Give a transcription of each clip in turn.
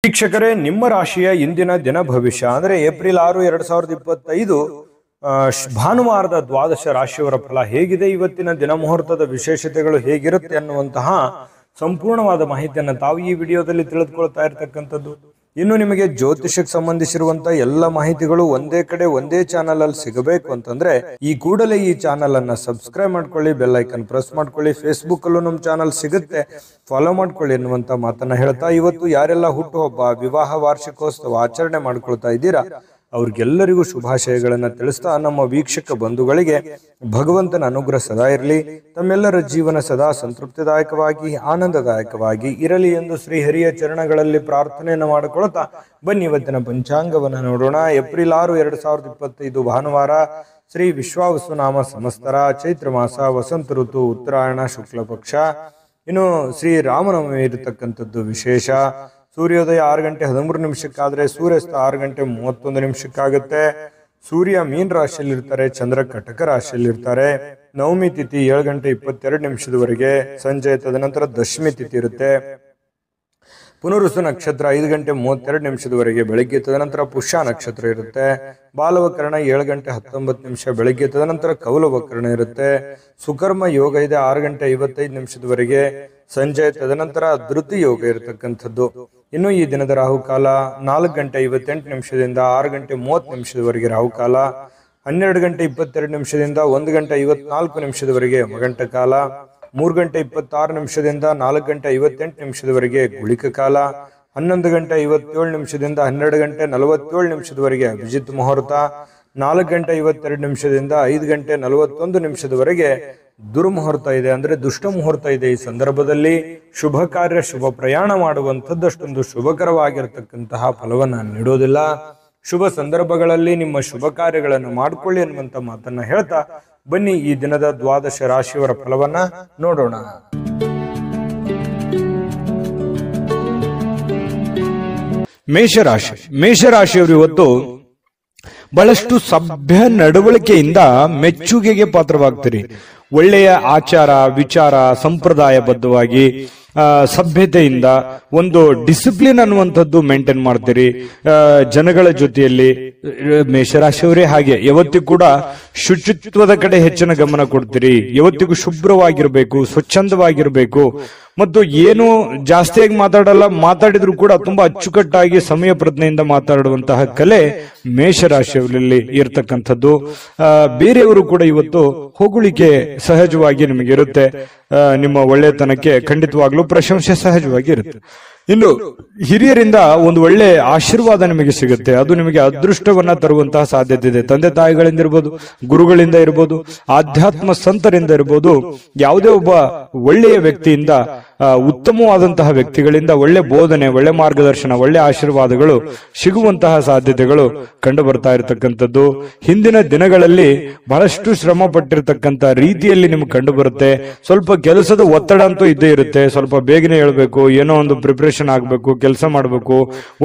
ವೀಕ್ಷಕರೇ, ನಿಮ್ಮ ರಾಶಿಯ ಇಂದಿನ ದಿನ ಭವಿಷ್ಯ ಅಂದ್ರೆ ಏಪ್ರಿಲ್ 6, 2025 ಭಾನುವಾರದ ದ್ವಾದಶ ರಾಶಿಯವರ ಫಲ ಹೇಗಿದೆ, ಇವತ್ತಿನ ದಿನ ಮುಹೂರ್ತದ ವಿಶೇಷತೆಗಳು ಹೇಗಿರುತ್ತೆ ಅನ್ನುವಂತಹ ಸಂಪೂರ್ಣವಾದ ಮಾಹಿತಿಯನ್ನು ತಾವು ಈ ವಿಡಿಯೋದಲ್ಲಿ ತಿಳಿದುಕೊಳ್ತಾ ಇರತಕ್ಕಂಥದ್ದು. ಇನ್ನು ನಿಮಗೆ ಜ್ಯೋತಿಷಕ್ಕೆ ಸಂಬಂಧಿಸಿರುವಂತ ಎಲ್ಲ ಮಾಹಿತಿಗಳು ಒಂದೇ ಕಡೆ ಒಂದೇ ಚಾನಲ್ ಅಲ್ಲಿ ಸಿಗಬೇಕು ಅಂತಂದ್ರೆ ಈ ಕೂಡಲೇ ಈ ಚಾನಲ್ ಅನ್ನ ಸಬ್ಸ್ಕ್ರೈಬ್ ಮಾಡ್ಕೊಳ್ಳಿ, ಬೆಲ್ ಐಕನ್ ಪ್ರೆಸ್ ಮಾಡ್ಕೊಳ್ಳಿ. ಫೇಸ್ಬುಕ್ ಅಲ್ಲೂ ನಮ್ಮ ಚಾನಲ್ ಸಿಗುತ್ತೆ, ಫಾಲೋ ಮಾಡ್ಕೊಳ್ಳಿ ಎನ್ನುವಂತ ಮಾತನ್ನ ಹೇಳ್ತಾ, ಇವತ್ತು ಯಾರೆಲ್ಲ ಹುಟ್ಟುಹಬ್ಬ, ವಿವಾಹ ವಾರ್ಷಿಕೋತ್ಸವ ಆಚರಣೆ ಮಾಡ್ಕೊಳ್ತಾ ಇದ್ದೀರಾ ಅವ್ರಿಗೆಲ್ಲರಿಗೂ ಶುಭಾಶಯಗಳನ್ನ ತಿಳಿಸ್ತಾ, ನಮ್ಮ ವೀಕ್ಷಕ ಬಂಧುಗಳಿಗೆ ಭಗವಂತನ ಅನುಗ್ರಹ ಸದಾ ಇರಲಿ, ತಮ್ಮೆಲ್ಲರ ಜೀವನ ಸದಾ ಸಂತೃಪ್ತಿದಾಯಕವಾಗಿ ಆನಂದದಾಯಕವಾಗಿ ಇರಲಿ ಎಂದು ಶ್ರೀಹರಿಯ ಚರಣಗಳಲ್ಲಿ ಪ್ರಾರ್ಥನೆಯನ್ನು ಮಾಡಿಕೊಳ್ತಾ ಬನ್ನಿ ಇವತ್ತಿನ ಪಂಚಾಂಗವನ್ನು ನೋಡೋಣ. ಏಪ್ರಿಲ್ 6, 2025 ಭಾನುವಾರ, ಶ್ರೀ ವಿಶ್ವಾವಸುನಾಮ ಸಂವತ್ಸರ, ಚೈತ್ರ ಮಾಸ, ವಸಂತ ಋತು, ಉತ್ತರಾಯಣ ಶುಕ್ಲ ಪಕ್ಷ. ಇನ್ನು ಶ್ರೀ ರಾಮನವಮಿ ಇರತಕ್ಕಂಥದ್ದು ವಿಶೇಷ. ಸೂರ್ಯೋದಯ 6 ಗಂಟೆ 13 ನಿಮಿಷಕ್ಕಾದ್ರೆ ಸೂರ್ಯಾಸ್ತ 6 ಗಂಟೆ 31 ನಿಮಿಷಕ್ಕಾಗುತ್ತೆ. ಸೂರ್ಯ ಮೀನ್ ರಾಶಿಯಲ್ಲಿ ಇರ್ತಾರೆ, ಚಂದ್ರ ಕಟಕ ರಾಶಿಯಲ್ಲಿ ಇರ್ತಾರೆ. ನವಮಿ ತಿಥಿ 7 ಗಂಟೆ 22 ನಿಮಿಷದವರೆಗೆ ಸಂಜೆ, ತದನಂತರ ದಶಮಿ ತಿಥಿ ಇರುತ್ತೆ. ಪುನರುಸು ನಕ್ಷತ್ರ 5 ಗಂಟೆ 32 ನಿಮಿಷದವರೆಗೆ ಬೆಳಗ್ಗೆ, ತದನಂತರ ಪುಷ್ಯ ನಕ್ಷತ್ರ ಇರುತ್ತೆ. ಬಾಲವಕರಣ 7 ಗಂಟೆ 19 ನಿಮಿಷ ಬೆಳಗ್ಗೆ, ತದನಂತರ ಕೌಲವಕರಣ ಇರುತ್ತೆ. ಸುಕರ್ಮ ಯೋಗ ಇದೆ 6 ಗಂಟೆ 55 ನಿಮಿಷದವರೆಗೆ ಸಂಜೆ, ತದನಂತರ ಧೃತಿ ಯೋಗ ಇರತಕ್ಕಂಥದ್ದು. ಇನ್ನು ಈ ದಿನದ ರಾಹುಕಾಲ 4 ಗಂಟೆ 58 ನಿಮಿಷದಿಂದ 6 ಗಂಟೆ 30 ನಿಮಿಷದವರೆಗೆ ರಾಹುಕಾಲ. 12 ಗಂಟೆ 22 ನಿಮಿಷದಿಂದ 1 ಗಂಟೆ 54 ನಿಮಿಷದವರೆಗೆ ಮಗಂಟ ಕಾಲ. 3 ಗಂಟೆ 26 ನಿಮಿಷದಿಂದ 4 ಗಂಟೆ 58 ನಿಮಿಷದವರೆಗೆ ಗುಳಿಕ ಕಾಲ. 11 ಗಂಟೆ 57 ನಿಮಿಷದಿಂದ 12 ಗಂಟೆ 47 ನಿಮಿಷದವರೆಗೆ ಅಭಿಜಿತ್ ಮುಹೂರ್ತ. 4 ಗಂಟೆ 52 ನಿಮಿಷದಿಂದ 5 ಗಂಟೆ 41 ನಿಮಿಷದವರೆಗೆ ದುರ್ಮುಹೂರ್ತ ಇದೆ, ಅಂದ್ರೆ ದುಷ್ಟ ಮುಹೂರ್ತ ಇದೆ. ಈ ಸಂದರ್ಭದಲ್ಲಿ ಶುಭ ಕಾರ್ಯ, ಶುಭ ಪ್ರಯಾಣ ಮಾಡುವಂಥದ್ದು ಅಷ್ಟೊಂದು ಶುಭಕರವಾಗಿರತಕ್ಕಂತಹ ಫಲವನ್ನ ನೀಡೋದಿಲ್ಲ. ಶುಭ ಸಂದರ್ಭಗಳಲ್ಲಿ ನಿಮ್ಮ ಶುಭ ಕಾರ್ಯಗಳನ್ನು ಮಾಡಿಕೊಳ್ಳಿ ಅನ್ನುವಂತ ಮಾತನ್ನ ಹೇಳ್ತಾ ಬನ್ನಿ ಈ ದಿನದ ದ್ವಾದಶ ರಾಶಿಯವರ ಫಲವನ್ನ ನೋಡೋಣ. ಮೇಷರಾಶಿ. ಮೇಷರಾಶಿಯವರು ಇವತ್ತು ಬಹಳಷ್ಟು ಸಭ್ಯ ನಡವಳಿಕೆಯಿಂದ ಮೆಚ್ಚುಗೆಗೆ ಪಾತ್ರವಾಗ್ತೀರಿ. ಒಳ್ಳೆಯ ಆಚಾರ ವಿಚಾರ, ಸಂಪ್ರದಾಯಬದ್ಧವಾಗಿ ಸಭ್ಯತೆಯಿಂದ ಒಂದು ಡಿಸಿಪ್ಲಿನ್ ಅನ್ನುವಂಥದ್ದು ಮೇಂಟೈನ್ ಮಾಡ್ತೀರಿ. ಜನಗಳ ಜೊತೆಯಲ್ಲಿ ಮೇಷರಾಶಿಯವರೇ ಹಾಗೆ ಯಾವತ್ತಿಗೂ ಕೂಡ ಶುಚಿತ್ವದ ಕಡೆ ಹೆಚ್ಚಿನ ಗಮನ ಕೊಡ್ತೀರಿ. ಯಾವತ್ತಿಗೂ ಶುಭ್ರವಾಗಿರ್ಬೇಕು, ಸ್ವಚ್ಛಂದವಾಗಿರ್ಬೇಕು ಮತ್ತು ಏನು ಜಾಸ್ತಿಯಾಗಿ ಮಾತಾಡಲ್ಲ, ಮಾತಾಡಿದ್ರು ಕೂಡ ತುಂಬಾ ಅಚ್ಚುಕಟ್ಟಾಗಿ ಸಮಯ ಪ್ರಜ್ಞೆಯಿಂದ ಮಾತಾಡುವಂತಹ ಕಲೆ ಮೇಷರಾಶಿಯಲ್ಲಿ ಇರ್ತಕ್ಕಂಥದ್ದು. ಬೇರೆಯವರು ಕೂಡ ಇವತ್ತು ಹೊಗಳಿಕೆ ಸಹಜವಾಗಿ ನಿಮಗೆ ಇರುತ್ತೆ. ನಿಮ್ಮ ಒಳ್ಳೆತನಕ್ಕೆ ಖಂಡಿತವಾಗ್ಲೂ ಪ್ರಶಂಸೆ ಸಹಜವಾಗಿ ಇರುತ್ತೆ. ಇನ್ನು ಹಿರಿಯರಿಂದ ಒಂದು ಒಳ್ಳೆ ಆಶೀರ್ವಾದ ನಿಮಗೆ ಸಿಗುತ್ತೆ, ಅದು ನಿಮಗೆ ಅದೃಷ್ಟವನ್ನ ತರುವಂತಹ ಸಾಧ್ಯತೆ ಇದೆ. ತಂದೆ ತಾಯಿಗಳಿಂದ ಇರ್ಬೋದು, ಗುರುಗಳಿಂದ ಇರ್ಬೋದು, ಆಧ್ಯಾತ್ಮ ಸಂತರಿಂದ ಇರ್ಬೋದು, ಯಾವುದೇ ಒಬ್ಬ ಒಳ್ಳೆಯ ವ್ಯಕ್ತಿಯಿಂದ, ಉತ್ತಮವಾದಂತಹ ವ್ಯಕ್ತಿಗಳಿಂದ ಒಳ್ಳೆ ಬೋಧನೆ, ಒಳ್ಳೆ ಮಾರ್ಗದರ್ಶನ, ಒಳ್ಳೆ ಆಶೀರ್ವಾದಗಳು ಸಿಗುವಂತಹ ಸಾಧ್ಯತೆಗಳು ಕಂಡು ಬರ್ತಾ ಇರತಕ್ಕಂಥದ್ದು. ಹಿಂದಿನ ದಿನಗಳಲ್ಲಿ ಬಹಳಷ್ಟು ಶ್ರಮ ಪಟ್ಟಿರ್ತಕ್ಕಂಥ ರೀತಿಯಲ್ಲಿ ನಿಮ್ಗೆ ಕಂಡು ಬರುತ್ತೆ. ಸ್ವಲ್ಪ ಕೆಲಸದ ಒತ್ತಡ ಅಂತೂ ಇದ್ದೇ ಇರುತ್ತೆ. ಸ್ವಲ್ಪ ಬೇಗನೆ ಹೇಳ್ಬೇಕು, ಏನೋ ಒಂದು ಪ್ರಿಪರೇಷನ್ ಆಗ್ಬೇಕು, ಕೆಲಸ ಮಾಡಬೇಕು,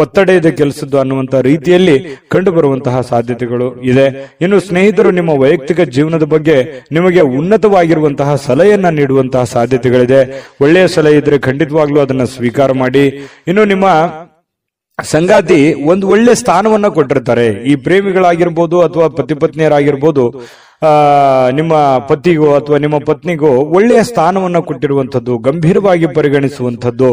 ಒತ್ತಡ ಇದೆ ಕೆಲಸದ್ದು ಅನ್ನುವಂತಹ ರೀತಿಯಲ್ಲಿ ಕಂಡು ಬರುವಂತಹ ಸಾಧ್ಯತೆಗಳು ಇದೆ. ಇನ್ನು ಸ್ನೇಹಿತರು ನಿಮ್ಮ ವೈಯಕ್ತಿಕ ಜೀವನದ ಬಗ್ಗೆ ನಿಮಗೆ ಉನ್ನತವಾಗಿರುವಂತಹ ಸಲಹೆಯನ್ನ ನೀಡುವಂತಹ ಸಾಧ್ಯತೆಗಳಿದೆ. ಒಳ್ಳೆಯ ಸಲಹೆ ಇದ್ರೆ ಖಂಡಿತವಾಗ್ಲೂ ಅದನ್ನ ಸ್ವೀಕಾರ ಮಾಡಿ. ಇನ್ನು ನಿಮ್ಮ ಸಂಗಾತಿ ಒಂದು ಒಳ್ಳೆ ಸ್ಥಾನವನ್ನ ಕೊಟ್ಟಿರ್ತಾರೆ. ಈ ಪ್ರೇಮಿಗಳಾಗಿರ್ಬೋದು ಅಥವಾ ಪತಿ ಪತ್ನಿಯರಾಗಿರ್ಬೋದು, ನಿಮ್ಮ ಪತಿಗೋ ಅಥವಾ ನಿಮ್ಮ ಪತ್ನಿಗೋ ಒಳ್ಳೆಯ ಸ್ಥಾನವನ್ನ ಕೊಟ್ಟಿರುವಂಥದ್ದು, ಗಂಭೀರವಾಗಿ ಪರಿಗಣಿಸುವಂಥದ್ದು,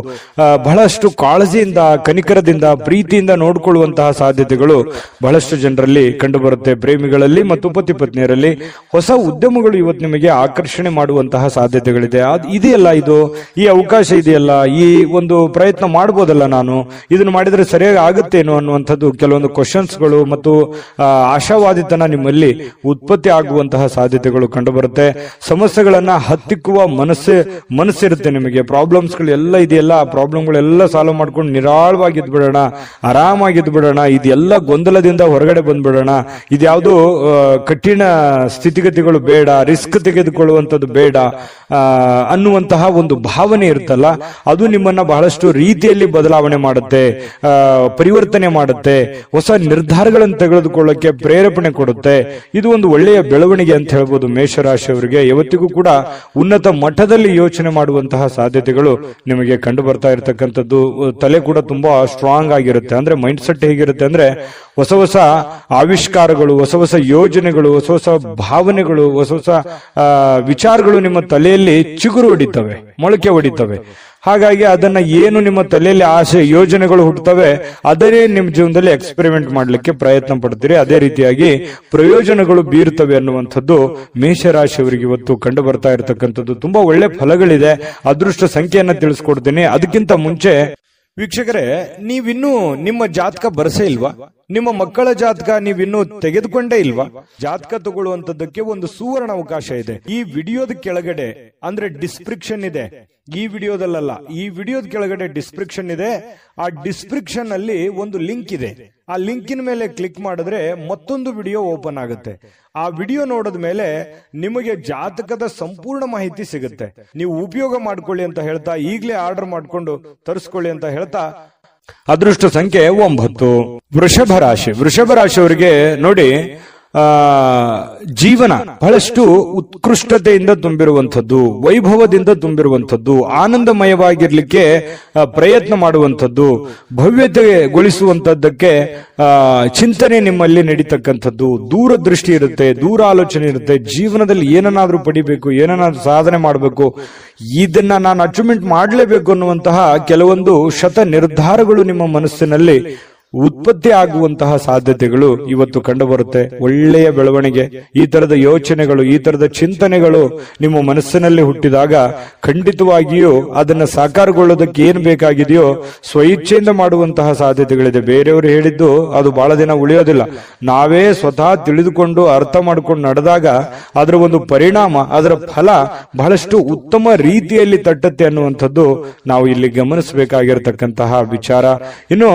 ಬಹಳಷ್ಟು ಕಾಳಜಿಯಿಂದ, ಕನಿಕರದಿಂದ, ಪ್ರೀತಿಯಿಂದ ನೋಡಿಕೊಳ್ಳುವಂತಹ ಸಾಧ್ಯತೆಗಳು ಬಹಳಷ್ಟು ಜನರಲ್ಲಿ ಕಂಡುಬರುತ್ತೆ, ಪ್ರೇಮಿಗಳಲ್ಲಿ ಮತ್ತು ಪತಿ ಪತ್ನಿಯರಲ್ಲಿ. ಹೊಸ ಉದ್ಯಮಗಳು ಇವತ್ತು ನಿಮಗೆ ಆಕರ್ಷಣೆ ಮಾಡುವಂತಹ ಸಾಧ್ಯತೆಗಳಿದೆ. ಇದೆಯಲ್ಲ, ಇದು ಈ ಅವಕಾಶ ಇದೆಯಲ್ಲ, ಈ ಒಂದು ಪ್ರಯತ್ನ ಮಾಡಬಹುದಲ್ಲ, ನಾನು ಇದನ್ನು ಮಾಡಿದ್ರೆ ಸರಿಯಾಗಿ ಆಗುತ್ತೇನೋ ಅನ್ನುವಂಥದ್ದು ಕೆಲವೊಂದು ಕ್ವಶನ್ಸ್ಗಳು ಮತ್ತು ಆಶಾವಾದಿತನ ನಿಮ್ಮಲ್ಲಿ ಉತ್ಪತ್ತಿ ಆಗುವಂತಹ ಸಾಧ್ಯತೆಗಳು ಕಂಡು ಬರುತ್ತೆ. ಸಮಸ್ಯೆಗಳನ್ನ ಹತ್ತಿಕ್ಕುವ ಮನಸ್ಸಿರುತ್ತೆ ನಿಮಗೆ. ಪ್ರಾಬ್ಲಮ್ಸ್ಗಳು ಎಲ್ಲ ಇದೆಯಲ್ಲ, ಆ ಪ್ರಾಬ್ಲಮ್ಗಳೆಲ್ಲ ಸಾಲ್ವ್ ಮಾಡ್ಕೊಂಡು ನಿರಾಳವಾಗಿದ್ದು ಬಿಡೋಣ, ಆರಾಮಾಗಿದ್ದು ಬಿಡೋಣ, ಇದೆಲ್ಲ ಗೊಂದಲದಿಂದ ಹೊರಗಡೆ ಬಂದ್ಬಿಡೋಣ, ಇದ್ಯಾವುದು ಕಠಿಣ ಸ್ಥಿತಿಗತಿಗಳು ಬೇಡ, ರಿಸ್ಕ್ ತೆಗೆದುಕೊಳ್ಳುವಂಥದ್ದು ಬೇಡ ಅನ್ನುವಂತಹ ಒಂದು ಭಾವನೆ ಇರುತ್ತಲ್ಲ, ಅದು ನಿಮ್ಮನ್ನ ಬಹಳಷ್ಟು ರೀತಿಯಲ್ಲಿ ಬದಲಾವಣೆ ಮಾಡುತ್ತೆ, ಪರಿವರ್ತನೆ ಮಾಡುತ್ತೆ, ಹೊಸ ನಿರ್ಧಾರಗಳನ್ನು ತೆಗೆದುಕೊಳ್ಳಕ್ಕೆ ಪ್ರೇರೇಪಣೆ ಕೊಡುತ್ತೆ. ಇದು ಒಂದು ಒಳ್ಳೆಯ ಬೆಳವಣಿಗೆ ಅಂತ ಹೇಳ್ಬೋದು ಮೇಷರಾಶಿಯವರಿಗೆ. ಯಾವತ್ತಿಗೂ ಕೂಡ ಉನ್ನತ ಮಟ್ಟದಲ್ಲಿ ಯೋಚನೆ ಮಾಡುವಂತಹ ಸಾಧ್ಯತೆಗಳು ನಿಮಗೆ ಕಂಡು ಬರ್ತಾ ಇರತಕ್ಕಂಥದ್ದು. ತಲೆ ಕೂಡ ತುಂಬಾ ಸ್ಟ್ರಾಂಗ್ ಆಗಿರುತ್ತೆ. ಅಂದ್ರೆ ಮೈಂಡ್ ಸೆಟ್ ಹೇಗಿರುತ್ತೆ ಅಂದ್ರೆ ಹೊಸ ಹೊಸ ಆವಿಷ್ಕಾರಗಳು, ಹೊಸ ಹೊಸ ಯೋಜನೆಗಳು, ಹೊಸ ಹೊಸ ಭಾವನೆಗಳು, ಹೊಸ ಹೊಸ ವಿಚಾರಗಳು ನಿಮ್ಮ ತಲೆಯಲ್ಲಿ ಚಿಗುರು ಹೊಡಿತವೆ, ಮೊಳಕೆ ಹೊಡಿತವೆ. ಹಾಗಾಗಿ ಅದನ್ನ ಏನು ನಿಮ್ಮ ತಲೆಯಲ್ಲಿ ಆಸೆ ಯೋಜನೆಗಳು ಹುಟ್ಟುತ್ತವೆ ಅದನ್ನೇ ನಿಮ್ಮ ಜೀವನದಲ್ಲಿ ಎಕ್ಸ್ಪೆರಿಮೆಂಟ್ ಮಾಡ್ಲಿಕ್ಕೆ ಪ್ರಯತ್ನ ಪಡ್ತೀರಿ. ಅದೇ ರೀತಿಯಾಗಿ ಪ್ರಯೋಜನಗಳು ಬೀರುತ್ತವೆ ಅನ್ನುವಂಥದ್ದು ಮೇಷರಾಶಿಯವರಿಗೆ ಇವತ್ತು ಕಂಡು ಬರ್ತಾ ಇರತಕ್ಕಂಥದ್ದು. ತುಂಬಾ ಒಳ್ಳೆ ಫಲಗಳಿದೆ. ಅದೃಷ್ಟ ಸಂಖ್ಯೆಯನ್ನ ತಿಳಿಸ್ಕೊಡ್ತೀನಿ. ಅದಕ್ಕಿಂತ ಮುಂಚೆ ವೀಕ್ಷಕರೇ, ನೀವಿನ್ನೂ ನಿಮ್ಮ ಜಾತಕ ಬರಸೇ ಇಲ್ವಾ? ನಿಮ್ಮ ಮಕ್ಕಳ ಜಾತಕ ನೀವಿನ್ನೂ ತೆಗೆದುಕೊಂಡೇ ಇಲ್ವಾ? ಜಾತಕ ತಗೊಳ್ಳುವಂತದ್ದಕ್ಕೆ ಒಂದು ಸುವರ್ಣ ಅವಕಾಶ ಇದೆ. ಈ ವಿಡಿಯೋದ ಕೆಳಗಡೆ ಅಂದ್ರೆ ಡಿಸ್ಕ್ರಿಪ್ಷನ್ ಇದೆ. ಈ ವಿಡಿಯೋದಲ್ಲ, ಈ ವಿಡಿಯೋದ ಕೆಳಗಡೆ ಡಿಸ್ಕ್ರಿಪ್ಷನ್ ಇದೆ. ಆ ಡಿಸ್ಕ್ರಿಪ್ಷನ್ ಅಲ್ಲಿ ಒಂದು ಲಿಂಕ್ ಇದೆ. ಆ ಲಿಂಕಿನ ಮೇಲೆ ಕ್ಲಿಕ್ ಮಾಡಿದ್ರೆ ಮತ್ತೊಂದು ವಿಡಿಯೋ ಓಪನ್ ಆಗುತ್ತೆ. ಆ ವಿಡಿಯೋ ನೋಡಿದ ಮೇಲೆ ನಿಮಗೆ ಜಾತಕದ ಸಂಪೂರ್ಣ ಮಾಹಿತಿ ಸಿಗುತ್ತೆ. ನೀವು ಉಪಯೋಗ ಮಾಡ್ಕೊಳ್ಳಿ ಅಂತ ಹೇಳ್ತಾ, ಈಗಲೇ ಆರ್ಡರ್ ಮಾಡ್ಕೊಂಡು ತರಿಸ್ಕೊಳ್ಳಿ ಅಂತ ಹೇಳ್ತಾ, ಅದೃಷ್ಟ ಸಂಖ್ಯೆ 9. ವೃಷಭ ರಾಶಿ. ವೃಷಭ ರಾಶಿಯವರಿಗೆ ನೋಡಿ, ಜೀವನ ಬಹಳಷ್ಟು ಉತ್ಕೃಷ್ಟತೆಯಿಂದ ತುಂಬಿರುವಂಥದ್ದು, ವೈಭವದಿಂದ ತುಂಬಿರುವಂಥದ್ದು, ಆನಂದಮಯವಾಗಿರ್ಲಿಕ್ಕೆ ಪ್ರಯತ್ನ ಮಾಡುವಂಥದ್ದು, ಭವ್ಯತೆಗೊಳಿಸುವಂತದ್ದಕ್ಕೆ ಚಿಂತನೆ ನಿಮ್ಮಲ್ಲಿ ನಡೀತಕ್ಕಂಥದ್ದು, ದೂರದೃಷ್ಟಿ ಇರುತ್ತೆ, ದೂರಾಲೋಚನೆ ಇರುತ್ತೆ. ಜೀವನದಲ್ಲಿ ಏನನ್ನಾದ್ರೂ ಪಡಿಬೇಕು, ಏನನ್ನಾದ್ರೂ ಸಾಧನೆ ಮಾಡಬೇಕು, ಇದನ್ನ ನಾನು ಅಚೀವ್ಮೆಂಟ್ ಮಾಡಲೇಬೇಕು ಅನ್ನುವಂತಹ ಕೆಲವೊಂದು ಶತ ನಿರ್ಧಾರಗಳು ನಿಮ್ಮ ಮನಸ್ಸಿನಲ್ಲಿ ಉತ್ಪತ್ತಿ ಆಗುವಂತಹ ಸಾಧ್ಯತೆಗಳು ಇವತ್ತು ಕಂಡು ಬರುತ್ತೆ. ಒಳ್ಳೆಯ ಬೆಳವಣಿಗೆ, ಈ ತರದ ಯೋಚನೆಗಳು, ಈ ತರದ ಚಿಂತನೆಗಳು ನಿಮ್ಮ ಮನಸ್ಸಿನಲ್ಲಿ ಹುಟ್ಟಿದಾಗ ಖಂಡಿತವಾಗಿಯೂ ಅದನ್ನ ಸಾಕಾರಗೊಳ್ಳೋದಕ್ಕೆ ಏನ್ ಬೇಕಾಗಿದೆಯೋ ಸ್ವಇಚ್ಛೆಯಿಂದ ಮಾಡುವಂತಹ ಸಾಧ್ಯತೆಗಳಿದೆ. ಬೇರೆಯವರು ಹೇಳಿದ್ದು ಅದು ಬಹಳ ದಿನ ಉಳಿಯೋದಿಲ್ಲ. ನಾವೇ ಸ್ವತಃ ತಿಳಿದುಕೊಂಡು ಅರ್ಥ ಮಾಡ್ಕೊಂಡು ನಡೆದಾಗ ಅದರ ಒಂದು ಪರಿಣಾಮ, ಅದರ ಫಲ ಬಹಳಷ್ಟು ಉತ್ತಮ ರೀತಿಯಲ್ಲಿ ತಟ್ಟುತ್ತೆ ಅನ್ನುವಂಥದ್ದು ನಾವು ಇಲ್ಲಿ ಗಮನಿಸಬೇಕಾಗಿರತಕ್ಕಂತಹ ವಿಚಾರ. ಇನ್ನು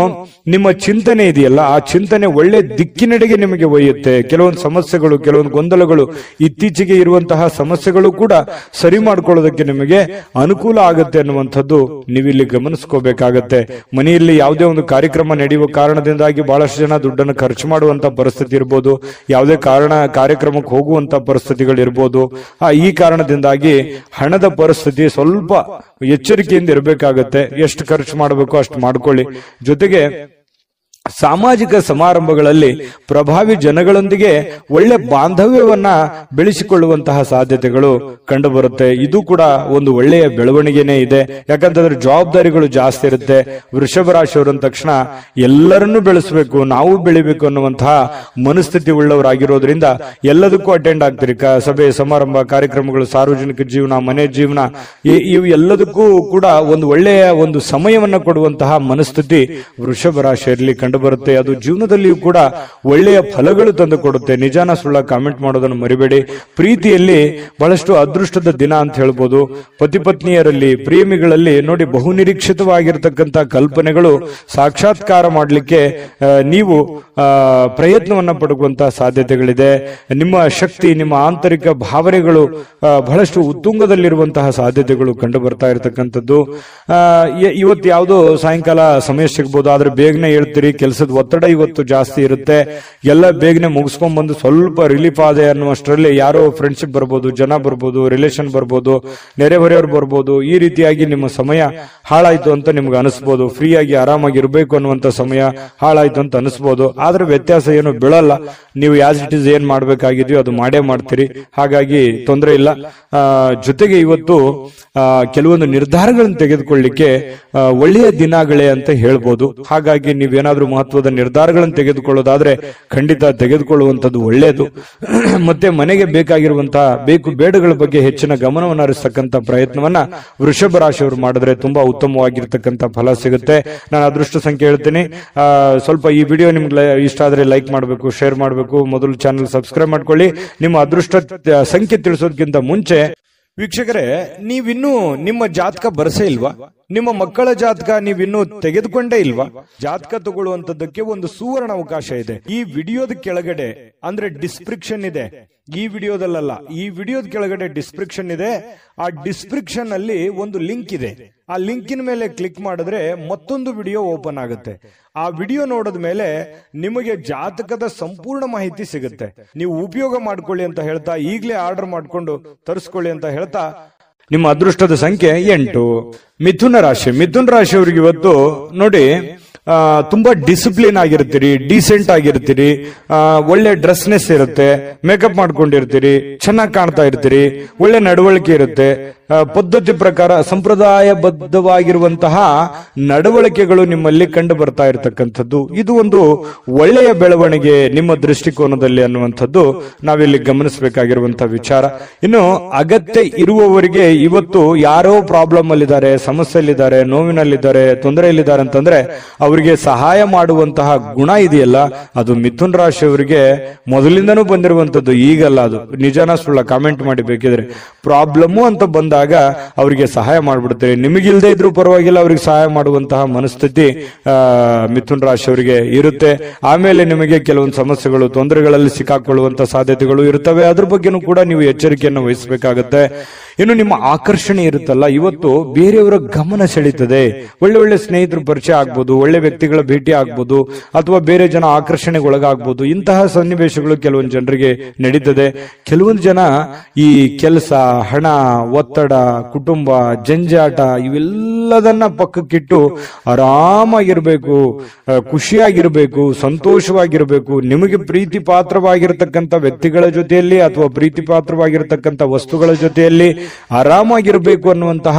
ನಿಮ್ಮ ಚಿಂತನೆ ಇದೆಯಲ್ಲ, ಆ ಚಿಂತನೆ ಒಳ್ಳೆ ದಿಕ್ಕಿನೆಡೆಗೆ ನಿಮಗೆ ಒಯ್ಯುತ್ತೆ. ಕೆಲವೊಂದು ಸಮಸ್ಯೆಗಳು, ಕೆಲವೊಂದು ಗೊಂದಲಗಳು, ಇತ್ತೀಚೆಗೆ ಇರುವಂತಹ ಸಮಸ್ಯೆಗಳು ಕೂಡ ಸರಿ ಮಾಡ್ಕೊಳ್ಳೋದಕ್ಕೆ ನಿಮಗೆ ಅನುಕೂಲ ಆಗುತ್ತೆ ಅನ್ನುವಂಥದ್ದು ನೀವಿಲ್ಲಿ ಗಮನಿಸ್ಕೋಬೇಕಾಗತ್ತೆ. ಮನೆಯಲ್ಲಿ ಯಾವುದೇ ಒಂದು ಕಾರ್ಯಕ್ರಮ ನಡೆಯುವ ಕಾರಣದಿಂದಾಗಿ ಬಹಳಷ್ಟು ಜನ ದುಡ್ಡನ್ನು ಖರ್ಚು ಮಾಡುವಂತ ಪರಿಸ್ಥಿತಿ ಇರ್ಬೋದು, ಯಾವುದೇ ಕಾರ್ಯಕ್ರಮಕ್ಕೆ ಹೋಗುವಂತ ಪರಿಸ್ಥಿತಿಗಳು ಇರ್ಬೋದು. ಈ ಕಾರಣದಿಂದಾಗಿ ಹಣದ ಪರಿಸ್ಥಿತಿ ಸ್ವಲ್ಪ ಎಚ್ಚರಿಕೆಯಿಂದ ಇರಬೇಕಾಗತ್ತೆ. ಎಷ್ಟು ಖರ್ಚು ಮಾಡಬೇಕು ಅಷ್ಟು ಮಾಡ್ಕೊಳ್ಳಿ. ಜೊತೆಗೆ ಸಾಮಾಜಿಕ ಸಮಾರಂಭಗಳಲ್ಲಿ ಪ್ರಭಾವಿ ಜನಗಳೊಂದಿಗೆ ಒಳ್ಳೆ ಬಾಂಧವ್ಯವನ್ನ ಬೆಳೆಸಿಕೊಳ್ಳುವಂತಹ ಸಾಧ್ಯತೆಗಳು ಕಂಡು ಬರುತ್ತೆ. ಇದು ಕೂಡ ಒಂದು ಒಳ್ಳೆಯ ಬೆಳವಣಿಗೆನೇ ಇದೆ. ಯಾಕಂತಂದ್ರೆ ಜವಾಬ್ದಾರಿಗಳು ಜಾಸ್ತಿ ಇರುತ್ತೆ. ವೃಷಭ ರಾಶಿಯವರು ಅಂದ ತಕ್ಷಣ ಎಲ್ಲರನ್ನೂ ಬೆಳೆಸಬೇಕು, ನಾವು ಬೆಳಿಬೇಕು ಅನ್ನುವಂತಹ ಮನಸ್ಥಿತಿ ಉಳ್ಳವರಾಗಿರೋದ್ರಿಂದ ಎಲ್ಲದಕ್ಕೂ ಅಟೆಂಡ್ ಆಗ್ತೀರಿ. ಸಭೆ ಸಮಾರಂಭ, ಕಾರ್ಯಕ್ರಮಗಳು, ಸಾರ್ವಜನಿಕ ಜೀವನ, ಮನೆ ಜೀವನ, ಇವು ಎಲ್ಲದಕ್ಕೂ ಕೂಡ ಒಂದು ಒಳ್ಳೆಯ ಒಂದು ಸಮಯವನ್ನ ಕೊಡುವಂತಹ ಮನಸ್ಥಿತಿ ವೃಷಭ ರಾಶಿಯಲ್ಲಿ ಕಂಡು ಬರುತ್ತೆ. ಅದು ಜೀವನದಲ್ಲಿಯೂ ಕೂಡ ಒಳ್ಳೆಯ ಫಲಗಳು ತಂದು ಕೊಡುತ್ತೆ. ನಿಜಾನ ಸುಳ್ಳ ಕಾಮೆಂಟ್ ಮಾಡೋದನ್ನು ಮರಿಬೇಡಿ. ಪ್ರೀತಿಯಲ್ಲಿ ಬಹಳಷ್ಟು ಅದೃಷ್ಟದ ದಿನ ಅಂತ ಹೇಳ್ಬೋದು. ಪತಿ ಪತ್ನಿಯರಲ್ಲಿ, ಪ್ರೇಮಿಗಳಲ್ಲಿ ನೋಡಿ, ಬಹುನಿರೀಕ್ಷಿತವಾಗಿರತಕ್ಕಂತ ಕಲ್ಪನೆಗಳು ಸಾಕ್ಷಾತ್ಕಾರ ಮಾಡಲಿಕ್ಕೆ ನೀವು ಪ್ರಯತ್ನವನ್ನ ಪಡುವಂತಹ ಸಾಧ್ಯತೆಗಳಿದೆ. ನಿಮ್ಮ ಶಕ್ತಿ, ನಿಮ್ಮ ಆಂತರಿಕ ಭಾವನೆಗಳು ಬಹಳಷ್ಟು ಉತ್ತುಂಗದಲ್ಲಿರುವಂತಹ ಸಾಧ್ಯತೆಗಳು ಕಂಡು ಬರ್ತಾ ಇರತಕ್ಕಂಥದ್ದು. ಇವತ್ತು ಯಾವುದೋ ಸಾಯಂಕಾಲ ಸಮಯ ಸಿಗ್ಬೋದು, ಆದ್ರೆ ಬೇಗನೆ ಹೇಳ್ತೀರಿ. ಕೆಲಸದ ಒತ್ತಡ ಇವತ್ತು ಜಾಸ್ತಿ ಇರುತ್ತೆ. ಎಲ್ಲ ಬೇಗನೆ ಮುಗಿಸ್ಕೊಂಡ್ ಬಂದು ಸ್ವಲ್ಪ ರಿಲೀಫ್ ಆದೆ ಅನ್ನುವಷ್ಟರಲ್ಲಿ ಯಾರೋ ಫ್ರೆಂಡ್ಶಿಪ್ ಬರ್ಬೋದು, ಜನ ಬರ್ಬೋದು, ರಿಲೇಷನ್ ಬರ್ಬೋದು, ನೆರೆಹೊರೆಯವರು ಬರ್ಬೋದು. ಈ ರೀತಿಯಾಗಿ ನಿಮ್ಮ ಸಮಯ ಹಾಳಾಯ್ತು ಅಂತ ನಿಮ್ಗೆ ಅನಿಸ್ಬೋದು. ಫ್ರೀ ಆಗಿ ಆರಾಮಾಗಿ ಇರಬೇಕು ಅನ್ನುವಂತ ಸಮಯ ಹಾಳಾಯ್ತು ಅಂತ ಅನಿಸ್ಬೋದು. ಆದ್ರೆ ವ್ಯತ್ಯಾಸ ಏನು ಬೀಳಲ್ಲ. ನೀವು ಆಸ್ ಇಟ್ ಇಸ್ ಏನ್ ಮಾಡ್ಬೇಕಾಗಿದೆಯೋ ಅದು ಮಾಡೇ ಮಾಡ್ತೀರಿ. ಹಾಗಾಗಿ ತೊಂದರೆ ಇಲ್ಲ. ಜೊತೆಗೆ ಇವತ್ತು ಕೆಲವೊಂದು ನಿರ್ಧಾರಗಳನ್ನು ತೆಗೆದುಕೊಳ್ಳಿಕ್ಕೆ ಒಳ್ಳೆಯ ದಿನಗಳೇ ಅಂತ ಹೇಳ್ಬೋದು. ಹಾಗಾಗಿ ನೀವೇನಾದ್ರೂ ಮಹತ್ವದ ನಿರ್ಧಾರಗಳನ್ನು ತೆಗೆದುಕೊಳ್ಳೋದಾದ್ರೆ ಖಂಡಿತ ತೆಗೆದುಕೊಳ್ಳುವಂಥದ್ದು ಒಳ್ಳೆಯದು. ಮತ್ತೆ ಮನೆಗೆ ಬೇಕಾಗಿರುವಂತಹ ಬೇಕು ಬೇಡಗಳ ಬಗ್ಗೆ ಹೆಚ್ಚಿನ ಗಮನವನ್ನು ಹರಿಸತಕ್ಕಂತ ಪ್ರಯತ್ನವನ್ನ ವೃಷಭ ರಾಶಿಯವರು ಮಾಡಿದ್ರೆ ತುಂಬಾ ಉತ್ತಮವಾಗಿರ್ತಕ್ಕಂಥ ಫಲ ಸಿಗುತ್ತೆ. ನಾನು ಅದೃಷ್ಟ ಸಂಖ್ಯೆ ಹೇಳ್ತೀನಿ. ಸ್ವಲ್ಪ ಈ ವಿಡಿಯೋ ನಿಮ್ಗೆ ಇಷ್ಟ ಆದ್ರೆ ಲೈಕ್ ಮಾಡಬೇಕು, ಶೇರ್ ಮಾಡಬೇಕು. ಮೊದಲು ಚಾನಲ್ ಸಬ್ಸ್ಕ್ರೈಬ್ ಮಾಡ್ಕೊಳ್ಳಿ. ನಿಮ್ಮ ಅದೃಷ್ಟ ಸಂಖ್ಯೆ ತಿಳಿಸೋದಕ್ಕಿಂತ ಮುಂಚೆ ವೀಕ್ಷಕರೇ, ನೀವಿನ್ನೂ ನಿಮ್ಮ ಜಾತಕ ಬರಸೇ ಇಲ್ವಾ? ನಿಮ್ಮ ಮಕ್ಕಳ ಜಾತಕ ನೀವಿನ್ನೂ ತೆಗೆದುಕೊಂಡೇ ಇಲ್ವಾ? ಜಾತಕ ತಗೊಳ್ಳುವಂತದ್ದಕ್ಕೆ ಒಂದು ಸುವರ್ಣ ಅವಕಾಶ ಇದೆ. ಈ ವಿಡಿಯೋದ ಕೆಳಗಡೆ ಅಂದ್ರೆ ಡಿಸ್ಕ್ರಿಪ್ಷನ್ ಇದೆ, ಈ ವಿಡಿಯೋದಲ್ಲ, ಈ ವಿಡಿಯೋದ ಕೆಳಗಡೆ ಡಿಸ್ಕ್ರಿಪ್ಷನ್ ಇದೆ. ಆ ಡಿಸ್ಕ್ರಿಪ್ಷನ್ ಅಲ್ಲಿ ಒಂದು ಲಿಂಕ್ ಇದೆ. ಆ ಲಿಂಕಿನ ಮೇಲೆ ಕ್ಲಿಕ್ ಮಾಡಿದ್ರೆ ಮತ್ತೊಂದು ವಿಡಿಯೋ ಓಪನ್ ಆಗುತ್ತೆ. ಆ ವಿಡಿಯೋ ನೋಡಿದ ಮೇಲೆ ನಿಮಗೆ ಜಾತಕದ ಸಂಪೂರ್ಣ ಮಾಹಿತಿ ಸಿಗುತ್ತೆ. ನೀವು ಉಪಯೋಗ ಮಾಡ್ಕೊಳ್ಳಿ ಅಂತ ಹೇಳ್ತಾ, ಈಗಲೇ ಆರ್ಡರ್ ಮಾಡ್ಕೊಂಡು ತರಿಸ್ಕೊಳ್ಳಿ ಅಂತ ಹೇಳ್ತಾ, ನಿಮ್ಮ ಅದೃಷ್ಟದ ಸಂಖ್ಯೆ 8. ಮಿಥುನ ರಾಶಿ. ಮಿಥುನ ರಾಶಿಯವರಿಗೆ ಇವತ್ತು ನೋಡಿ, ತುಂಬಾ ಡಿಸಿಪ್ಲಿನ್ ಆಗಿರ್ತೀರಿ, ಡೀಸೆಂಟ್ ಆಗಿರ್ತೀರಿ, ಒಳ್ಳೆ ಡ್ರೆಸ್ನೆಸ್ ಇರುತ್ತೆ, ಮೇಕಪ್ ಮಾಡ್ಕೊಂಡಿರ್ತೀರಿ, ಚೆನ್ನಾಗಿ ಕಾಣ್ತಾ ಇರ್ತೀರಿ, ಒಳ್ಳೆ ನಡವಳಿಕೆ ಇರುತ್ತೆ, ಪದ್ಧತಿ ಪ್ರಕಾರ ಸಂಪ್ರದಾಯಬದ್ಧವಾಗಿರುವಂತಹ ನಡವಳಿಕೆಗಳು ನಿಮ್ಮಲ್ಲಿ ಕಂಡು ಬರ್ತಾ ಇರತಕ್ಕಂಥದ್ದು. ಇದು ಒಂದು ಒಳ್ಳೆಯ ಬೆಳವಣಿಗೆ ನಿಮ್ಮ ದೃಷ್ಟಿಕೋನದಲ್ಲಿ ಅನ್ನುವಂಥದ್ದು ನಾವಿಲ್ಲಿ ಗಮನಿಸಬೇಕಾಗಿರುವಂತಹ ವಿಚಾರ. ಇನ್ನು ಅಗತ್ಯ ಇರುವವರಿಗೆ ಇವತ್ತು ಯಾರೋ ಪ್ರಾಬ್ಲಮ್ ಅಲ್ಲಿದ್ದಾರೆ, ಸಮಸ್ಯೆಯಲ್ಲಿದ್ದಾರೆ, ನೋವಿನಲ್ಲಿದ್ದಾರೆ, ತೊಂದರೆಯಲ್ಲಿದ್ದಾರೆ ಅಂತಂದ್ರೆ ಅವರಿಗೆ ಸಹಾಯ ಮಾಡುವಂತಹ ಗುಣ ಇದೆಯಲ್ಲ, ಅದು ಮಿಥುನ್ ರಾಶಿಯವರಿಗೆ ಮೊದಲಿಂದನೂ ಬಂದಿರುವಂತದ್ದು, ಈಗಲ್ಲ. ಅದು ನಿಜಾನ ಸುಳ್ಳ ಕಾಮೆಂಟ್ ಮಾಡಿ ಬೇಕಿದ್ರೆ. ಪ್ರಾಬ್ಲಮ್ಮು ಅಂತ ಬಂದಾಗ ಅವರಿಗೆ ಸಹಾಯ ಮಾಡ್ಬಿಡ್ತಾರೆ. ನಿಮಗಿಲ್ದೇ ಇದ್ರೂ ಪರವಾಗಿಲ್ಲ, ಅವ್ರಿಗೆ ಸಹಾಯ ಮಾಡುವಂತಹ ಮನಸ್ಥಿತಿ ಮಿಥುನ್ ರಾಶಿಯವರಿಗೆ ಇರುತ್ತೆ. ಆಮೇಲೆ ನಿಮಗೆ ಕೆಲವೊಂದು ಸಮಸ್ಯೆಗಳು, ತೊಂದರೆಗಳಲ್ಲಿ ಸಿಕ್ಕಾಕೊಳ್ಳುವಂತಹ ಸಾಧ್ಯತೆಗಳು ಇರ್ತವೆ. ಅದ್ರ ಬಗ್ಗೆನೂ ಕೂಡ ನೀವು ಎಚ್ಚರಿಕೆಯನ್ನು ವಹಿಸಬೇಕಾಗತ್ತೆ. ಇನ್ನು ನಿಮ್ಮ ಆಕರ್ಷಣೆ ಇರುತ್ತಲ್ಲ, ಇವತ್ತು ಬೇರೆಯವರ ಗಮನ ಸೆಳೀತದೆ. ಒಳ್ಳೆ ಒಳ್ಳೆ ಸ್ನೇಹಿತರ ಪರಿಚಯ ಆಗ್ಬೋದು, ಒಳ್ಳೆ ವ್ಯಕ್ತಿಗಳ ಭೇಟಿ ಆಗ್ಬೋದು, ಅಥವಾ ಬೇರೆ ಜನ ಆಕರ್ಷಣೆಗೆ ಒಳಗಾಗ್ಬೋದು. ಇಂತಹ ಸನ್ನಿವೇಶಗಳು ಕೆಲವೊಂದು ಜನರಿಗೆ ನಡೀತದೆ. ಕೆಲವೊಂದು ಜನ ಈ ಕೆಲಸ, ಹಣ, ಒತ್ತಡ, ಕುಟುಂಬ, ಜಂಜಾಟ ಇವೆಲ್ಲದನ್ನ ಪಕ್ಕಕ್ಕಿಟ್ಟು ಆರಾಮಾಗಿರ್ಬೇಕು, ಖುಷಿಯಾಗಿರ್ಬೇಕು, ಸಂತೋಷವಾಗಿರ್ಬೇಕು, ನಿಮಗೆ ಪ್ರೀತಿ ಪಾತ್ರವಾಗಿರತಕ್ಕಂಥ ವ್ಯಕ್ತಿಗಳ ಜೊತೆಯಲ್ಲಿ ಅಥವಾ ಪ್ರೀತಿ ಪಾತ್ರವಾಗಿರತಕ್ಕಂಥ ವಸ್ತುಗಳ ಜೊತೆಯಲ್ಲಿ ಆರಾಮಾಗಿರ್ಬೇಕು ಅನ್ನುವಂತಹ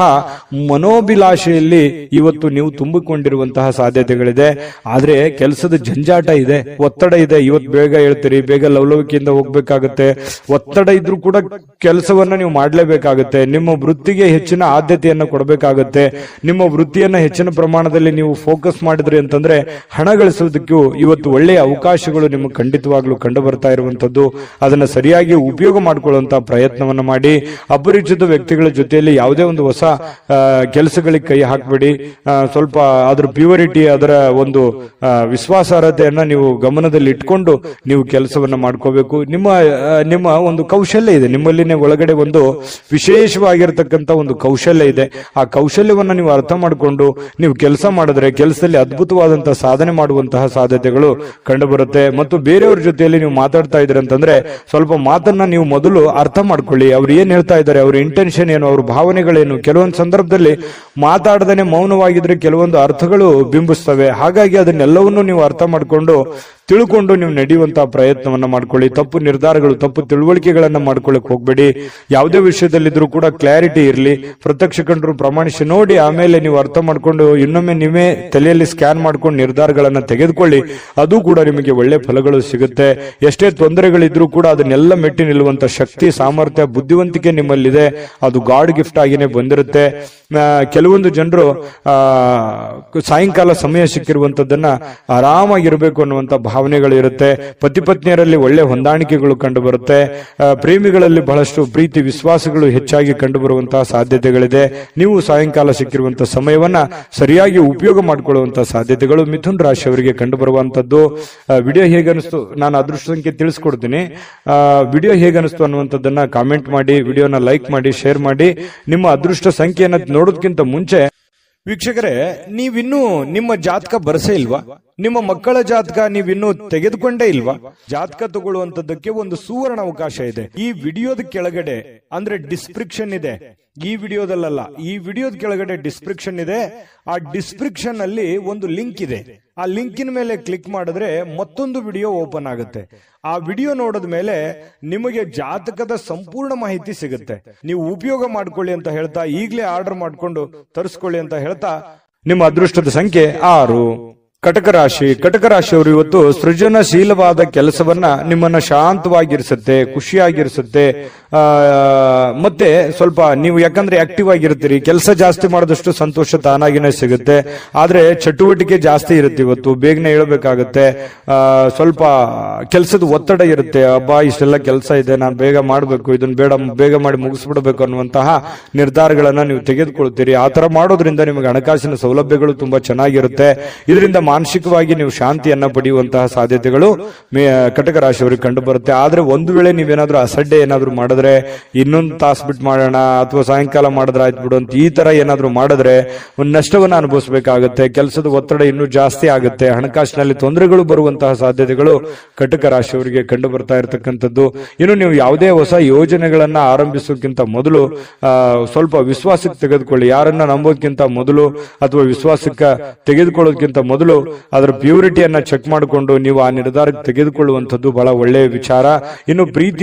ಮನೋಭಿಲಾಷೆಯಲ್ಲಿ ಇವತ್ತು ನೀವು ತುಂಬಿಕೊಂಡಿರುವಂತಹ ಸಾಧ್ಯತೆಗಳಿದೆ. ಆದ್ರೆ ಕೆಲಸದ ಜಂಜಾಟ ಇದೆ, ಒತ್ತಡ ಇದೆ. ಇವತ್ತು ಬೇಗ ಹೇಳ್ತೀರಿ, ಬೇಗ ಲವಲವಿಕೆಯಿಂದ ಹೋಗ್ಬೇಕಾಗತ್ತೆ. ಒತ್ತಡ ಇದ್ರೂ ಕೂಡ ಕೆಲಸವನ್ನ ನೀವು ಮಾಡ್ಲೇಬೇಕಾಗತ್ತೆ. ನಿಮ್ಮ ವೃತ್ತಿಗೆ ಹೆಚ್ಚಿನ ಆದ್ಯತೆಯನ್ನು ಕೊಡಬೇಕಾಗತ್ತೆ. ನಿಮ್ಮ ವೃತ್ತಿಯನ್ನ ಹೆಚ್ಚಿನ ಪ್ರಮಾಣದಲ್ಲಿ ನೀವು ಫೋಕಸ್ ಮಾಡಿದ್ರಿ ಅಂತಂದ್ರೆ ಹಣ ಗಳಿಸೋದಕ್ಕೂ ಇವತ್ತು ಒಳ್ಳೆಯ ಅವಕಾಶಗಳು ನಿಮಗೆ ಖಂಡಿತವಾಗ್ಲೂ ಕಂಡು ಬರ್ತಾ ಇರುವಂತದ್ದು. ಅದನ್ನ ಸರಿಯಾಗಿ ಉಪಯೋಗ ಮಾಡಿಕೊಳ್ಳುವಂತಹ ಪ್ರಯತ್ನವನ್ನ ಮಾಡಿ. ಅಪರಿಚಿತ ವ್ಯಕ್ತಿಗಳ ಜೊತೆಯಲ್ಲಿ ಯಾವುದೇ ಒಂದು ಹೊಸ ಕೆಲಸಗಳಿಗೆ ಕೈ ಹಾಕಬೇಡಿ. ಸ್ವಲ್ಪ ಅದರ ಪ್ಯೂರಿಟಿ, ಅದರ ಒಂದು ವಿಶ್ವಾಸಾರ್ಹತೆಯನ್ನ ನೀವು ಗಮನದಲ್ಲಿ ಇಟ್ಕೊಂಡು ನೀವು ಕೆಲಸವನ್ನ ಮಾಡ್ಕೋಬೇಕು. ನಿಮ್ಮ ಒಂದು ಕೌಶಲ್ಯ ಇದೆ, ನಿಮ್ಮಲ್ಲಿನೇ ಒಳಗಡೆ ಒಂದು ವಿಶೇಷವಾಗಿರತಕ್ಕಂತ ಒಂದು ಕೌಶಲ್ಯ ಇದೆ. ಆ ಕೌಶಲ್ಯವನ್ನ ನೀವು ಅರ್ಥ ಮಾಡಿಕೊಂಡು ನೀವು ಕೆಲಸ ಮಾಡಿದ್ರೆ ಕೆಲಸದಲ್ಲಿ ಅದ್ಭುತವಾದಂತಹ ಸಾಧನೆ ಮಾಡುವಂತಹ ಸಾಧ್ಯತೆಗಳು ಕಂಡು ಬರುತ್ತೆ. ಮತ್ತು ಬೇರೆಯವ್ರ ಜೊತೆಯಲ್ಲಿ ನೀವು ಮಾತಾಡ್ತಾ ಇದ್ರೆ ಅಂತಂದ್ರೆ ಸ್ವಲ್ಪ ಮಾತನ್ನ ನೀವು ಮೊದಲು ಅರ್ಥ ಮಾಡ್ಕೊಳ್ಳಿ. ಅವ್ರು ಏನ್ ಹೇಳ್ತಾ ಇದ್ದಾರೆ, ಅವ್ರ ಇಂಟೆನ್ಷನ್ ಏನು, ಅವ್ರ ಭಾವನೆಗಳೇನು. ಕೆಲವೊಂದು ಸಂದರ್ಭದಲ್ಲಿ ಮಾತಾಡದೇನೆ ಮೌನವಾಗಿದ್ರೆ ಕೆಲವೊಂದು ಅರ್ಥಗಳು ಬಿಂಬಿಸ್ತವೆ. ಹಾಗಾಗಿ ಅದನ್ನೆಲ್ಲವನ್ನೂ ನೀವು ಅರ್ಥ ಮಾಡ್ಕೊಂಡು ತಿಳ್ಕೊಂಡು ನೀವು ನಡೆಯುವಂತಹ ಪ್ರಯತ್ನವನ್ನ ಮಾಡ್ಕೊಳ್ಳಿ. ತಪ್ಪು ನಿರ್ಧಾರಗಳು, ತಪ್ಪು ತಿಳುವಳಿಕೆಗಳನ್ನ ಮಾಡ್ಕೊಳ್ಳಿಕ್ ಹೋಗ್ಬೇಡಿ. ಯಾವುದೇ ವಿಷಯದಲ್ಲಿದ್ರೂ ಕೂಡ ಕ್ಲಾರಿಟಿ ಇರಲಿ. ಪ್ರತ್ಯಕ್ಷ ಕಂಡ್ರು ಪ್ರಮಾಣಿಸಿ ನೋಡಿ, ಆಮೇಲೆ ನೀವು ಅರ್ಥ ಮಾಡ್ಕೊಂಡು ಇನ್ನೊಮ್ಮೆ ನೀವೇ ತಲೆಯಲ್ಲಿ ಸ್ಕ್ಯಾನ್ ಮಾಡ್ಕೊಂಡು ನಿರ್ಧಾರಗಳನ್ನ ತೆಗೆದುಕೊಳ್ಳಿ. ಅದು ಕೂಡ ನಿಮಗೆ ಒಳ್ಳೆ ಫಲಗಳು ಸಿಗುತ್ತೆ. ಎಷ್ಟೇ ತೊಂದರೆಗಳಿದ್ರೂ ಕೂಡ ಅದನ್ನೆಲ್ಲ ಮೆಟ್ಟಿ ನಿಲ್ಲುವಂತ ಶಕ್ತಿ, ಸಾಮರ್ಥ್ಯ, ಬುದ್ಧಿವಂತಿಕೆ ನಿಮ್ಮಲ್ಲಿದೆ. ಅದು ಗಾಡ್ ಗಿಫ್ಟ್ ಆಗಿನೇ ಬಂದಿರುತ್ತೆ. ಕೆಲವೊಂದು ಜನರು ಸಾಯಂಕಾಲ ಸಮಯ ಸಿಕ್ಕಿರುವಂತದ್ದನ್ನ ಆರಾಮಾಗಿರ್ಬೇಕು ಅನ್ನುವಂತ ಭಾವನೆಗಳು ಇರುತ್ತೆ. ಪತಿ ಪತ್ನಿಯರಲ್ಲಿ ಒಳ್ಳೆ ಹೊಂದಾಣಿಕೆಗಳು ಕಂಡು ಬರುತ್ತೆ. ಪ್ರೇಮಿಗಳಲ್ಲಿ ಬಹಳಷ್ಟು ಪ್ರೀತಿ ವಿಶ್ವಾಸಗಳು ಹೆಚ್ಚಾಗಿ ಕಂಡು ಬರುವಂತಹ ಸಾಧ್ಯತೆಗಳಿದೆ. ನೀವು ಸಾಯಂಕಾಲ ಸಿಕ್ಕಿರುವಂತಹ ಸಮಯವನ್ನ ಸರಿಯಾಗಿ ಉಪಯೋಗ ಮಾಡಿಕೊಳ್ಳುವಂತಹ ಸಾಧ್ಯತೆಗಳು ಮಿಥುನ್ ರಾಶಿಯವರಿಗೆ ಕಂಡು ಬರುವಂತದ್ದು. ವಿಡಿಯೋ ಹೇಗನಿಸ್ತು, ನಾನು ಅದೃಷ್ಟ ಸಂಖ್ಯೆ ತಿಳಿಸ್ಕೊಡ್ತೀನಿ. ವಿಡಿಯೋ ಹೇಗನಿಸ್ತು ಅನ್ನುವಂಥದ್ದನ್ನ ಕಾಮೆಂಟ್ ಮಾಡಿ, ವಿಡಿಯೋನ ಲೈಕ್ ಮಾಡಿ, ಶೇರ್ ಮಾಡಿ. ನಿಮ್ಮ ಅದೃಷ್ಟ ಸಂಖ್ಯೆಯನ್ನು ನೋಡೋದಕ್ಕಿಂತ ಮುಂಚೆ ವೀಕ್ಷಕರೇ, ನೀವಿನ್ನೂ ನಿಮ್ಮ ಜಾತಕ ಬರಸೇ ಇಲ್ವಾ? ನಿಮ್ಮ ಮಕ್ಕಳ ಜಾತಕ ನೀವಿನ್ನೂ ತೆಗೆದುಕೊಂಡೇ ಇಲ್ವಾ? ಜಾತಕ ತಗೊಳ್ಳುವಂತದ್ದಕ್ಕೆ ಒಂದು ಸುವರ್ಣ ಅವಕಾಶ ಇದೆ. ಈ ವಿಡಿಯೋದ ಕೆಳಗಡೆ ಅಂದ್ರೆ ಡಿಸ್ಕ್ರಿಪ್ಷನ್ ಇದೆ, ಈ ವಿಡಿಯೋದಲ್ಲ, ಈ ವಿಡಿಯೋದ ಕೆಳಗಡೆ ಡಿಸ್ಕ್ರಿಪ್ಷನ್ ಇದೆ. ಆ ಡಿಸ್ಕ್ರಿಪ್ಷನ್ ಅಲ್ಲಿ ಒಂದು ಲಿಂಕ್ ಇದೆ. ಆ ಲಿಂಕಿನ ಮೇಲೆ ಕ್ಲಿಕ್ ಮಾಡಿದ್ರೆ ಮತ್ತೊಂದು ವಿಡಿಯೋ ಓಪನ್ ಆಗುತ್ತೆ. ಆ ವಿಡಿಯೋ ನೋಡಿದ ಮೇಲೆ ನಿಮಗೆ ಜಾತಕದ ಸಂಪೂರ್ಣ ಮಾಹಿತಿ ಸಿಗುತ್ತೆ. ನೀವು ಉಪಯೋಗ ಮಾಡ್ಕೊಳ್ಳಿ ಅಂತ ಹೇಳ್ತಾ, ಈಗಲೇ ಆರ್ಡರ್ ಮಾಡ್ಕೊಂಡು ತರಿಸ್ಕೊಳ್ಳಿ ಅಂತ ಹೇಳ್ತಾ, ನಿಮ್ಮ ಅದೃಷ್ಟದ ಸಂಖ್ಯೆ 6. ಕಟಕ ರಾಶಿಯವರು ಇವತ್ತು ಸೃಜನಶೀಲವಾದ ಕೆಲಸವನ್ನ ನಿಮ್ಮನ್ನ ಶಾಂತವಾಗಿರಿಸುತ್ತೆ, ಖುಷಿಯಾಗಿರಿಸುತ್ತೆ. ಮತ್ತೆ ಸ್ವಲ್ಪ ನೀವು ಯಾಕಂದ್ರೆ ಆಕ್ಟಿವ್ ಆಗಿರ್ತೀರಿ, ಕೆಲಸ ಜಾಸ್ತಿ ಮಾಡಿದಷ್ಟು ಸಂತೋಷ ತಾನಾಗಿನೇ ಸಿಗುತ್ತೆ. ಆದ್ರೆ ಚಟುವಟಿಕೆ ಜಾಸ್ತಿ ಇರುತ್ತೆ, ಇವತ್ತು ಬೇಗನೆ ಹೇಳಬೇಕಾಗತ್ತೆ. ಸ್ವಲ್ಪ ಕೆಲಸದ ಒತ್ತಡ ಇರುತ್ತೆ. ಅಬ್ಬಾ ಇಷ್ಟೆಲ್ಲ ಕೆಲಸ ಇದೆ, ನಾನು ಬೇಗ ಮಾಡಬೇಕು, ಇದನ್ನ ಬೇಗ ಮಾಡಿ ಮುಗಿಸ್ಬಿಡ್ಬೇಕು ಅನ್ನುವಂತಹ ನಿರ್ಧಾರಗಳನ್ನ ನೀವು ತೆಗೆದುಕೊಳ್ತೀರಿ. ಆ ತರ ಮಾಡೋದ್ರಿಂದ ನಿಮಗೆ ಹಣಕಾಸಿನ ಸೌಲಭ್ಯಗಳು ತುಂಬಾ ಚೆನ್ನಾಗಿರುತ್ತೆ. ಇದರಿಂದ ಮಾನಸಿಕವಾಗಿ ನೀವು ಶಾಂತಿಯನ್ನ ಪಡೆಯುವಂತಹ ಸಾಧ್ಯತೆಗಳು ಕಟಕ ರಾಶಿಯವರಿಗೆ ಕಂಡು ಬರುತ್ತೆ. ಆದ್ರೆ ಒಂದು ವೇಳೆ ನೀವೇನಾದ್ರೂ ಅಸಡ್ಡೆ ಏನಾದ್ರೂ ಮಾಡಿದ್ರೆ, ಇನ್ನೊಂದು ತಾಸು ಬಿಟ್ಟು ಮಾಡೋಣ ಅಥವಾ ಸಾಯಂಕಾಲ ಮಾಡಿದ್ರೆ ಆಯ್ತು ಬಿಡು ಅಂತ ಈ ತರ ಏನಾದ್ರೂ ಮಾಡಿದ್ರೆ ಒಂದು ನಷ್ಟವನ್ನ ಅನುಭವಿಸಬೇಕಾಗುತ್ತೆ. ಕೆಲಸದ ಒತ್ತಡ ಇನ್ನೂ ಜಾಸ್ತಿ ಆಗುತ್ತೆ. ಹಣಕಾಸಿನಲ್ಲಿ ತೊಂದರೆಗಳು ಬರುವಂತಹ ಸಾಧ್ಯತೆಗಳು ಕಟಕ ರಾಶಿಯವರಿಗೆ ಕಂಡು ಬರ್ತಾ ಇರತಕ್ಕಂಥದ್ದು. ಇನ್ನು ನೀವು ಯಾವುದೇ ಹೊಸ ಯೋಜನೆಗಳನ್ನ ಆರಂಭಿಸೋಕ್ಕಿಂತ ಮೊದಲು ಸ್ವಲ್ಪ ವಿಶ್ವಾಸಕ್ಕೆ ತೆಗೆದುಕೊಳ್ಳಿ. ಯಾರನ್ನ ನಂಬೋಕ್ಕಿಂತ ಮೊದಲು ಅಥವಾ ವಿಶ್ವಾಸಕ್ಕೆ ತೆಗೆದುಕೊಳ್ಳೋದಕ್ಕಿಂತ ಮೊದಲು ಅದರ ಪ್ಯೂರಿಟಿಯನ್ನ ಚೆಕ್ ಮಾಡಿಕೊಂಡು ನೀವು ಆ ನಿರ್ಧಾರಕ್ಕೆ ತೆಗೆದುಕೊಳ್ಳುವಂಥದ್ದು ಬಹಳ ಒಳ್ಳೆಯ ವಿಚಾರ. ಇನ್ನು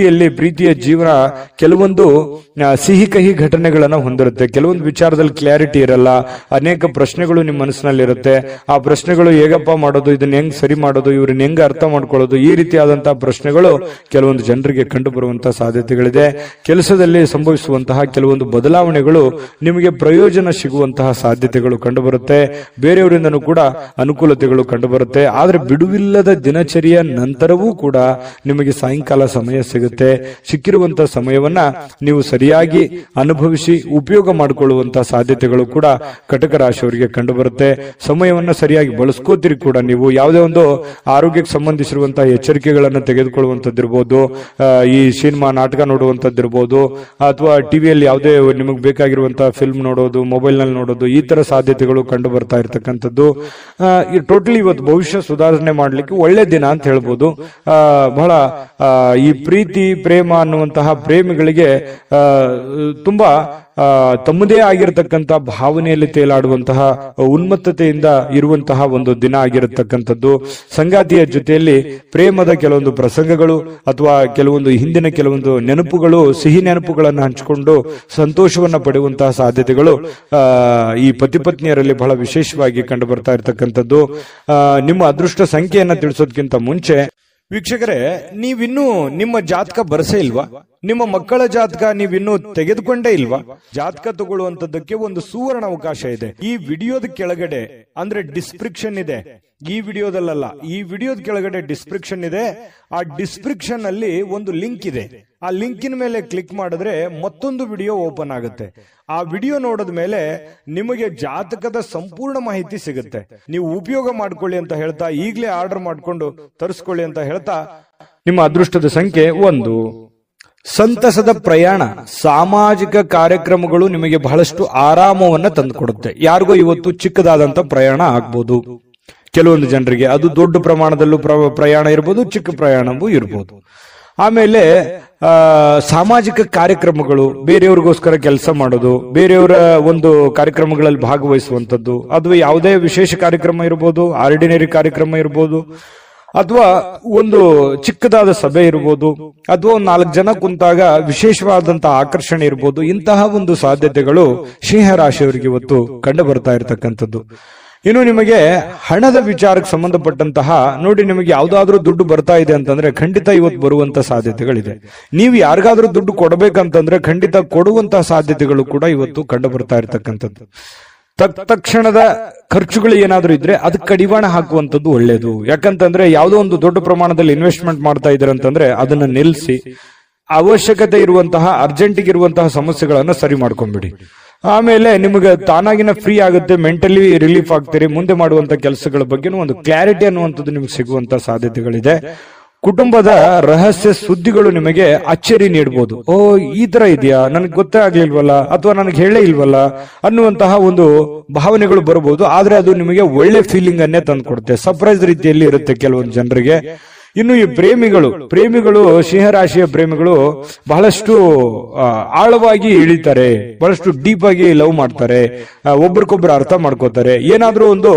ಪ್ರೀತಿಯ ಜೀವನ ಕೆಲವೊಂದು ಸಿಹಿ ಕಹಿ ಘಟನೆಗಳನ್ನ ಹೊಂದಿರುತ್ತೆ. ಕೆಲವೊಂದು ವಿಚಾರದಲ್ಲಿ ಕ್ಲಾರಿಟಿ ಇರಲ್ಲ, ಅನೇಕ ಪ್ರಶ್ನೆಗಳು ನಿಮ್ಮ ಮನಸ್ಸಿನಲ್ಲಿರುತ್ತೆ. ಆ ಪ್ರಶ್ನೆಗಳು ಹೇಗಪ್ಪ ಮಾಡೋದು, ಇದನ್ನ ಹೆಂಗ್ ಸರಿ ಮಾಡೋದು, ಇವ್ರನ್ನ ಹೆಂಗ್ ಅರ್ಥ ಮಾಡ್ಕೊಳ್ಳೋದು, ಈ ರೀತಿಯಾದಂತಹ ಪ್ರಶ್ನೆಗಳು ಕೆಲವೊಂದು ಜನರಿಗೆ ಕಂಡು ಬರುವಂತಹ ಸಾಧ್ಯತೆಗಳಿದೆ. ಕೆಲಸದಲ್ಲಿ ಸಂಭವಿಸುವಂತಹ ಕೆಲವೊಂದು ಬದಲಾವಣೆಗಳು ನಿಮಗೆ ಪ್ರಯೋಜನ ಸಿಗುವಂತಹ ಸಾಧ್ಯತೆಗಳು ಕಂಡುಬರುತ್ತೆ. ಬೇರೆಯವರಿಂದನೂ ಕೂಡ ಅನುಕೂಲತೆಗಳು ಕಂಡುಬರುತ್ತೆ. ಆದ್ರೆ ಬಿಡುವಿಲ್ಲದ ದಿನಚರಿಯ ನಂತರವೂ ಕೂಡ ನಿಮಗೆ ಸಾಯಂಕಾಲ ಸಮಯ ಸಿಗುತ್ತೆ. ಸಿಕ್ಕಿರುವಂತಹ ಸಮಯವನ್ನ ನೀವು ಸರಿಯಾಗಿ ಅನುಭವಿಸಿ ಉಪಯೋಗ ಮಾಡಿಕೊಳ್ಳುವಂತಹ ಸಾಧ್ಯತೆಗಳು ಕೂಡ ಕಟಕ ರಾಶಿಯವರಿಗೆ ಕಂಡುಬರುತ್ತೆ. ಸಮಯವನ್ನ ಸರಿಯಾಗಿ ಬಳಸ್ಕೋತೀರಿ ಕೂಡ. ನೀವು ಯಾವುದೇ ಒಂದು ಆರೋಗ್ಯಕ್ಕೆ ಸಂಬಂಧಿಸಿರುವಂತಹ ಎಚ್ಚರಿಕೆಗಳನ್ನು ತೆಗೆದುಕೊಳ್ಳುವಂತದ್ದಿರ್ಬೋದು, ಈ ಸಿನಿಮಾ ನಾಟಕ ನೋಡುವಂತದ್ದಿರ್ಬೋದು, ಅಥವಾ ಟಿವಿಯಲ್ಲಿ ಯಾವುದೇ ನಿಮಗೆ ಬೇಕಾಗಿರುವಂತಹ ಫಿಲ್ಮ್ ನೋಡೋದು, ಮೊಬೈಲ್ ನಲ್ಲಿ ನೋಡೋದು, ಈ ತರ ಸಾಧ್ಯತೆಗಳು ಕಂಡು ಬರ್ತಾ ಇರತಕ್ಕಂಥದ್ದು. ಟೋಟಲಿ ಇವತ್ತು ಭವಿಷ್ಯ ಸುಧಾರಣೆ ಮಾಡ್ಲಿಕ್ಕೆ ಒಳ್ಳೆ ದಿನ ಅಂತ ಹೇಳ್ಬೋದು. ಬಹಳ ಈ ಪ್ರೀತಿ ಪ್ರೇಮ ಅನ್ನುವಂತಹ ಪ್ರೇಮಿಗಳಿಗೆ ತುಂಬಾ ತಮ್ಮದೇ ಆಗಿರತಕ್ಕಂತ ಭಾವನೆಯಲ್ಲಿ ತೇಲಾಡುವಂತಹ ಉನ್ಮತ್ತತೆಯಿಂದ ಇರುವಂತಹ ಒಂದು ದಿನ ಆಗಿರತಕ್ಕಂಥದ್ದು. ಸಂಗಾತಿಯ ಜೊತೆಯಲ್ಲಿ ಪ್ರೇಮದ ಕೆಲವೊಂದು ಪ್ರಸಂಗಗಳು ಅಥವಾ ಕೆಲವೊಂದು ಹಿಂದಿನ ಕೆಲವೊಂದು ನೆನಪುಗಳು, ಸಿಹಿ ನೆನಪುಗಳನ್ನು ಹಂಚಿಕೊಂಡು ಸಂತೋಷವನ್ನ ಪಡೆಯುವಂತಹ ಸಾಧ್ಯತೆಗಳು ಈ ಪತಿ ಪತ್ನಿಯರಲ್ಲಿ ಬಹಳ ವಿಶೇಷವಾಗಿ ಕಂಡು ಬರ್ತಾ ಇರತಕ್ಕಂಥದ್ದು. ನಿಮ್ಮ ಅದೃಷ್ಟ ಸಂಖ್ಯೆಯನ್ನ ತಿಳಿಸೋದಕ್ಕಿಂತ ಮುಂಚೆ ವೀಕ್ಷಕರೇ, ನೀವಿನ್ನೂ ನಿಮ್ಮ ಜಾತಕ ಬರಸೇ ಇಲ್ವಾ? ನಿಮ್ಮ ಮಕ್ಕಳ ಜಾತಕ ನೀವಿನ್ನೂ ತೆಗೆದುಕೊಂಡೇ ಇಲ್ವಾ? ಜಾತಕ ತಗೊಳ್ಳುವಂತದ್ದಕ್ಕೆ ಒಂದು ಸುವರ್ಣ ಅವಕಾಶ ಇದೆ. ಈ ವಿಡಿಯೋದ ಕೆಳಗಡೆ ಅಂದ್ರೆ ಡಿಸ್ಕ್ರಿಪ್ಷನ್ ಇದೆ. ಈ ವಿಡಿಯೋದಲ್ಲ, ಈ ವಿಡಿಯೋದ ಕೆಳಗಡೆ ಡಿಸ್ಕ್ರಿಪ್ಷನ್ ಇದೆ. ಆ ಡಿಸ್ಕ್ರಿಪ್ಷನ್ ಅಲ್ಲಿ ಒಂದು ಲಿಂಕ್ ಇದೆ. ಆ ಲಿಂಕಿನ ಮೇಲೆ ಕ್ಲಿಕ್ ಮಾಡಿದ್ರೆ ಮತ್ತೊಂದು ವಿಡಿಯೋ ಓಪನ್ ಆಗುತ್ತೆ. ಆ ವಿಡಿಯೋ ನೋಡಿದ ಮೇಲೆ ನಿಮಗೆ ಜಾತಕದ ಸಂಪೂರ್ಣ ಮಾಹಿತಿ ಸಿಗುತ್ತೆ. ನೀವು ಉಪಯೋಗ ಮಾಡ್ಕೊಳ್ಳಿ ಅಂತ ಹೇಳ್ತಾ, ಈಗಲೇ ಆರ್ಡರ್ ಮಾಡ್ಕೊಂಡು ತರಿಸ್ಕೊಳ್ಳಿ ಅಂತ ಹೇಳ್ತಾ, ನಿಮ್ಮ ಅದೃಷ್ಟದ ಸಂಖ್ಯೆ 1. ಸಂತಸದ ಪ್ರಯಾಣ, ಸಾಮಾಜಿಕ ಕಾರ್ಯಕ್ರಮಗಳು ನಿಮಗೆ ಬಹಳಷ್ಟು ಆರಾಮವನ್ನ ತಂದುಕೊಡುತ್ತೆ. ಯಾರಿಗೋ ಇವತ್ತು ಚಿಕ್ಕದಾದಂತ ಪ್ರಯಾಣ ಆಗ್ಬೋದು. ಕೆಲವೊಂದು ಜನರಿಗೆ ಅದು ದೊಡ್ಡ ಪ್ರಮಾಣದಲ್ಲೂ ಪ್ರಯಾಣ ಇರ್ಬೋದು, ಚಿಕ್ಕ ಪ್ರಯಾಣವೂ ಇರ್ಬೋದು. ಆಮೇಲೆ ಸಾಮಾಜಿಕ ಕಾರ್ಯಕ್ರಮಗಳು, ಬೇರೆಯವ್ರಿಗೋಸ್ಕರ ಕೆಲಸ ಮಾಡೋದು, ಬೇರೆಯವರ ಒಂದು ಕಾರ್ಯಕ್ರಮಗಳಲ್ಲಿ ಭಾಗವಹಿಸುವಂಥದ್ದು, ಅದು ಯಾವುದೇ ವಿಶೇಷ ಕಾರ್ಯಕ್ರಮ ಇರ್ಬೋದು, ಆರ್ಡಿನರಿ ಕಾರ್ಯಕ್ರಮ ಇರ್ಬೋದು, ಅಥವಾ ಒಂದು ಚಿಕ್ಕದಾದ ಸಭೆ ಇರ್ಬೋದು, ಅಥವಾ ಒಂದು 4 ಜನ ಕುಂತಾಗ ವಿಶೇಷವಾದಂತಹ ಆಕರ್ಷಣೆ ಇರ್ಬೋದು. ಇಂತಹ ಒಂದು ಸಾಧ್ಯತೆಗಳು ಸಿಂಹ ರಾಶಿಯವರಿಗೆ ಇವತ್ತು ಕಂಡು ಬರ್ತಾ ಇರತಕ್ಕಂಥದ್ದು. ಇನ್ನು ನಿಮಗೆ ಹಣದ ವಿಚಾರಕ್ಕೆ ಸಂಬಂಧಪಟ್ಟಂತಹ ನೋಡಿ, ನಿಮಗೆ ಯಾವ್ದಾದ್ರೂ ದುಡ್ಡು ಬರ್ತಾ ಇದೆ ಅಂತಂದ್ರೆ ಖಂಡಿತ ಇವತ್ತು ಬರುವಂತ ಸಾಧ್ಯತೆಗಳಿದೆ. ನೀವು ಯಾರಿಗಾದ್ರೂ ದುಡ್ಡು ಕೊಡಬೇಕಂತಂದ್ರೆ ಖಂಡಿತ ಕೊಡುವಂತಹ ಸಾಧ್ಯತೆಗಳು ಕೂಡ ಇವತ್ತು ಕಂಡು ಬರ್ತಾ ಇರತಕ್ಕಂಥದ್ದು. ತಕ್ಷಣದ ಖರ್ಚುಗಳು ಏನಾದ್ರೂ ಇದ್ರೆ ಅದಕ್ಕೆ ಕಡಿವಾಣ ಹಾಕುವಂಥದ್ದು ಒಳ್ಳೇದು. ಯಾಕಂತಂದ್ರೆ ಯಾವುದೋ ಒಂದು ದೊಡ್ಡ ಪ್ರಮಾಣದಲ್ಲಿ ಇನ್ವೆಸ್ಟ್ಮೆಂಟ್ ಮಾಡ್ತಾ ಇದ್ದಾರೆ ಅಂತಂದ್ರೆ ಅದನ್ನ ನಿಲ್ಲಿಸಿ ಅವಶ್ಯಕತೆ ಇರುವಂತಹ ಅರ್ಜೆಂಟಿಗೆ ಇರುವಂತಹ ಸಮಸ್ಯೆಗಳನ್ನ ಸರಿ ಮಾಡ್ಕೊಂಡ್ಬಿಡಿ. ಆಮೇಲೆ ನಿಮಗೆ ತಾನಾಗಿನ ಫ್ರೀ ಆಗುತ್ತೆ, ಮೆಂಟಲಿ ರಿಲೀಫ್ ಆಗ್ತೀರಿ. ಮುಂದೆ ಮಾಡುವಂತ ಕೆಲಸಗಳ ಬಗ್ಗೆ ಒಂದು ಕ್ಲಾರಿಟಿ ಅನ್ನುವಂಥದ್ದು ನಿಮ್ಗೆ ಸಿಗುವಂತ ಸಾಧ್ಯತೆಗಳಿದೆ. ಕುಟುಂಬದ ರಹಸ್ಯ ಸುದ್ದಿಗಳು ನಿಮಗೆ ಅಚ್ಚರಿ ನೀಡಬಹುದು. ಓ, ಈ ತರ ಇದೆಯಾ, ನನಗೆ ಗೊತ್ತೇ ಆಗ್ಲಿಲ್ವಲ್ಲ, ಅಥವಾ ನನಗೆ ಹೇಳೇ ಇಲ್ವಲ್ಲ ಅನ್ನುವಂತಹ ಒಂದು ಭಾವನೆಗಳು ಬರಬಹುದು. ಆದ್ರೆ ಅದು ನಿಮಗೆ ಒಳ್ಳೆ ಫೀಲಿಂಗ್ ಅನ್ನೇ ತಂದುಕೊಡುತ್ತೆ. ಸರ್ಪ್ರೈಸ್ ರೀತಿಯಲ್ಲಿ ಇರುತ್ತೆ ಕೆಲವೊಂದು ಜನರಿಗೆ. ಇನ್ನು ಈ ಪ್ರೇಮಿಗಳು ಸಿಂಹರಾಶಿಯ ಪ್ರೇಮಿಗಳು ಬಹಳಷ್ಟು ಆಳವಾಗಿ ಇಳಿತಾರೆ, ಬಹಳಷ್ಟು ಡೀಪ್ ಆಗಿ ಲವ್ ಮಾಡ್ತಾರೆ, ಒಬ್ರಿಗೊಬ್ರು ಅರ್ಥ ಮಾಡ್ಕೋತಾರೆ. ಏನಾದ್ರೂ ಒಂದು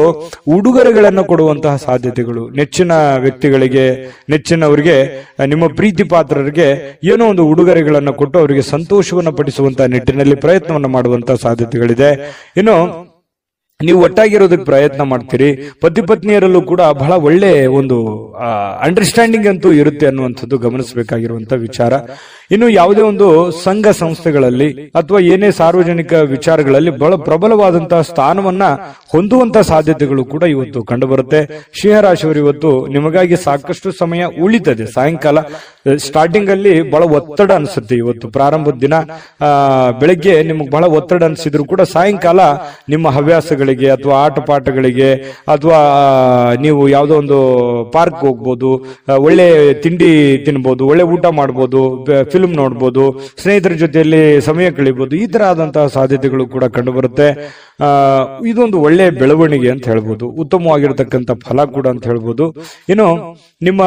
ಉಡುಗೊರೆಗಳನ್ನು ಕೊಡುವಂತಹ ಸಾಧ್ಯತೆಗಳು, ನೆಚ್ಚಿನ ವ್ಯಕ್ತಿಗಳಿಗೆ, ನೆಚ್ಚಿನವರಿಗೆ, ನಿಮ್ಮ ಪ್ರೀತಿ ಪಾತ್ರರಿಗೆ ಏನೋ ಒಂದು ಉಡುಗೊರೆಗಳನ್ನು ಕೊಟ್ಟು ಅವರಿಗೆ ಸಂತೋಷವನ್ನು ಪಡಿಸುವಂತಹ ನಿಟ್ಟಿನಲ್ಲಿ ಪ್ರಯತ್ನವನ್ನು ಮಾಡುವಂತಹ ಸಾಧ್ಯತೆಗಳಿದೆ. ಇನ್ನು ನೀವು ಒಟ್ಟಾಗಿರೋದಕ್ಕೆ ಪ್ರಯತ್ನ ಮಾಡ್ತೀರಿ. ಪತಿ ಪತ್ನಿಯರಲ್ಲೂ ಕೂಡ ಬಹಳ ಒಳ್ಳೆ ಒಂದು ಅಂಡರ್ಸ್ಟ್ಯಾಂಡಿಂಗ್ ಅಂತೂ ಇರುತ್ತೆ ಅನ್ನುವಂಥದ್ದು ಗಮನಿಸಬೇಕಾಗಿರುವಂತ ವಿಚಾರ. ಇನ್ನು ಯಾವುದೇ ಒಂದು ಸಂಘ ಸಂಸ್ಥೆಗಳಲ್ಲಿ ಅಥವಾ ಏನೇ ಸಾರ್ವಜನಿಕ ವಿಚಾರಗಳಲ್ಲಿ ಬಹಳ ಪ್ರಬಲವಾದಂತಹ ಸ್ಥಾನವನ್ನ ಹೊಂದುವಂತಹ ಸಾಧ್ಯತೆಗಳು ಕೂಡ ಇವತ್ತು ಕಂಡುಬರುತ್ತೆ. ಸಿಂಹರಾಶಿಯವರು ಇವತ್ತು ನಿಮಗಾಗಿ ಸಾಕಷ್ಟು ಸಮಯ ಉಳಿತದೆ. ಸಾಯಂಕಾಲ ಸ್ಟಾರ್ಟಿಂಗ್ ಅಲ್ಲಿ ಬಹಳ ಒತ್ತಡ ಅನ್ಸುತ್ತೆ. ಇವತ್ತು ಪ್ರಾರಂಭದ ದಿನ ಬೆಳಗ್ಗೆ ನಿಮಗೆ ಬಹಳ ಒತ್ತಡ ಅನ್ಸಿದ್ರು ಕೂಡ ಸಾಯಂಕಾಲ ನಿಮ್ಮ ಹವ್ಯಾಸಗಳಿಗೆ ಅಥವಾ ಆಟ ಪಾಠಗಳಿಗೆ ಅಥವಾ ನೀವು ಯಾವುದೋ ಒಂದು ಪಾರ್ಕ್ ಹೋಗ್ಬೋದು, ಒಳ್ಳೆ ತಿಂಡಿ ತಿನ್ಬೋದು, ಒಳ್ಳೆ ಊಟ ಮಾಡ್ಬೋದು, ಫಿಲ್ಮ್ ನೋಡ್ಬೋದು, ಸ್ನೇಹಿತರ ಜೊತೆಯಲ್ಲಿ ಸಮಯ ಕಳಿಬಹುದು. ಈ ತರ ಆದಂತಹ ಸಾಧ್ಯತೆಗಳು ಕೂಡ ಕಂಡು ಬರುತ್ತೆ. ಇದೊಂದು ಒಳ್ಳೆ ಬೆಳವಣಿಗೆ ಅಂತ ಹೇಳ್ಬೋದು, ಉತ್ತಮವಾಗಿರತಕ್ಕಂಥ ಫಲ ಕೂಡ ಅಂತ ಹೇಳ್ಬೋದು. ಇನ್ನು ನಿಮ್ಮ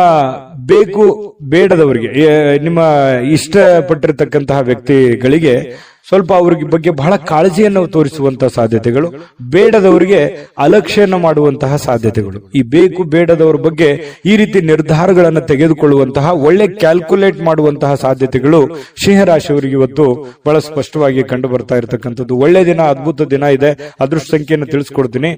ಬೇಕು ಬೇಡದವರಿಗೆ, ನಿಮ್ಮ ಇಷ್ಟಪಟ್ಟಿರತಕ್ಕಂತಹ ವ್ಯಕ್ತಿಗಳಿಗೆ ಸ್ವಲ್ಪ ಅವ್ರಿಗೆ ಬಗ್ಗೆ ಬಹಳ ಕಾಳಜಿಯನ್ನು ತೋರಿಸುವಂತಹ ಸಾಧ್ಯತೆಗಳು, ಬೇಡದವರಿಗೆ ಅಲಕ್ಷ್ಯನ ಮಾಡುವಂತಹ ಸಾಧ್ಯತೆಗಳು. ಈ ಬೇಕು ಬೇಡದವರ ಬಗ್ಗೆ ಈ ರೀತಿ ನಿರ್ಧಾರಗಳನ್ನು ತೆಗೆದುಕೊಳ್ಳುವಂತಹ ಒಳ್ಳೆ ಕ್ಯಾಲ್ಕುಲೇಟ್ ಮಾಡುವಂತಹ ಸಾಧ್ಯತೆಗಳು ಸಿಂಹರಾಶಿಯವರಿಗೆ ಇವತ್ತು ಬಹಳ ಸ್ಪಷ್ಟವಾಗಿ ಕಂಡು ಬರ್ತಾ ಇರತಕ್ಕಂಥದ್ದು. ಒಳ್ಳೆ ದಿನ, ಅದ್ಭುತ ದಿನ ಇದೆ. ಅದೃಷ್ಟ ಸಂಖ್ಯೆಯನ್ನು ತಿಳಿಸ್ಕೊಡ್ತೀನಿ.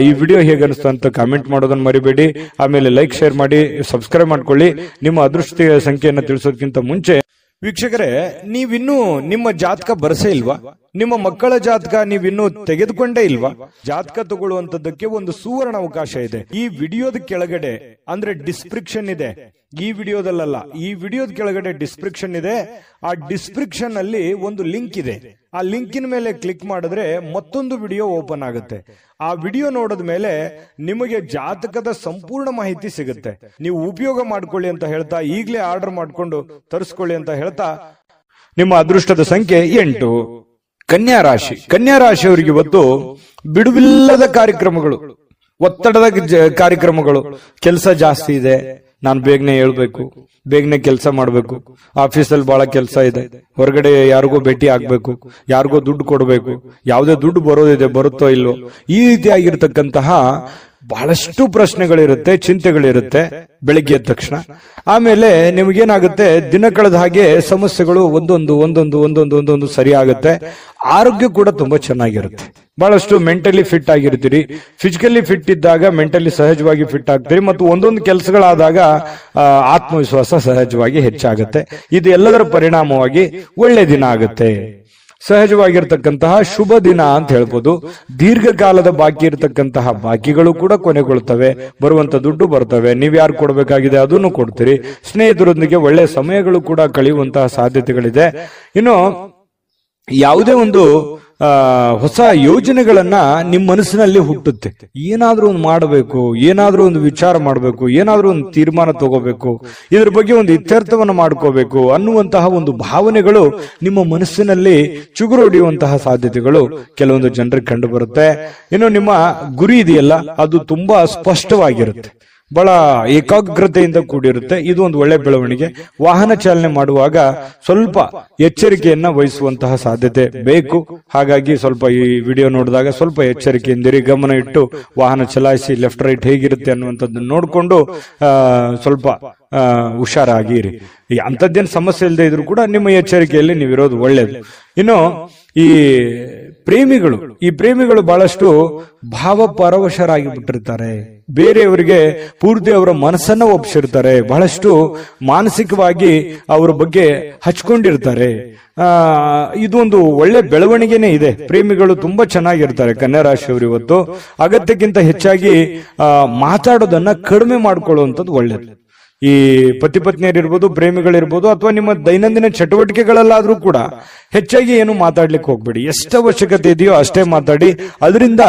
ಈ ವಿಡಿಯೋ ಹೇಗನ್ನಿಸ್ತು ಅಂತ ಕಾಮೆಂಟ್ ಮಾಡೋದನ್ನ ಮರಿಬೇಡಿ. ಆಮೇಲೆ ಲೈಕ್, ಶೇರ್ ಮಾಡಿ, ಸಬ್ಸ್ಕ್ರೈಬ್ ಮಾಡ್ಕೊಳ್ಳಿ. ನಿಮ್ಮ ಅದೃಷ್ಟ ಸಂಖ್ಯೆಯನ್ನು ತಿಳಿಸೋದಕ್ಕಿಂತ ಮುಂಚೆ ವೀಕ್ಷಕರೇ, ನೀವಿನ್ನೂ ನಿಮ್ಮ ಜಾತಕ ಬರಸೇ ಇಲ್ವಾ? ನಿಮ್ಮ ಮಕ್ಕಳ ಜಾತಕ ನೀವಿನ್ನೂ ತೆಗೆದುಕೊಂಡೇ ಇಲ್ವಾ? ಜಾತಕ ತಗೊಳ್ಳುವಂತದ್ದಕ್ಕೆ ಒಂದು ಸುವರ್ಣ ಅವಕಾಶ ಇದೆ. ಈ ವಿಡಿಯೋದ ಕೆಳಗಡೆ ಅಂದ್ರೆ ಡಿಸ್ಕ್ರಿಪ್ಷನ್ ಇದೆ. ಈ ವಿಡಿಯೋದಲ್ಲ, ಈ ವಿಡಿಯೋದ ಕೆಳಗಡೆ ಡಿಸ್ಕ್ರಿಪ್ಷನ್ ಇದೆ. ಆ ಡಿಸ್ಕ್ರಿಪ್ಷನ್ ಅಲ್ಲಿ ಒಂದು ಲಿಂಕ್ ಇದೆ. ಆ ಲಿಂಕಿನ ಮೇಲೆ ಕ್ಲಿಕ್ ಮಾಡಿದ್ರೆ ಮತ್ತೊಂದು ವಿಡಿಯೋ ಓಪನ್ ಆಗುತ್ತೆ. ಆ ವಿಡಿಯೋ ನೋಡಿದ ಮೇಲೆ ನಿಮಗೆ ಜಾತಕದ ಸಂಪೂರ್ಣ ಮಾಹಿತಿ ಸಿಗುತ್ತೆ. ನೀವು ಉಪಯೋಗ ಮಾಡ್ಕೊಳ್ಳಿ ಅಂತ ಹೇಳ್ತಾ, ಈಗಲೇ ಆರ್ಡರ್ ಮಾಡ್ಕೊಂಡು ತರಿಸ್ಕೊಳ್ಳಿ ಅಂತ ಹೇಳ್ತಾ, ನಿಮ್ಮ ಅದೃಷ್ಟದ ಸಂಖ್ಯೆ 8. ಕನ್ಯಾ ರಾಶಿ. ಕನ್ಯಾ ರಾಶಿಯವರಿಗೆ ಇವತ್ತು ಬಿಡುವಿಲ್ಲದ ಕಾರ್ಯಕ್ರಮಗಳು, ಒತ್ತಡದ ಕಾರ್ಯಕ್ರಮಗಳು. ಕೆಲಸ ಜಾಸ್ತಿ ಇದೆ, ನಾನು ಬೇಗನೆ ಹೇಳ್ಬೇಕು, ಬೇಗನೆ ಕೆಲಸ ಮಾಡ್ಬೇಕು, ಆಫೀಸಲ್ಲಿ ಬಹಳ ಕೆಲಸ ಇದೆ, ಹೊರಗಡೆ ಯಾರಿಗೋ ಭೇಟಿ ಆಗ್ಬೇಕು, ಯಾರಿಗೋ ದುಡ್ಡು ಕೊಡಬೇಕು, ಯಾವುದೇ ದುಡ್ಡು ಬರೋದಿದೆ, ಬರುತ್ತೋ ಇಲ್ಲೋ, ಈ ರೀತಿಯಾಗಿರ್ತಕ್ಕಂತಹ ಬಹಳಷ್ಟು ಪ್ರಶ್ನೆಗಳಿರುತ್ತೆ, ಚಿಂತೆಗಳಿರುತ್ತೆ ಬೆಳಿಗ್ಗೆ ಎದ್ದ ತಕ್ಷಣ. ಆಮೇಲೆ ನಿಮಗೇನಾಗುತ್ತೆ, ದಿನ ಕಳೆದ ಹಾಗೆ ಸಮಸ್ಯೆಗಳು ಒಂದೊಂದು ಸರಿ ಆಗುತ್ತೆ. ಆರೋಗ್ಯ ಕೂಡ ತುಂಬಾ ಚೆನ್ನಾಗಿರುತ್ತೆ. ಬಹಳಷ್ಟು ಮೆಂಟಲಿ ಫಿಟ್ ಆಗಿರ್ತೀರಿ. ಫಿಸಿಕಲಿ ಫಿಟ್ ಇದ್ದಾಗ ಮೆಂಟಲಿ ಸಹಜವಾಗಿ ಫಿಟ್ ಆಗ್ತೀರಿ. ಮತ್ತು ಒಂದೊಂದು ಕೆಲಸಗಳಾದಾಗ ಆತ್ಮವಿಶ್ವಾಸ ಸಹಜವಾಗಿ ಹೆಚ್ಚಾಗುತ್ತೆ. ಇದು ಎಲ್ಲದರ ಪರಿಣಾಮವಾಗಿ ಒಳ್ಳೆ ದಿನ ಆಗುತ್ತೆ. ಸಹಜವಾಗಿರ್ತಕ್ಕಂತಹ ಶುಭ ದಿನ ಅಂತ ಹೇಳ್ಬೋದು. ದೀರ್ಘಕಾಲದ ಬಾಕಿ ಇರತಕ್ಕಂತಹ ಬಾಕಿಗಳು ಕೂಡ ಕೊನೆಗೊಳ್ತವೆ. ಬರುವಂತ ದುಡ್ಡು ಬರ್ತವೆ. ನೀವ್ಯಾರು ಕೊಡಬೇಕಾಗಿದೆ ಅದನ್ನು ಕೊಡ್ತೀರಿ. ಸ್ನೇಹಿತರೊಂದಿಗೆ ಒಳ್ಳೆ ಸಮಯಗಳು ಕೂಡ ಕಳೆಯುವಂತಹ ಸಾಧ್ಯತೆಗಳಿದೆ. ಇನ್ನು ಯಾವುದೇ ಒಂದು ಹೊಸ ಯೋಜನೆಗಳನ್ನ ನಿಮ್ಮ ಮನಸ್ಸಿನಲ್ಲಿ ಹುಟ್ಟುತ್ತೆ. ಏನಾದ್ರೂ ಒಂದು ಮಾಡಬೇಕು, ಏನಾದ್ರೂ ಒಂದು ವಿಚಾರ ಮಾಡಬೇಕು, ಏನಾದ್ರೂ ಒಂದು ತೀರ್ಮಾನ ತಗೋಬೇಕು, ಇದ್ರ ಬಗ್ಗೆ ಒಂದು ಇತ್ಯರ್ಥವನ್ನು ಮಾಡ್ಕೋಬೇಕು ಅನ್ನುವಂತಹ ಒಂದು ಭಾವನೆಗಳು ನಿಮ್ಮ ಮನಸ್ಸಿನಲ್ಲಿ ಚುಗುರೊಡೆಯುವಂತಹ ಸಾಧ್ಯತೆಗಳು ಕೆಲವೊಂದು ಜನರಿಗೆ ಕಂಡು ಬರುತ್ತೆ. ಇನ್ನು ನಿಮ್ಮ ಗುರಿ ಇದೆಯಲ್ಲ, ಅದು ತುಂಬಾ ಸ್ಪಷ್ಟವಾಗಿರುತ್ತೆ, ಬಹಳ ಏಕಾಗ್ರತೆಯಿಂದ ಕೂಡಿರುತ್ತೆ. ಇದು ಒಂದು ಒಳ್ಳೆ ಬೆಳವಣಿಗೆ. ವಾಹನ ಚಾಲನೆ ಮಾಡುವಾಗ ಸ್ವಲ್ಪ ಎಚ್ಚರಿಕೆಯನ್ನ ವಹಿಸುವಂತಹ ಸಾಧ್ಯತೆ ಬೇಕು. ಹಾಗಾಗಿ ಸ್ವಲ್ಪ ಈ ವಿಡಿಯೋ ನೋಡಿದಾಗ ಸ್ವಲ್ಪ ಎಚ್ಚರಿಕೆಯಿಂದಿರಿ, ಗಮನ ಇಟ್ಟು ವಾಹನ ಚಲಾಯಿಸಿ. ಲೆಫ್ಟ್ ರೈಟ್ ಹೇಗಿರುತ್ತೆ ಅನ್ನುವಂಥದ್ದನ್ನು ನೋಡಿಕೊಂಡು ಸ್ವಲ್ಪ ಹುಷಾರಾಗಿರಿ. ಅಂಥದ್ದೇನು ಸಮಸ್ಯೆ ಇಲ್ಲದೆ ಇದ್ರು ಕೂಡ ನಿಮ್ಮ ಎಚ್ಚರಿಕೆಯಲ್ಲಿ ನೀವಿರೋದು ಒಳ್ಳೇದು. ಇನ್ನು ಈ ಪ್ರೇಮಿಗಳು ಬಹಳಷ್ಟು ಭಾವಪರವಶರಾಗಿ ಬಿಟ್ಟಿರ್ತಾರೆ. ಬೇರೆಯವರಿಗೆ ಪೂರ್ತಿ ಅವರ ಮನಸ್ಸನ್ನ ಒಪ್ಪಿಸಿರ್ತಾರೆ. ಬಹಳಷ್ಟು ಮಾನಸಿಕವಾಗಿ ಅವರ ಬಗ್ಗೆ ಹಚ್ಕೊಂಡಿರ್ತಾರೆ. ಇದು ಒಂದು ಒಳ್ಳೆ ಬೆಳವಣಿಗೆನೇ ಇದೆ. ಪ್ರೇಮಿಗಳು ತುಂಬಾ ಚೆನ್ನಾಗಿರ್ತಾರೆ. ಕನ್ಯಾ ರಾಶಿಯವರು ಇವತ್ತು ಅಗತ್ಯಕ್ಕಿಂತ ಹೆಚ್ಚಾಗಿ ಮಾತಾಡೋದನ್ನ ಕಡಿಮೆ ಮಾಡ್ಕೊಳ್ಳುವಂಥದ್ದು ಒಳ್ಳೇದು. ಈ ಪತಿ ಪತ್ನಿಯರಿರ್ಬೋದು, ಪ್ರೇಮಿಗಳಿರ್ಬೋದು, ಅಥವಾ ನಿಮ್ಮ ದೈನಂದಿನ ಚಟುವಟಿಕೆಗಳಲ್ಲಾದ್ರೂ ಕೂಡ ಹೆಚ್ಚಾಗಿ ಏನು ಮಾತಾಡ್ಲಿಕ್ಕೆ ಹೋಗ್ಬೇಡಿ. ಎಷ್ಟು ಅವಶ್ಯಕತೆ ಇದೆಯೋ ಅಷ್ಟೇ ಮಾತಾಡಿ. ಅದರಿಂದ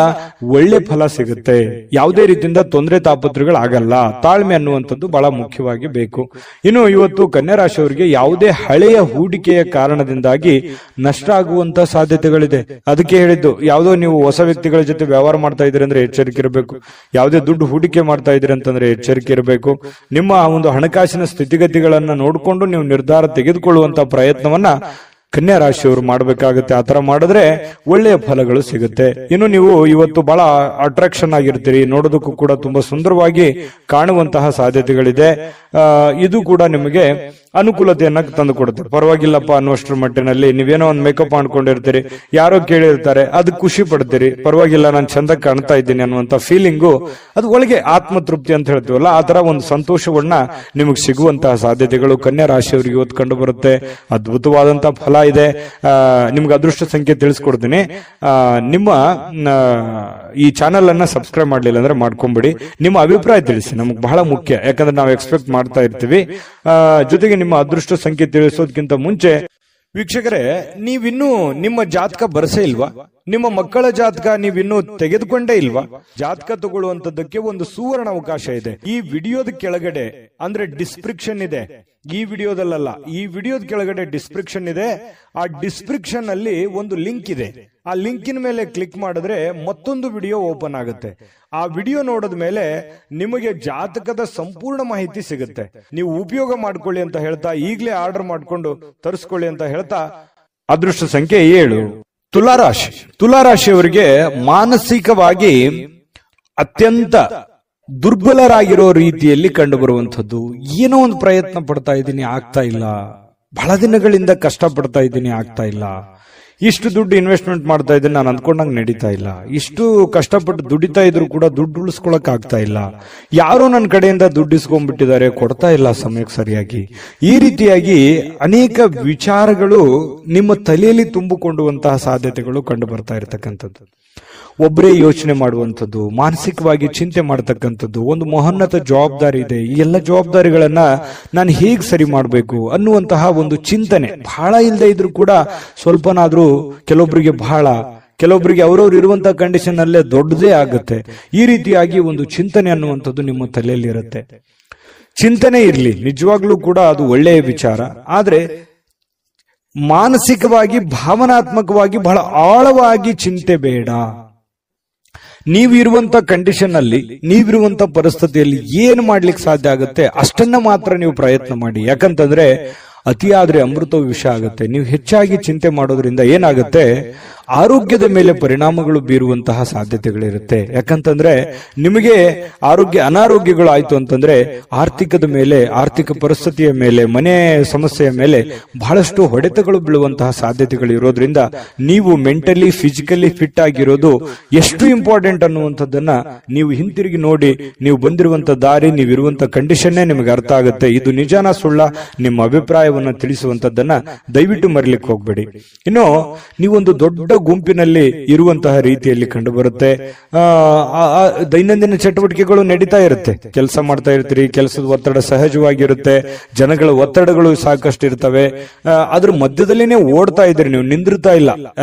ಒಳ್ಳೆ ಫಲ ಸಿಗುತ್ತೆ. ಯಾವುದೇ ರೀತಿಯಿಂದ ತೊಂದರೆ ತಾಪತ್ರಗಳಾಗಲ್ಲ. ತಾಳ್ಮೆ ಅನ್ನುವಂಥದ್ದು ಬಹಳ ಮುಖ್ಯವಾಗಿ ಬೇಕು. ಇನ್ನು ಇವತ್ತು ಕನ್ಯಾ ರಾಶಿಯವರಿಗೆ ಯಾವುದೇ ಹಳೆಯ ಹೂಡಿಕೆಯ ಕಾರಣದಿಂದಾಗಿ ನಷ್ಟ ಆಗುವಂತ ಸಾಧ್ಯತೆಗಳಿದೆ. ಅದಕ್ಕೆ ಹೇಳಿದ್ದು, ಯಾವುದೋ ನೀವು ಹೊಸ ವ್ಯಕ್ತಿಗಳ ಜೊತೆ ವ್ಯವಹಾರ ಮಾಡ್ತಾ ಇದ್ದೀರಿ ಅಂದ್ರೆ ಎಚ್ಚರಿಕೆ ಇರಬೇಕು. ಯಾವುದೇ ದುಡ್ಡು ಹೂಡಿಕೆ ಮಾಡ್ತಾ ಇದ್ದೀರಿ ಅಂತಂದ್ರೆ ಎಚ್ಚರಿಕೆ ಇರಬೇಕು. ನಿಮ್ಮ ಒಂದು ಹಣಕಾಸಿನ ಸ್ಥಿತಿಗತಿಗಳನ್ನ ನೋಡಿಕೊಂಡು ನೀವು ನಿರ್ಧಾರ ತೆಗೆದುಕೊಳ್ಳುವಂತ ಪ್ರಯತ್ನವನ್ನ ಕನ್ಯಾ ರಾಶಿಯವರು ಮಾಡಬೇಕಾಗುತ್ತೆ. ಆತರ ಮಾಡಿದ್ರೆ ಒಳ್ಳೆಯ ಫಲಗಳು ಸಿಗುತ್ತೆ. ಇನ್ನು ನೀವು ಇವತ್ತು ಬಹಳ ಅಟ್ರಾಕ್ಷನ್ ಆಗಿರ್ತೀರಿ. ನೋಡೋದಕ್ಕೂ ಕೂಡ ತುಂಬಾ ಸುಂದರವಾಗಿ ಕಾಣುವಂತಹ ಸಾಧ್ಯತೆಗಳಿದೆ. ಇದು ಕೂಡ ನಿಮಗೆ ಅನುಕೂಲತೆಯನ್ನ ತಂದುಕೊಡುತ್ತೆ. ಪರವಾಗಿಲ್ಲಪ್ಪ ಅನ್ನುವಷ್ಟರ ಮಟ್ಟಿನಲ್ಲಿ ನೀವೇನೋ ಒಂದು ಮೇಕಪ್ ಮಾಡ್ಕೊಂಡಿರ್ತೀರಿ, ಯಾರೋ ಕೇಳಿರ್ತಾರೆ, ಅದು ಖುಷಿ ಪಡ್ತೀರಿ, ಪರವಾಗಿಲ್ಲ ನಾನು ಚಂದ ಕಾಣ್ತಾ ಇದ್ದೀನಿ ಅನ್ನುವಂತ ಫೀಲಿಂಗು, ಅದು ಒಳಗೆ ಆತ್ಮತೃಪ್ತಿ ಅಂತ ಹೇಳ್ತೀವಲ್ಲ, ಆ ತರ ಒಂದು ಸಂತೋಷವನ್ನ ನಿಮಗೆ ಸಿಗುವಂತಹ ಸಾಧ್ಯತೆಗಳು ಕನ್ಯಾ ರಾಶಿಯವರಿಗೆ ಇವತ್ತು ಕಂಡು ಬರುತ್ತೆ. ಅದ್ಭುತವಾದಂತಹ ಫಲ ಇದೆ. ನಿಮ್ಗೆ ಅದೃಷ್ಟ ಸಂಖ್ಯೆ ತಿಳಿಸ್ಕೊಡ್ತೀನಿ. ನಿಮ್ಮ ಈ ಚಾನೆಲ್ ಅನ್ನ ಸಬ್ಸ್ಕ್ರೈಬ್ ಮಾಡ್ಲಿಲ್ಲ ಅಂದ್ರೆ ಮಾಡ್ಕೊಂಬಿಡಿ. ನಿಮ್ಮ ಅಭಿಪ್ರಾಯ ತಿಳಿಸಿ, ನಮ್ಗೆ ಬಹಳ ಮುಖ್ಯ. ಯಾಕಂದ್ರೆ ನಾವು ಎಕ್ಸ್ಪೆಕ್ಟ್ ಮಾಡ್ತಾ ಇರ್ತೀವಿ. ಜೊತೆಗೆ ನಿಮ್ಮ ಅದೃಷ್ಟ ಸಂಖ್ಯೆ ತಿಳಿಸೋದಕ್ಕಿಂತ ಮುಂಚೆ ವೀಕ್ಷಕರೇ, ನೀವಿನ್ನೂ ನಿಮ್ಮ ಜಾತಕ ಬರಸೇ ಇಲ್ವಾ? ನಿಮ್ಮ ಮಕ್ಕಳ ಜಾತಕ ನೀವಿನ್ನೂ ತೆಗೆದುಕೊಂಡೇ ಇಲ್ವಾ? ಜಾತಕ ತಗೊಳ್ಳುವಂತದ್ದಕ್ಕೆ ಒಂದು ಸುವರ್ಣ ಅವಕಾಶ ಇದೆ. ಈ ವಿಡಿಯೋದ ಕೆಳಗಡೆ ಅಂದ್ರೆ ಡಿಸ್ಕ್ರಿಪ್ಷನ್ ಇದೆ. ಈ ವಿಡಿಯೋದಲ್ಲ, ಈ ವಿಡಿಯೋದ ಕೆಳಗಡೆ ಡಿಸ್ಕ್ರಿಪ್ಷನ್ ಇದೆ. ಆ ಡಿಸ್ಕ್ರಿಪ್ಷನ್ ಅಲ್ಲಿ ಒಂದು ಲಿಂಕ್ ಇದೆ. ಆ ಲಿಂಕಿನ ಮೇಲೆ ಕ್ಲಿಕ್ ಮಾಡಿದ್ರೆ ಮತ್ತೊಂದು ವಿಡಿಯೋ ಓಪನ್ ಆಗುತ್ತೆ. ಆ ವಿಡಿಯೋ ನೋಡಿದ ಮೇಲೆ ನಿಮಗೆ ಜಾತಕದ ಸಂಪೂರ್ಣ ಮಾಹಿತಿ ಸಿಗುತ್ತೆ. ನೀವು ಉಪಯೋಗ ಮಾಡ್ಕೊಳ್ಳಿ ಅಂತ ಹೇಳ್ತಾ, ಈಗಲೇ ಆರ್ಡರ್ ಮಾಡ್ಕೊಂಡು ತರಿಸ್ಕೊಳ್ಳಿ ಅಂತ ಹೇಳ್ತಾ, ಅದೃಷ್ಟ ಸಂಖ್ಯೆ 7 ತುಲಾರಾಶಿ. ತುಲಾರಾಶಿಯವರಿಗೆ ಮಾನಸಿಕವಾಗಿ ಅತ್ಯಂತ ದುರ್ಬಲರಾಗಿರೋ ರೀತಿಯಲ್ಲಿ ಕಂಡು ಬರುವಂತದ್ದು. ಏನೋ ಒಂದು ಪ್ರಯತ್ನ ಪಡ್ತಾ ಇದ್ದೀನಿ, ಆಗ್ತಾ ಇಲ್ಲ. ಬಹಳ ದಿನಗಳಿಂದ ಕಷ್ಟ ಪಡ್ತಾ ಇದ್ದೀನಿ, ಆಗ್ತಾ ಇಲ್ಲ. ಇಷ್ಟು ದುಡ್ಡು ಇನ್ವೆಸ್ಟ್ಮೆಂಟ್ ಮಾಡ್ತಾ ಇದ್ದೀನಿ, ನಾನು ಅಂದ್ಕೊಂಡಂಗೆ ನಡೀತಾ ಇಲ್ಲ. ಇಷ್ಟು ಕಷ್ಟಪಟ್ಟು ದುಡಿತಾ ಇದ್ರು ಕೂಡ ದುಡ್ಡು ಉಳಿಸ್ಕೊಳಕ್ ಆಗ್ತಾ ಇಲ್ಲ. ಯಾರೋ ನನ್ನ ಕಡೆಯಿಂದ ದುಡ್ಡು ಇಸ್ಕೊಂಡ್ಬಿಟ್ಟಿದ್ದಾರೆ, ಕೊಡ್ತಾ ಇಲ್ಲ ಸಮಯಕ್ಕೆ ಸರಿಯಾಗಿ. ಈ ರೀತಿಯಾಗಿ ಅನೇಕ ವಿಚಾರಗಳು ನಿಮ್ಮ ತಲೆಯಲ್ಲಿ ತುಂಬಿಕೊಂಡುವಂತಹ ಸಾಧ್ಯತೆಗಳು ಕಂಡು ಬರ್ತಾ ಇರತಕ್ಕಂಥದ್ದು. ಒಬ್ಬರೇ ಯೋಚನೆ ಮಾಡುವಂಥದ್ದು, ಮಾನಸಿಕವಾಗಿ ಚಿಂತೆ ಮಾಡತಕ್ಕಂಥದ್ದು, ಒಂದು ಮಹೋನ್ನತ ಜವಾಬ್ದಾರಿ ಇದೆ, ಈ ಎಲ್ಲ ಜವಾಬ್ದಾರಿಗಳನ್ನ ನಾನು ಹೇಗೆ ಸರಿ ಮಾಡಬೇಕು ಅನ್ನುವಂತಹ ಒಂದು ಚಿಂತನೆ ಬಹಳ ಇಲ್ಲದೆ ಇದ್ರೂ ಕೂಡ ಸ್ವಲ್ಪನಾದ್ರೂ ಕೆಲವೊಬ್ಬರಿಗೆ ಬಹಳ, ಕೆಲವೊಬ್ಬರಿಗೆ ಅವರವ್ರು ಇರುವಂತಹ ಕಂಡೀಷನ್ ಅಲ್ಲೇ ದೊಡ್ಡದೇ ಆಗುತ್ತೆ. ಈ ರೀತಿಯಾಗಿ ಒಂದು ಚಿಂತನೆ ಅನ್ನುವಂಥದ್ದು ನಿಮ್ಮ ತಲೆಯಲ್ಲಿ ಇರುತ್ತೆ. ಚಿಂತನೆ ಇರಲಿ, ನಿಜವಾಗ್ಲೂ ಕೂಡ ಅದು ಒಳ್ಳೆಯ ವಿಚಾರ. ಆದ್ರೆ ಮಾನಸಿಕವಾಗಿ ಭಾವನಾತ್ಮಕವಾಗಿ ಬಹಳ ಆಳವಾಗಿ ಚಿಂತೆ ಬೇಡ. ನೀವಿರುವಂತ ಕಂಡೀಷನ್ ಅಲ್ಲಿ, ನೀವಿರುವಂತ ಪರಿಸ್ಥಿತಿಯಲ್ಲಿ ಏನು ಮಾಡ್ಲಿಕ್ಕೆ ಸಾಧ್ಯ ಆಗುತ್ತೆ ಅಷ್ಟನ್ನ ಮಾತ್ರ ನೀವು ಪ್ರಯತ್ನ ಮಾಡಿ. ಯಾಕಂತಂದ್ರೆ ಅತಿಯಾದ್ರೆ ಅಮೃತ ವಿಷ ಆಗುತ್ತೆ. ನೀವು ಹೆಚ್ಚಾಗಿ ಚಿಂತೆ ಮಾಡೋದ್ರಿಂದ ಏನಾಗುತ್ತೆ, ಆರೋಗ್ಯದ ಮೇಲೆ ಪರಿಣಾಮಗಳು ಬೀರುವಂತಹ ಸಾಧ್ಯತೆಗಳಿರುತ್ತೆ. ಯಾಕಂತಂದ್ರೆ ನಿಮಗೆ ಅನಾರೋಗ್ಯಗಳು ಆಯ್ತು ಅಂತಂದ್ರೆ ಆರ್ಥಿಕದ ಮೇಲೆ, ಆರ್ಥಿಕ ಪರಿಸ್ಥಿತಿಯ ಮೇಲೆ, ಮನೆ ಸಮಸ್ಯೆಯ ಮೇಲೆ ಬಹಳಷ್ಟು ಹೊಡೆತಗಳು ಬೀಳುವಂತಹ ಸಾಧ್ಯತೆಗಳು ಇರೋದ್ರಿಂದ ನೀವು ಮೆಂಟಲಿ ಫಿಸಿಕಲಿ ಫಿಟ್ ಆಗಿರೋದು ಎಷ್ಟು ಇಂಪಾರ್ಟೆಂಟ್ ಅನ್ನುವಂಥದ್ದನ್ನ ನೀವು ಹಿಂತಿರುಗಿ ನೋಡಿ. ನೀವು ಬಂದಿರುವಂತ ದಾರಿ, ನೀವಿರುವಂತ ಕಂಡೀಷನ್ನೇ ನಿಮಗೆ ಅರ್ಥ ಆಗುತ್ತೆ. ಇದು ನಿಜಾನ ಸುಳ್ಳ, ನಿಮ್ಮ ಅಭಿಪ್ರಾಯವನ್ನ ತಿಳಿಸುವಂತದ್ದನ್ನ ದಯವಿಟ್ಟು ಮರಿಲಿಕ್ಕೆ ಹೋಗ್ಬೇಡಿ. ಇನ್ನು ನೀವೊಂದು ದೊಡ್ಡ ಗುಂಪಿನಲ್ಲಿ ಇರುವಂತಹ ರೀತಿಯಲ್ಲಿ ಕಂಡು ಬರುತ್ತೆ. ದೈನಂದಿನ ಚಟುವಟಿಕೆಗಳು ನಡೀತಾ ಇರುತ್ತೆ, ಕೆಲಸ ಮಾಡ್ತಾ ಇರ್ತೀರಿ, ಕೆಲಸದ ಒತ್ತಡ ಸಹಜವಾಗಿರುತ್ತೆ, ಜನಗಳ ಒತ್ತಡಗಳು ಸಾಕಷ್ಟು ಇರ್ತವೆ. ಅದ್ರ ಮಧ್ಯದಲ್ಲಿನೇ ಓಡ್ತಾ ಇದ್ರಿ, ನೀವು ನಿಂದಿರ್ತಾ ಇಲ್ಲ.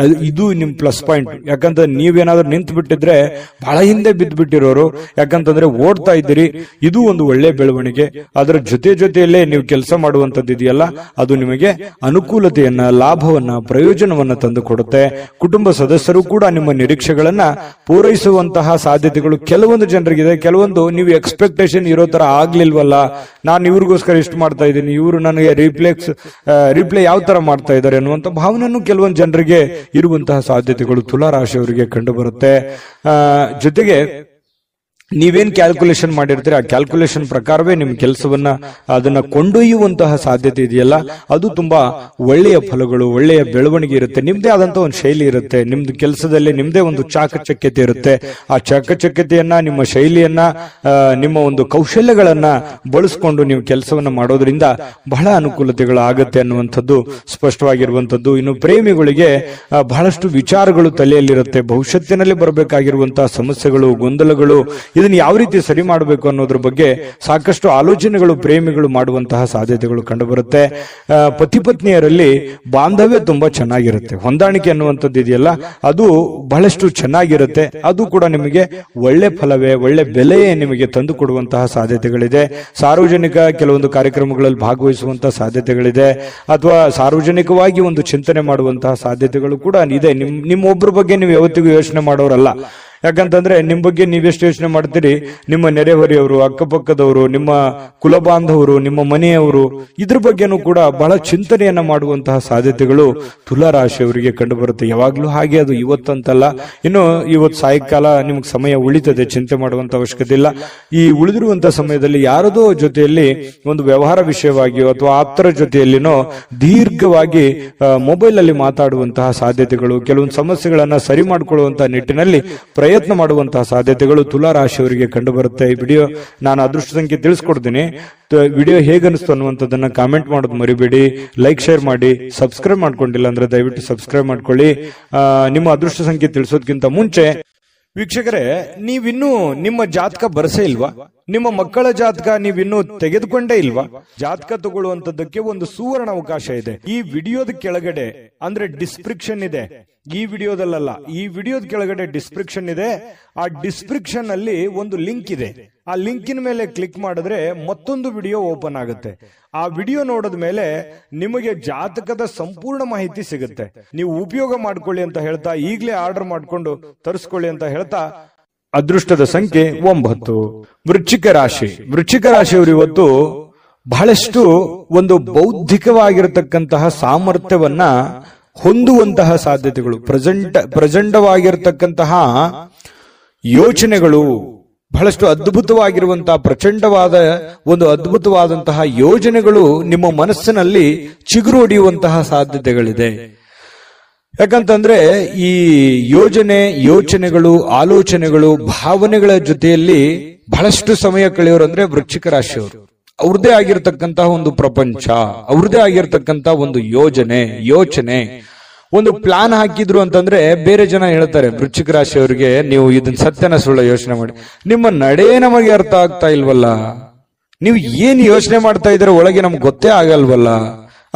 ಇದು ನಿಮ್ ಪ್ಲಸ್ ಪಾಯಿಂಟ್. ಯಾಕಂದ್ರೆ ನೀವೇನಾದ್ರೂ ನಿಂತು ಬಿಟ್ಟಿದ್ರೆ ಬಹಳ ಹಿಂದೆ ಬಿದ್ದು ಬಿಟ್ಟಿರೋರು, ಯಾಕಂತಂದ್ರೆ ಓಡ್ತಾ ಇದ್ದೀರಿ. ಇದು ಒಂದು ಒಳ್ಳೆ ಬೆಳವಣಿಗೆ. ಅದರ ಜೊತೆಯಲ್ಲೇ ನೀವು ಕೆಲಸ ಮಾಡುವಂತದ್ದು ಇದೆಯಲ್ಲ, ಅದು ನಿಮಗೆ ಅನುಕೂಲತೆಯನ್ನ, ಲಾಭವನ್ನ, ಪ್ರಯೋಜನವನ್ನ ತಂದು ಕೊಡುತ್ತೆ. ಕುಟುಂಬ ಸದಸ್ಯರು ಕೂಡ ನಿಮ್ಮ ನಿರೀಕ್ಷೆಗಳನ್ನ ಪೂರೈಸುವಂತಹ ಸಾಧ್ಯತೆಗಳು ಕೆಲವೊಂದು ಜನರಿಗಿದೆ. ಕೆಲವೊಂದು ನೀವು ಎಕ್ಸ್ಪೆಕ್ಟೇಷನ್ ಇರೋ ತರ ಆಗ್ಲಿಲ್ವಲ್ಲ, ನಾನು ಇವ್ರಿಗೋಸ್ಕರ ಇಷ್ಟು ಮಾಡ್ತಾ ಇದ್ದೀನಿ, ಇವರು ನನಗೆ ರಿಪ್ಲೈ ಯಾವ ತರ ಮಾಡ್ತಾ ಇದ್ದಾರೆ ಅನ್ನುವಂತ ಭಾವನೆಯನ್ನು ಕೆಲವೊಂದು ಜನರಿಗೆ ಇರುವಂತಹ ಸಾಧ್ಯತೆಗಳು ತುಲಾರಾಶಿಯವರಿಗೆ ಕಂಡು ಬರುತ್ತೆ. ಜೊತೆಗೆ ನೀವೇನ್ ಕ್ಯಾಲ್ಕುಲೇಷನ್ ಮಾಡಿರ್ತೀರಿ, ಆ ಕ್ಯಾಲ್ಕುಲೇಷನ್ ಪ್ರಕಾರವೇ ನಿಮ್ ಕೆಲಸವನ್ನ ಅದನ್ನ ಕೊಂಡೊಯ್ಯುವಂತಹ ಸಾಧ್ಯತೆ ಇದೆಯಲ್ಲ, ಅದು ತುಂಬಾ ಒಳ್ಳೆಯ ಫಲಗಳು, ಒಳ್ಳೆಯ ಬೆಳವಣಿಗೆ ಇರುತ್ತೆ. ನಿಮ್ದೇ ಆದಂತ ಒಂದು ಶೈಲಿ ಇರುತ್ತೆ, ನಿಮ್ದು ಕೆಲಸದಲ್ಲಿ ನಿಮ್ದೇ ಒಂದು ಚಾಕಚಕ್ಯತೆ ಇರುತ್ತೆ. ಆ ಚಾಕಚಕ್ಯತೆಯನ್ನ, ನಿಮ್ಮ ಶೈಲಿಯನ್ನ, ನಿಮ್ಮ ಒಂದು ಕೌಶಲ್ಯಗಳನ್ನ ಬಳಸ್ಕೊಂಡು ನೀವು ಕೆಲಸವನ್ನ ಮಾಡೋದ್ರಿಂದ ಬಹಳ ಅನುಕೂಲತೆಗಳು ಆಗತ್ತೆ ಅನ್ನುವಂಥದ್ದು ಸ್ಪಷ್ಟವಾಗಿರುವಂತದ್ದು. ಇನ್ನು ಪ್ರೇಮಿಗಳಿಗೆ ಬಹಳಷ್ಟು ವಿಚಾರಗಳು ತಲೆಯಲ್ಲಿರುತ್ತೆ. ಭವಿಷ್ಯತ್ತಿನಲ್ಲಿ ಬರಬೇಕಾಗಿರುವಂತಹ ಸಮಸ್ಯೆಗಳು, ಗೊಂದಲಗಳು, ಇದನ್ನು ಯಾವ ರೀತಿ ಸರಿ ಮಾಡಬೇಕು ಅನ್ನೋದ್ರ ಬಗ್ಗೆ ಸಾಕಷ್ಟು ಆಲೋಚನೆಗಳು ಪ್ರೇಮಿಗಳು ಮಾಡುವಂತಹ ಸಾಧ್ಯತೆಗಳು ಕಂಡುಬರುತ್ತೆ. ಪತಿ ಪತ್ನಿಯರಲ್ಲಿ ಬಾಂಧವ್ಯ ತುಂಬಾ ಚೆನ್ನಾಗಿರುತ್ತೆ. ಹೊಂದಾಣಿಕೆ ಅನ್ನುವಂಥದ್ದು ಇದೆಯಲ್ಲ, ಅದು ಬಹಳಷ್ಟು ಚೆನ್ನಾಗಿರುತ್ತೆ. ಅದು ಕೂಡ ನಿಮಗೆ ಒಳ್ಳೆ ಫಲವೇ, ಒಳ್ಳೆ ಬೆಲೆಯೇ ನಿಮಗೆ ತಂದು ಕೊಡುವಂತಹ ಸಾಧ್ಯತೆಗಳಿದೆ. ಸಾರ್ವಜನಿಕ ಕೆಲವೊಂದು ಕಾರ್ಯಕ್ರಮಗಳಲ್ಲಿ ಭಾಗವಹಿಸುವಂತಹ ಸಾಧ್ಯತೆಗಳಿದೆ, ಅಥವಾ ಸಾರ್ವಜನಿಕವಾಗಿ ಒಂದು ಚಿಂತನೆ ಮಾಡುವಂತಹ ಸಾಧ್ಯತೆಗಳು ಕೂಡ ಇದೆ. ನಿಮ್ಮೊಬ್ಬರ ಬಗ್ಗೆ ನೀವು ಯಾವತ್ತಿಗೂ ಯೋಚನೆ ಮಾಡೋರಲ್ಲ. ಯಾಕಂತಂದ್ರೆ ನಿಮ್ ಬಗ್ಗೆ ನೀವೆಷ್ಟು ಯೋಚನೆ ಮಾಡ್ತೀರಿ, ನಿಮ್ಮ ನೆರೆಹೊರೆಯವರು, ಅಕ್ಕಪಕ್ಕದವರು, ನಿಮ್ಮ ಕುಲ ಬಾಂಧವರು, ನಿಮ್ಮ ಮನೆಯವರು, ಇದ್ರ ಬಗ್ಗೆನೂ ಕೂಡ ಬಹಳ ಚಿಂತನೆಯನ್ನ ಮಾಡುವಂತಹ ಸಾಧ್ಯತೆಗಳು ತುಲಾ ರಾಶಿಯವರಿಗೆ ಕಂಡು ಬರುತ್ತೆ. ಯಾವಾಗ್ಲೂ ಹಾಗೆ, ಅದು ಇವತ್ತಂತಲ್ಲ. ಇನ್ನು ಇವತ್ತು ಸಾಯಂಕಾಲ ನಿಮ್ಗೆ ಸಮಯ ಉಳಿತದೆ, ಚಿಂತೆ ಮಾಡುವಂತ ಅವಶ್ಯಕತೆ ಇಲ್ಲ. ಈ ಉಳಿದಿರುವಂತಹ ಸಮಯದಲ್ಲಿ ಯಾರದೋ ಜೊತೆಯಲ್ಲಿ ಒಂದು ವ್ಯವಹಾರ ವಿಷಯವಾಗಿಯೋ ಅಥವಾ ಆಪ್ತರ ಜೊತೆಯಲ್ಲಿನೋ ದೀರ್ಘವಾಗಿ ಮೊಬೈಲ್ ಅಲ್ಲಿ ಮಾತಾಡುವಂತಹ ಸಾಧ್ಯತೆಗಳು, ಕೆಲವೊಂದು ಸಮಸ್ಯೆಗಳನ್ನ ಸರಿ ಮಾಡಿಕೊಳ್ಳುವಂತಹ ನಿಟ್ಟಿನಲ್ಲಿ ಪ್ರಯತ್ನ ಮಾಡುವಂತಹ ಸಾಧ್ಯತೆಗಳು ತುಲಾ ರಾಶಿಯವರಿಗೆ ಕಂಡು ಬರುತ್ತೆ. ಈ ವಿಡಿಯೋ ನಾನು ಅದೃಷ್ಟ ಸಂಖ್ಯೆ ತಿಳಿಸ್ಕೊಡ್ತೀನಿ. ವಿಡಿಯೋ ಹೇಗನ್ನಿಸ್ತು ಅನ್ನುವಂಥದ್ದನ್ನ ಕಾಮೆಂಟ್ ಮಾಡೋದು ಮರಿಬೇಡಿ. ಲೈಕ್, ಶೇರ್ ಮಾಡಿ. ಸಬ್ಸ್ಕ್ರೈಬ್ ಮಾಡ್ಕೊಂಡಿಲ್ಲ ಅಂದ್ರೆ ದಯವಿಟ್ಟು ಸಬ್ಸ್ಕ್ರೈಬ್ ಮಾಡ್ಕೊಳ್ಳಿ. ನಿಮ್ಮ ಅದೃಷ್ಟ ಸಂಖ್ಯೆ ತಿಳಿಸೋದಕ್ಕಿಂತ ಮುಂಚೆ ವೀಕ್ಷಕರೇ, ನೀವಿನ್ನೂ ನಿಮ್ಮ ಜಾತಕ ಬರಸೇ ಇಲ್ವಾ? ನಿಮ್ಮ ಮಕ್ಕಳ ಜಾತಕ ನೀವಿನ್ನೂ ತೆಗೆದುಕೊಂಡೇ ಇಲ್ವಾ? ಜಾತಕ ತಗೊಳ್ಳುವಂತದ್ದಕ್ಕೆ ಒಂದು ಸುವರ್ಣ ಅವಕಾಶ ಇದೆ. ಈ ವಿಡಿಯೋದ ಕೆಳಗಡೆ ಅಂದ್ರೆ ಡಿಸ್ಕ್ರಿಪ್ಷನ್ ಇದೆ. ಈ ವಿಡಿಯೋದಲ್ಲ, ಈ ವಿಡಿಯೋದ ಕೆಳಗಡೆ ಡಿಸ್ಕ್ರಿಪ್ಷನ್ ಇದೆ. ಆ ಡಿಸ್ಕ್ರಿಪ್ಷನ್ ಅಲ್ಲಿ ಒಂದು ಲಿಂಕ್ ಇದೆ. ಆ ಲಿಂಕಿನ ಮೇಲೆ ಕ್ಲಿಕ್ ಮಾಡಿದ್ರೆ ಮತ್ತೊಂದು ವಿಡಿಯೋ ಓಪನ್ ಆಗುತ್ತೆ. ಆ ವಿಡಿಯೋ ನೋಡಿದ ಮೇಲೆ ನಿಮಗೆ ಜಾತಕದ ಸಂಪೂರ್ಣ ಮಾಹಿತಿ ಸಿಗುತ್ತೆ. ನೀವು ಉಪಯೋಗ ಮಾಡ್ಕೊಳ್ಳಿ ಅಂತ ಹೇಳ್ತಾ, ಈಗಲೇ ಆರ್ಡರ್ ಮಾಡ್ಕೊಂಡು ತರಿಸ್ಕೊಳ್ಳಿ ಅಂತ ಹೇಳ್ತಾ, ಅದೃಷ್ಟದ ಸಂಖ್ಯೆ 9. ವೃಶ್ಚಿಕ ರಾಶಿ. ವೃಶ್ಚಿಕ ರಾಶಿಯವರು ಇವತ್ತು ಬಹಳಷ್ಟು ಒಂದು ಬೌದ್ಧಿಕವಾಗಿರತಕ್ಕಂತಹ ಸಾಮರ್ಥ್ಯವನ್ನ ಹೊಂದುವಂತಹ ಸಾಧ್ಯತೆಗಳು, ಪ್ರಚಂಡವಾಗಿರತಕ್ಕಂತಹ ಯೋಚನೆಗಳು, ಬಹಳಷ್ಟು ಅದ್ಭುತವಾಗಿರುವಂತಹ ಪ್ರಚಂಡವಾದ ಒಂದು ಅದ್ಭುತವಾದಂತಹ ಯೋಜನೆಗಳು ನಿಮ್ಮ ಮನಸ್ಸಿನಲ್ಲಿ ಚಿಗುರು ಹೊಡೆಯುವಂತಹ ಸಾಧ್ಯತೆಗಳಿದೆ. ಯಾಕಂತಂದ್ರೆ ಈ ಯೋಚನೆಗಳು, ಆಲೋಚನೆಗಳು, ಭಾವನೆಗಳ ಜೊತೆಯಲ್ಲಿ ಬಹಳಷ್ಟು ಸಮಯ ಕಳೆಯೋರು ಅಂದ್ರೆ ವೃಶ್ಚಿಕ ರಾಶಿಯವರು. ಅವ್ರದೇ ಆಗಿರತಕ್ಕಂತಹ ಒಂದು ಪ್ರಪಂಚ, ಅವ್ರದೇ ಆಗಿರತಕ್ಕಂತಹ ಒಂದು ಯೋಚನೆ, ಒಂದು ಪ್ಲಾನ್ ಹಾಕಿದ್ರು ಅಂತಂದ್ರೆ ಬೇರೆ ಜನ ಹೇಳ್ತಾರೆ ವೃಶ್ಚಿಕ ರಾಶಿಯವರಿಗೆ, ನೀವು ಇದನ್ನ ಸತ್ಯನ ಸುಳ್ಳ ಯೋಚನೆ ಮಾಡಿ, ನಿಮ್ಮ ನಡೆ ನಮಗೆ ಅರ್ಥ ಆಗ್ತಾ ಇಲ್ವಲ್ಲ, ನೀವು ಏನ್ ಯೋಚನೆ ಮಾಡ್ತಾ ಇದ್ರೆ ಒಳಗೆ ನಮ್ಗೆ ಗೊತ್ತೇ ಆಗಲ್ವಲ್ಲ,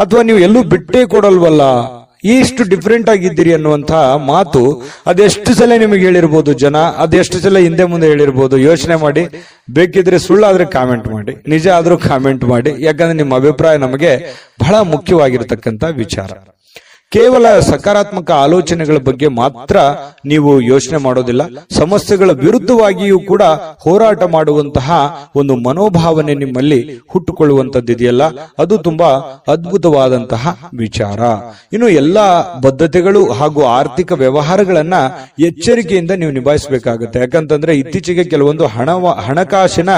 ಅಥವಾ ನೀವು ಎಲ್ಲೂ ಬಿಟ್ಟೇ ಕೊಡಲ್ವಲ್ಲ, ಎಷ್ಟು ಡಿಫ್ರೆಂಟ್ ಆಗಿದ್ದೀರಿ ಅನ್ನುವಂತ ಮಾತು ಅದೆಷ್ಟು ಸಲ ನಿಮಗೆ ಹೇಳಿರ್ಬೋದು ಜನ, ಅದೆಷ್ಟು ಸಲ ಹಿಂದೆ ಮುಂದೆ ಹೇಳಿರ್ಬೋದು. ಯೋಚನೆ ಮಾಡಿ, ಬೇಕಿದ್ರೆ ಸುಳ್ಳಾದ್ರೆ ಕಾಮೆಂಟ್ ಮಾಡಿ, ನಿಜ ಆದ್ರೂ ಕಾಮೆಂಟ್ ಮಾಡಿ. ಯಾಕಂದ್ರೆ ನಿಮ್ಮ ಅಭಿಪ್ರಾಯ ನಮಗೆ ಬಹಳ ಮುಖ್ಯವಾಗಿರತಕ್ಕಂತ ವಿಚಾರ. ಕೇವಲ ಸಕಾರಾತ್ಮಕ ಆಲೋಚನೆಗಳ ಬಗ್ಗೆ ಮಾತ್ರ ನೀವು ಯೋಚನೆ ಮಾಡೋದಿಲ್ಲ, ಸಮಸ್ಯೆಗಳ ವಿರುದ್ಧವಾಗಿಯೂ ಕೂಡ ಹೋರಾಟ ಮಾಡುವಂತಹ ಒಂದು ಮನೋಭಾವನೆ ನಿಮ್ಮಲ್ಲಿ ಹುಟ್ಟುಕೊಳ್ಳುವಂತದ್ದಿದೆಯಲ್ಲ, ಅದು ತುಂಬಾ ಅದ್ಭುತವಾದಂತಹ ವಿಚಾರ. ಇನ್ನು ಎಲ್ಲಾ ಬದ್ಧತೆಗಳು ಹಾಗೂ ಆರ್ಥಿಕ ವ್ಯವಹಾರಗಳನ್ನ ಎಚ್ಚರಿಕೆಯಿಂದ ನೀವು ನಿಭಾಯಿಸಬೇಕಾಗುತ್ತೆ. ಯಾಕಂತಂದ್ರೆ ಇತ್ತೀಚೆಗೆ ಕೆಲವೊಂದು ಹಣಕಾಸಿನ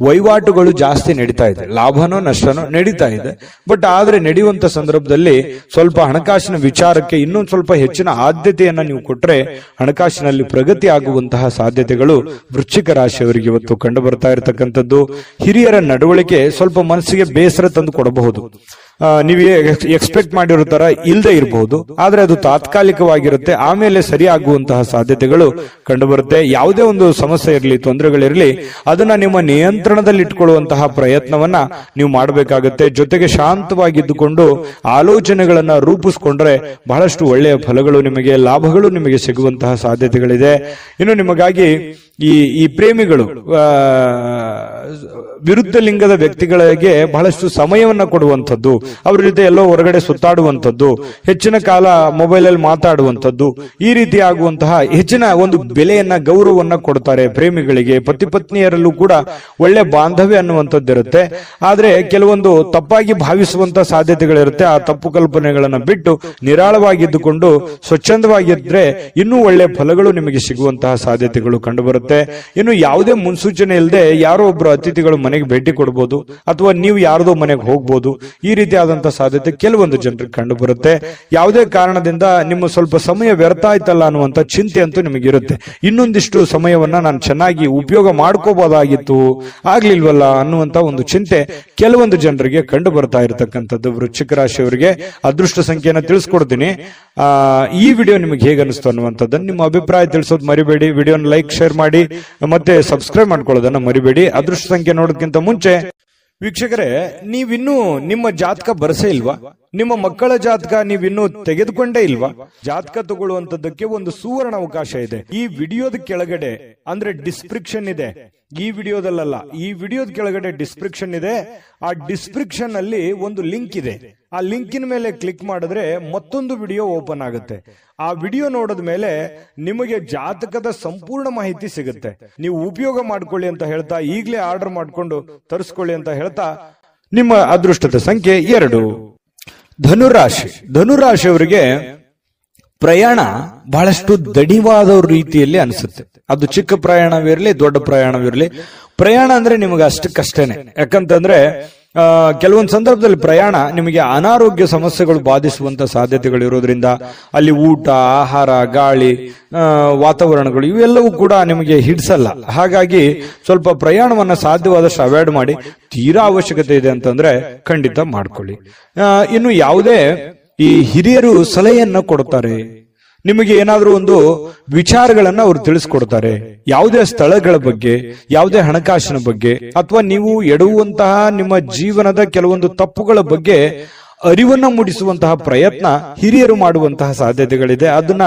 ವಹಿವಾಟುಗಳು ಜಾಸ್ತಿ ನಡೀತಾ ಇದೆ, ಲಾಭನೋ ನಷ್ಟನೋ ನಡೀತಾ ಇದೆ. ಬಟ್ ಆದ್ರೆ ನಡೆಯುವಂತ ಸಂದರ್ಭದಲ್ಲಿ ಸ್ವಲ್ಪ ಹಣಕಾಸಿನ ವಿಚಾರಕ್ಕೆ ಇನ್ನೊಂದು ಸ್ವಲ್ಪ ಹೆಚ್ಚಿನ ಆದ್ಯತೆಯನ್ನ ನೀವು ಕೊಟ್ರೆ ಹಣಕಾಸಿನಲ್ಲಿ ಪ್ರಗತಿ ಆಗುವಂತಹ ಸಾಧ್ಯತೆಗಳು ವೃಶ್ಚಿಕ ರಾಶಿಯವರಿಗೆ ಇವತ್ತು ಕಂಡು ಬರ್ತಾ ಇರತಕ್ಕಂಥದ್ದು. ಹಿರಿಯರ ನಡವಳಿಕೆ ಸ್ವಲ್ಪ ಮನಸ್ಸಿಗೆ ಬೇಸರ ತಂದು ಕೊಡಬಹುದು. ನೀವು ಎಕ್ಸ್ಪೆಕ್ಟ್ ಮಾಡಿರೋ ತರ ಇಲ್ಲದೆ ಇರಬಹುದು, ಆದ್ರೆ ಅದು ತಾತ್ಕಾಲಿಕವಾಗಿರುತ್ತೆ, ಆಮೇಲೆ ಸರಿಯಾಗುವಂತಹ ಸಾಧ್ಯತೆಗಳು ಕಂಡು ಬರುತ್ತೆ. ಯಾವುದೇ ಒಂದು ಸಮಸ್ಯೆ ಇರಲಿ, ತೊಂದರೆಗಳಿರಲಿ, ಅದನ್ನ ನಿಮ್ಮ ನಿಯಂತ್ರಣದಲ್ಲಿ ಇಟ್ಕೊಳ್ಳುವಂತಹ ಪ್ರಯತ್ನವನ್ನ ನೀವು ಮಾಡಬೇಕಾಗುತ್ತೆ. ಜೊತೆಗೆ ಶಾಂತವಾಗಿದ್ದುಕೊಂಡು ಆಲೋಚನೆಗಳನ್ನ ರೂಪಿಸ್ಕೊಂಡ್ರೆ ಬಹಳಷ್ಟು ಒಳ್ಳೆಯ ಫಲಗಳು ನಿಮಗೆ, ಲಾಭಗಳು ನಿಮಗೆ ಸಿಗುವಂತಹ ಸಾಧ್ಯತೆಗಳಿದೆ. ಇನ್ನು ನಿಮಗಾಗಿ ಈ ಪ್ರೇಮಿಗಳು ವಿರುದ್ಧ ಲಿಂಗದ ವ್ಯಕ್ತಿಗಳಿಗೆ ಬಹಳಷ್ಟು ಸಮಯವನ್ನ ಕೊಡುವಂಥದ್ದು, ಅವ್ರ ಜೊತೆ ಎಲ್ಲೋ ಹೊರಗಡೆ ಸುತ್ತಾಡುವಂಥದ್ದು, ಹೆಚ್ಚಿನ ಕಾಲ ಮೊಬೈಲ್ ಅಲ್ಲಿ ಮಾತಾಡುವಂಥದ್ದು, ಈ ರೀತಿ ಆಗುವಂತಹ ಹೆಚ್ಚಿನ ಒಂದು ಬೆಲೆಯನ್ನ, ಗೌರವವನ್ನ ಕೊಡ್ತಾರೆ ಪ್ರೇಮಿಗಳಿಗೆ. ಪತಿ ಪತ್ನಿಯರಲ್ಲೂ ಕೂಡ ಒಳ್ಳೆ ಬಾಂಧವ್ಯ ಅನ್ನುವಂಥದ್ದಿರುತ್ತೆ. ಆದ್ರೆ ಕೆಲವೊಂದು ತಪ್ಪಾಗಿ ಭಾವಿಸುವಂತಹ ಸಾಧ್ಯತೆಗಳಿರುತ್ತೆ. ಆ ತಪ್ಪು ಕಲ್ಪನೆಗಳನ್ನ ಬಿಟ್ಟು ನಿರಾಳವಾಗಿದ್ದುಕೊಂಡು ಸ್ವಚ್ಛಂದವಾಗಿದ್ರೆ ಇನ್ನೂ ಒಳ್ಳೆ ಫಲಗಳು ನಿಮಗೆ ಸಿಗುವಂತಹ ಸಾಧ್ಯತೆಗಳು ಕಂಡು ಬರುತ್ತೆ. ಇನ್ನು ಯಾವುದೇ ಮುನ್ಸೂಚನೆ ಇಲ್ಲದೆ ಯಾರೋ ಒಬ್ರು ಅತಿಥಿಗಳು ಮನೆಗೆ ಭೇಟಿ ಕೊಡಬಹುದು, ಅಥವಾ ನೀವು ಯಾರದೋ ಮನೆಗೆ ಹೋಗ್ಬೋದು. ಈ ರೀತಿಯಾದಂತಹ ಸಾಧ್ಯತೆ ಕೆಲವೊಂದು ಜನರಿಗೆ ಕಂಡು ಬರುತ್ತೆ. ಯಾವುದೇ ಕಾರಣದಿಂದ ನಿಮ್ಮ ಸ್ವಲ್ಪ ಸಮಯ ವ್ಯರ್ಥ ಆಯ್ತಲ್ಲ ಅನ್ನುವಂತ ಚಿಂತೆ ಅಂತೂ ನಿಮಗಿರುತ್ತೆ. ಇನ್ನೊಂದಿಷ್ಟು ಸಮಯವನ್ನ ನಾನು ಚೆನ್ನಾಗಿ ಉಪಯೋಗ ಮಾಡ್ಕೋಬಹುದಾಗಿತ್ತು, ಆಗ್ಲಿಲ್ವಲ್ಲ ಅನ್ನುವಂತ ಒಂದು ಚಿಂತೆ ಕೆಲವೊಂದು ಜನರಿಗೆ ಕಂಡು ಬರ್ತಾ ಇರತಕ್ಕಂಥದ್ದು. ವೃಶ್ಚಿಕ ರಾಶಿಯವರಿಗೆ ಅದೃಷ್ಟ ಸಂಖ್ಯೆಯನ್ನ ತಿಳಿಸ್ಕೊಡ್ತೀನಿ. ಈ ವಿಡಿಯೋ ನಿಮಗೆ ಹೇಗೆ ಅನಿಸ್ತು ಅನ್ನುವಂಥದ್ದನ್ನು ನಿಮ್ಮ ಅಭಿಪ್ರಾಯ ತಿಳಿಸೋದು ಮರಿಬೇಡಿ. ವಿಡಿಯೋನ ಲೈಕ್, ಶೇರ್ ಮಾಡಿ, ಮತ್ತೆ ಸಬ್ಸ್ಕ್ರೈಬ್ ಮಾಡ್ಕೊಳ್ಳೋದನ್ನ ಮರಿಬೇಡಿ. ಅದೃಷ್ಟ ಸಂಖ್ಯೆ ನೋಡೋದಕ್ಕಿಂತ ಮುಂಚೆ ವೀಕ್ಷಕರೇ, ನೀವಿನ್ನೂ ನಿಮ್ಮ ಜಾತಕ ಬರಸೇ ಇಲ್ವಾ? ನಿಮ್ಮ ಮಕ್ಕಳ ಜಾತಕ ನೀವಿನ್ನೂ ತೆಗೆದುಕೊಂಡೇ ಇಲ್ವಾ? ಜಾತಕ ತಗೊಳ್ಳುವಂತದ್ದಕ್ಕೆ ಒಂದು ಸುವರ್ಣ ಅವಕಾಶ ಇದೆ. ಈ ವಿಡಿಯೋದ ಕೆಳಗಡೆ ಅಂದ್ರೆ ಡಿಸ್ಕ್ರಿಪ್ಷನ್ ಇದೆ, ಈ ವಿಡಿಯೋದಲ್ಲ, ಈ ವಿಡಿಯೋದ ಕೆಳಗಡೆ ಡಿಸ್ಕ್ರಿಪ್ಷನ್ ಇದೆ. ಆ ಡಿಸ್ಕ್ರಿಪ್ಷನ್ ಅಲ್ಲಿ ಒಂದು ಲಿಂಕ್ ಇದೆ. ಆ ಲಿಂಕಿನ ಮೇಲೆ ಕ್ಲಿಕ್ ಮಾಡಿದ್ರೆ ಮತ್ತೊಂದು ವಿಡಿಯೋ ಓಪನ್ ಆಗುತ್ತೆ. ಆ ವಿಡಿಯೋ ನೋಡಿದ ಮೇಲೆ ನಿಮಗೆ ಜಾತಕದ ಸಂಪೂರ್ಣ ಮಾಹಿತಿ ಸಿಗುತ್ತೆ. ನೀವು ಉಪಯೋಗ ಮಾಡ್ಕೊಳ್ಳಿ ಅಂತ ಹೇಳ್ತಾ, ಈಗಲೇ ಆರ್ಡರ್ ಮಾಡ್ಕೊಂಡು ತರಿಸ್ಕೊಳ್ಳಿ ಅಂತ ಹೇಳ್ತಾ, ನಿಮ್ಮ ಅದೃಷ್ಟದ ಸಂಖ್ಯೆ 2. ಧನುರಾಶಿ. ಧನುರಾಶಿಯವರಿಗೆ ಪ್ರಯಾಣ ಬಹಳಷ್ಟು ದಣಿವಾದ ರೀತಿಯಲ್ಲಿ ಅನಿಸುತ್ತೆ. ಅದು ಚಿಕ್ಕ ಪ್ರಯಾಣವಿರಲಿ, ದೊಡ್ಡ ಪ್ರಯಾಣವಿರಲಿ, ಪ್ರಯಾಣ ಅಂದ್ರೆ ನಿಮಗೆ ಅಷ್ಟಕ್ಕಷ್ಟೇನೆ. ಯಾಕಂತಂದ್ರೆ ಕೆಲವೊಂದು ಸಂದರ್ಭದಲ್ಲಿ ಪ್ರಯಾಣ ನಿಮಗೆ ಅನಾರೋಗ್ಯ ಸಮಸ್ಯೆಗಳು ಬಾಧಿಸುವಂತ ಸಾಧ್ಯತೆಗಳು ಇರೋದ್ರಿಂದ ಅಲ್ಲಿ ಊಟ, ಆಹಾರ, ಗಾಳಿ, ವಾತಾವರಣಗಳು ಇವೆಲ್ಲವೂ ಕೂಡ ನಿಮಗೆ ಹಿಡಿಸಲ್ಲ. ಹಾಗಾಗಿ ಸ್ವಲ್ಪ ಪ್ರಯಾಣವನ್ನ ಸಾಧ್ಯವಾದಷ್ಟು ಅವಾಯ್ಡ್ ಮಾಡಿ. ತೀರಾ ಅವಶ್ಯಕತೆ ಇದೆ ಅಂತಂದ್ರೆ ಖಂಡಿತ ಮಾಡ್ಕೊಳ್ಳಿ. ಇನ್ನು ಯಾವುದೇ ಈ ಹಿರಿಯರು ಸಲಹೆಯನ್ನ ಕೊಡ್ತಾರೆ, ನಿಮಗೆ ಏನಾದ್ರೂ ಒಂದು ವಿಚಾರಗಳನ್ನ ಅವರು ತಿಳಿಸ್ಕೊಡ್ತಾರೆ. ಯಾವುದೇ ಸ್ಥಳಗಳ ಬಗ್ಗೆ, ಯಾವುದೇ ಹಣಕಾಸಿನ ಬಗ್ಗೆ, ಅಥವಾ ನೀವು ಎಡುವಂತಹ ನಿಮ್ಮ ಜೀವನದ ಕೆಲವೊಂದು ತಪ್ಪುಗಳ ಬಗ್ಗೆ ಅರಿವನ್ನ ಮೂಡಿಸುವಂತಹ ಪ್ರಯತ್ನ ಹಿರಿಯರು ಮಾಡುವಂತಹ ಸಾಧ್ಯತೆಗಳಿದೆ. ಅದನ್ನ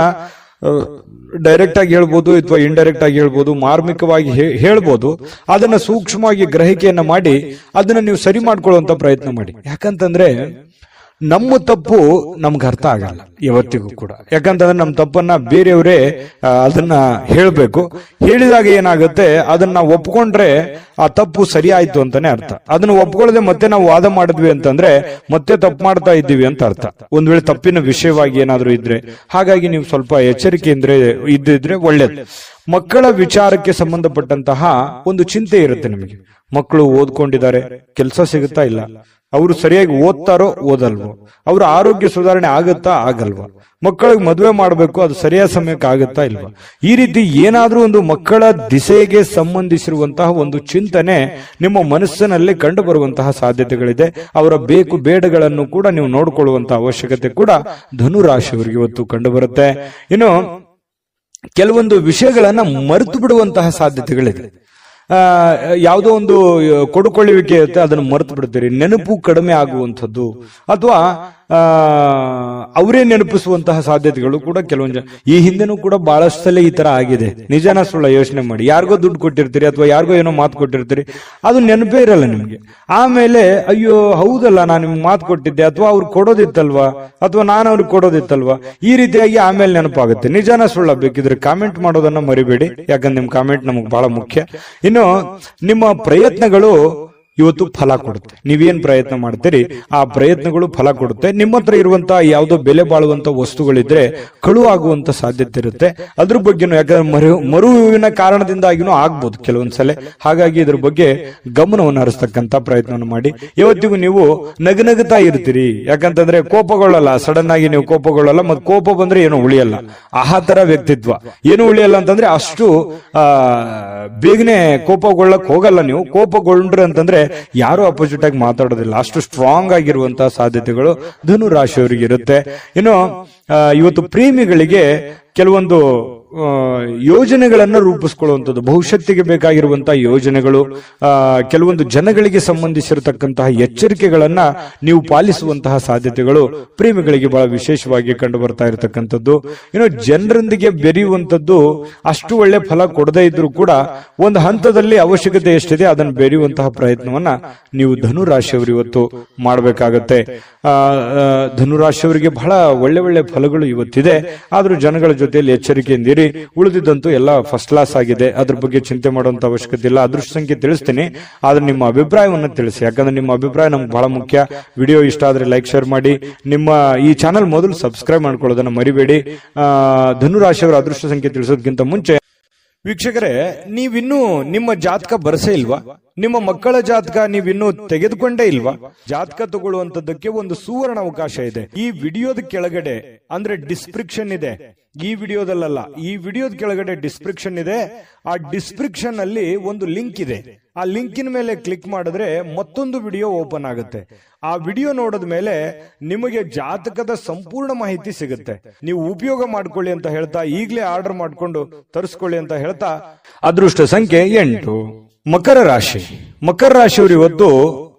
ಡೈರೆಕ್ಟ್ ಆಗಿ ಹೇಳ್ಬೋದು ಅಥವಾ ಇಂಡೈರೆಕ್ಟ್ ಆಗಿ ಹೇಳ್ಬೋದು, ಮಾರ್ಮಿಕವಾಗಿ ಹೇಳ್ಬೋದು. ಅದನ್ನ ಸೂಕ್ಷ್ಮವಾಗಿ ಗ್ರಹಿಕೆಯನ್ನ ಮಾಡಿ ಅದನ್ನ ನೀವು ಸರಿ ಮಾಡ್ಕೊಳ್ಳುವಂತ ಪ್ರಯತ್ನ ಮಾಡಿ. ಯಾಕಂತಂದ್ರೆ ನಮ್ಮ ತಪ್ಪು ನಮ್ಗೆ ಅರ್ಥ ಆಗಲ್ಲ ಯಾವತ್ತಿಗೂ ಕೂಡ. ಯಾಕಂತಂದ್ರೆ ನಮ್ಮ ತಪ್ಪನ್ನ ಬೇರೆಯವರೇ ಅದನ್ನ ಹೇಳ್ಬೇಕು. ಹೇಳಿದಾಗ ಏನಾಗುತ್ತೆ, ಅದನ್ನ ಒಪ್ಕೊಂಡ್ರೆ ಆ ತಪ್ಪು ಸರಿ ಆಯ್ತು ಅಂತಾನೆ ಅರ್ಥ. ಅದನ್ನ ಒಪ್ಕೊಳ್ಳದೆ ಮತ್ತೆ ನಾವು ವಾದ ಮಾಡಿದ್ವಿ ಅಂತಂದ್ರೆ ಮತ್ತೆ ತಪ್ಪು ಮಾಡ್ತಾ ಇದ್ದೀವಿ ಅಂತ ಅರ್ಥ, ಒಂದ್ ವೇಳೆ ತಪ್ಪಿನ ವಿಷಯವಾಗಿ ಏನಾದ್ರೂ ಇದ್ರೆ. ಹಾಗಾಗಿ ನೀವು ಸ್ವಲ್ಪ ಎಚ್ಚರಿಕೆಯಿಂದ ಇದ್ದಿದ್ರೆ ಒಳ್ಳೇದು. ಮಕ್ಕಳ ವಿಚಾರಕ್ಕೆ ಸಂಬಂಧಪಟ್ಟಂತಹ ಒಂದು ಚಿಂತೆ ಇರುತ್ತೆ ನಿಮಗೆ. ಮಕ್ಕಳು ಓದ್ಕೊಂಡಿದ್ದಾರೆ, ಕೆಲಸ ಸಿಗುತ್ತಾ ಇಲ್ಲ, ಅವರು ಸರಿಯಾಗಿ ಓದ್ತಾರೋ ಓದಲ್ವೋ, ಅವ್ರ ಆರೋಗ್ಯ ಸುಧಾರಣೆ ಆಗುತ್ತಾ ಆಗಲ್ವಾ, ಮಕ್ಕಳಿಗೆ ಮದುವೆ ಮಾಡಬೇಕು, ಅದು ಸರಿಯಾದ ಸಮಯಕ್ಕೆ ಆಗುತ್ತಾ ಇಲ್ವಾ, ಈ ರೀತಿ ಏನಾದ್ರೂ ಒಂದು ಮಕ್ಕಳ ದಿಸೆಗೆ ಸಂಬಂಧಿಸಿರುವಂತಹ ಒಂದು ಚಿಂತನೆ ನಿಮ್ಮ ಮನಸ್ಸಿನಲ್ಲಿ ಕಂಡು ಬರುವಂತಹ ಸಾಧ್ಯತೆಗಳಿದೆ. ಅವರ ಬೇಕು ಬೇಡಗಳನ್ನು ಕೂಡ ನೀವು ನೋಡಿಕೊಳ್ಳುವಂತಹ ಅವಶ್ಯಕತೆ ಕೂಡ ಧನುರಾಶಿಯವರಿಗೆ ಇವತ್ತು ಕಂಡು ಬರುತ್ತೆ. ಇನ್ನು ಕೆಲವೊಂದು ವಿಷಯಗಳನ್ನ ಮರೆತು ಬಿಡುವಂತಹ ಸಾಧ್ಯತೆಗಳಿದೆ. ಯಾವುದೋ ಒಂದು ಕೊಡುಕೊಳ್ಳುವಿಕೆ ಇರುತ್ತೆ, ಅದನ್ನು ಮರೆತು ಬಿಡ್ತೀರಿ. ನೆನಪು ಕಡಿಮೆ ಆಗುವಂಥದ್ದು ಅಥವಾ ಅವರೇ ನೆನಪಿಸುವಂತಹ ಸಾಧ್ಯತೆಗಳು ಕೂಡ ಕೆಲವೊಂದು ಈ ಹಿಂದೆನೂ ಕೂಡ ಬಹಳಷ್ಟು ಸಲ ಈ ತರ ಆಗಿದೆ. ನಿಜಾನ ಸುಳ್ಳ ಯೋಚನೆ ಮಾಡಿ. ಯಾರಿಗೋ ದುಡ್ಡು ಕೊಟ್ಟಿರ್ತೀರಿ ಅಥವಾ ಯಾರಿಗೋ ಏನೋ ಮಾತು ಕೊಟ್ಟಿರ್ತೀರಿ, ಅದು ನೆನಪೇ ಇರಲ್ಲ ನಿಮ್ಗೆ. ಆಮೇಲೆ ಅಯ್ಯೋ ಹೌದಲ್ಲ, ನಾನು ನಿಮ್ಗೆ ಮಾತು ಕೊಟ್ಟಿದ್ದೆ, ಅಥವಾ ಅವ್ರು ಕೊಡೋದಿತ್ತಲ್ವಾ, ಅಥವಾ ನಾನು ಅವ್ರಿಗೆ ಕೊಡೋದಿತ್ತಲ್ವಾ, ಈ ರೀತಿಯಾಗಿ ಆಮೇಲೆ ನೆನಪಾಗುತ್ತೆ. ನಿಜಾನ ಸುಳ್ಳ ಬೇಕಿದ್ರೆ ಕಾಮೆಂಟ್ ಮಾಡೋದನ್ನ ಮರಿಬೇಡಿ, ಯಾಕಂದ್ರೆ ನಿಮ್ ಕಾಮೆಂಟ್ ನಮಗೆ ಬಹಳ ಮುಖ್ಯ. ಇನ್ನು ನಿಮ್ಮ ಪ್ರಯತ್ನಗಳು ಇವತ್ತು ಫಲ ಕೊಡುತ್ತೆ. ನೀವೇನ್ ಪ್ರಯತ್ನ ಮಾಡ್ತೀರಿ ಆ ಪ್ರಯತ್ನಗಳು ಫಲ ಕೊಡುತ್ತೆ. ನಿಮ್ಮ ಹತ್ರ ಇರುವಂತಹ ಯಾವುದೋ ಬೆಲೆ ಬಾಳುವಂತ ವಸ್ತುಗಳಿದ್ರೆ ಕಳು ಆಗುವಂತ ಸಾಧ್ಯತೆ ಇರುತ್ತೆ. ಅದ್ರ ಬಗ್ಗೆನೂ, ಯಾಕಂದ್ರೆ ಮರುವಿನ ಕಾರಣದಿಂದಾಗಿನೂ ಆಗ್ಬೋದು ಕೆಲವೊಂದ್ಸಲ. ಹಾಗಾಗಿ ಇದ್ರ ಬಗ್ಗೆ ಗಮನವನ್ನು ಹರಿಸ್ತಕ್ಕಂತ ಪ್ರಯತ್ನವನ್ನು ಮಾಡಿ. ಇವತ್ತಿಗೂ ನೀವು ನಗನಗುತ್ತಾ ಇರ್ತೀರಿ, ಯಾಕಂತಂದ್ರೆ ಕೋಪಗೊಳ್ಳಲ್ಲ, ಸಡನ್ ಆಗಿ ನೀವು ಕೋಪಗೊಳ್ಳಲ್ಲ. ಮತ್ತೆ ಕೋಪ ಬಂದ್ರೆ ಏನು ಉಳಿಯಲ್ಲ, ಆ ತರ ವ್ಯಕ್ತಿತ್ವ. ಏನು ಉಳಿಯಲ್ಲ ಅಂತಂದ್ರೆ ಅಷ್ಟು ಬೇಗನೆ ಕೋಪಗೊಳ್ಳಕ್ ಹೋಗಲ್ಲ ನೀವು. ಕೋಪಗೊಂಡ್ರೆ ಅಂತಂದ್ರೆ ಯಾರು ಅಪೋಸಿಟ್ ಆಗಿ ಮಾತಾಡೋದಿಲ್ಲ, ಅಷ್ಟು ಸ್ಟ್ರಾಂಗ್ ಆಗಿರುವಂತಹ ಸಾಧ್ಯತೆಗಳು ಧನು ರಾಶಿಯವರಿಗೆ ಇರುತ್ತೆ. ಇನ್ನು ಇವತ್ತು ಪ್ರೇಮಿಗಳಿಗೆ ಕೆಲವೊಂದು ಯೋಜನೆಗಳನ್ನು ರೂಪಿಸಿಕೊಳ್ಳುವಂಥದ್ದು, ಭವಿಷ್ಯತ್ತಿಗೆ ಬೇಕಾಗಿರುವಂತಹ ಯೋಜನೆಗಳು, ಕೆಲವೊಂದು ಜನಗಳಿಗೆ ಸಂಬಂಧಿಸಿರತಕ್ಕಂತಹ ಎಚ್ಚರಿಕೆಗಳನ್ನ ನೀವು ಪಾಲಿಸುವಂತಹ ಸಾಧ್ಯತೆಗಳು ಪ್ರೇಮಿಗಳಿಗೆ ಬಹಳ ವಿಶೇಷವಾಗಿ ಕಂಡು ಬರ್ತಾ ಇರತಕ್ಕಂಥದ್ದು. ಇನ್ನು ಜನರೊಂದಿಗೆ ಬೆರೆಯುವಂಥದ್ದು ಅಷ್ಟು ಒಳ್ಳೆ ಫಲ ಕೊಡದೇ ಇದ್ರೂ ಕೂಡ ಒಂದು ಹಂತದಲ್ಲಿ ಅವಶ್ಯಕತೆ ಎಷ್ಟಿದೆ ಅದನ್ನು ಬೆರೆಯುವಂತಹ ಪ್ರಯತ್ನವನ್ನ ನೀವು ಧನುರಾಶಿಯವರು ಇವತ್ತು ಮಾಡಬೇಕಾಗತ್ತೆ. ಧನುರಾಶಿಯವರಿಗೆ ಬಹಳ ಒಳ್ಳೆ ಒಳ್ಳೆ ಫಲಗಳು ಇವತ್ತಿದೆ. ಆದ್ರೂ ಜನಗಳ ಜೊತೆಯಲ್ಲಿ ಎಚ್ಚರಿಕೆಯಿಂದ ಉಳಿದಿದ್ದಂತೂ ಎಲ್ಲ ಫಸ್ಟ್ ಕ್ಲಾಸ್ ಆಗಿದೆ. ಅದ್ರ ಬಗ್ಗೆ ಚಿಂತೆ ಮಾಡುವಂತ ಅವಶ್ಯಕತೆ ಇಲ್ಲ. ಅದೃಷ್ಟ ಸಂಖ್ಯೆ ತಿಳಿಸ್ತೀನಿ, ಆದ್ರೆ ನಿಮ್ಮ ಅಭಿಪ್ರಾಯವನ್ನು ತಿಳಿಸಿ, ಯಾಕಂದ್ರೆ ನಿಮ್ಮ ಅಭಿಪ್ರಾಯ ನಮ್ಗೆ ಬಹಳ ಮುಖ್ಯ. ವಿಡಿಯೋ ಇಷ್ಟ ಆದ್ರೆ ಲೈಕ್ ಶೇರ್ ಮಾಡಿ. ನಿಮ್ಮ ಈ ಚಾನಲ್ ಮೊದಲು ಸಬ್ಸ್ಕ್ರೈಬ್ ಮಾಡ್ಕೊಳ್ಳೋದನ್ನ ಮರಿಬೇಡಿ. ಧನುರಾಶಿಯವರ ಅದೃಷ್ಟ ಸಂಖ್ಯೆ ತಿಳಿಸೋದಕ್ಕಿಂತ ಮುಂಚೆ ವೀಕ್ಷಕರೇ, ನೀವಿನ್ನೂ ನಿಮ್ಮ ಜಾತಕ ಬರಸೇ ಇಲ್ವಾ? ನಿಮ್ಮ ಮಕ್ಕಳ ಜಾತಕ ನೀವಿನ್ನೂ ತೆಗೆದುಕೊಂಡೇ ಇಲ್ವಾ? ಜಾತಕ ತಗೊಳ್ಳುವಂತದ್ದಕ್ಕೆ ಒಂದು ಸುವರ್ಣ ಅವಕಾಶ ಇದೆ. ಈ ವಿಡಿಯೋದ ಕೆಳಗಡೆ ಅಂದ್ರೆ ಡಿಸ್ಕ್ರಿಪ್ಷನ್ ಇದೆ, ಈ ವಿಡಿಯೋದಲ್ಲ, ಈ ವಿಡಿಯೋದ ಕೆಳಗಡೆ ಡಿಸ್ಕ್ರಿಪ್ಷನ್ ಇದೆ. ಆ ಡಿಸ್ಕ್ರಿಪ್ಷನ್ ಅಲ್ಲಿ ಒಂದು ಲಿಂಕ್ ಇದೆ. ಆ ಲಿಂಕಿನ ಮೇಲೆ ಕ್ಲಿಕ್ ಮಾಡಿದ್ರೆ ಮತ್ತೊಂದು ವಿಡಿಯೋ ಓಪನ್ ಆಗುತ್ತೆ. ಆ ವಿಡಿಯೋ ನೋಡಿದ ಮೇಲೆ ನಿಮಗೆ ಜಾತಕದ ಸಂಪೂರ್ಣ ಮಾಹಿತಿ ಸಿಗುತ್ತೆ. ನೀವು ಉಪಯೋಗ ಮಾಡ್ಕೊಳ್ಳಿ ಅಂತ ಹೇಳ್ತಾ, ಈಗಲೇ ಆರ್ಡರ್ ಮಾಡ್ಕೊಂಡು ತರಿಸ್ಕೊಳ್ಳಿ ಅಂತ ಹೇಳ್ತಾ, ಅದೃಷ್ಟ ಸಂಖ್ಯೆ 8. ಮಕರ ರಾಶಿ. ಮಕರ ರಾಶಿಯವರು ಇವತ್ತು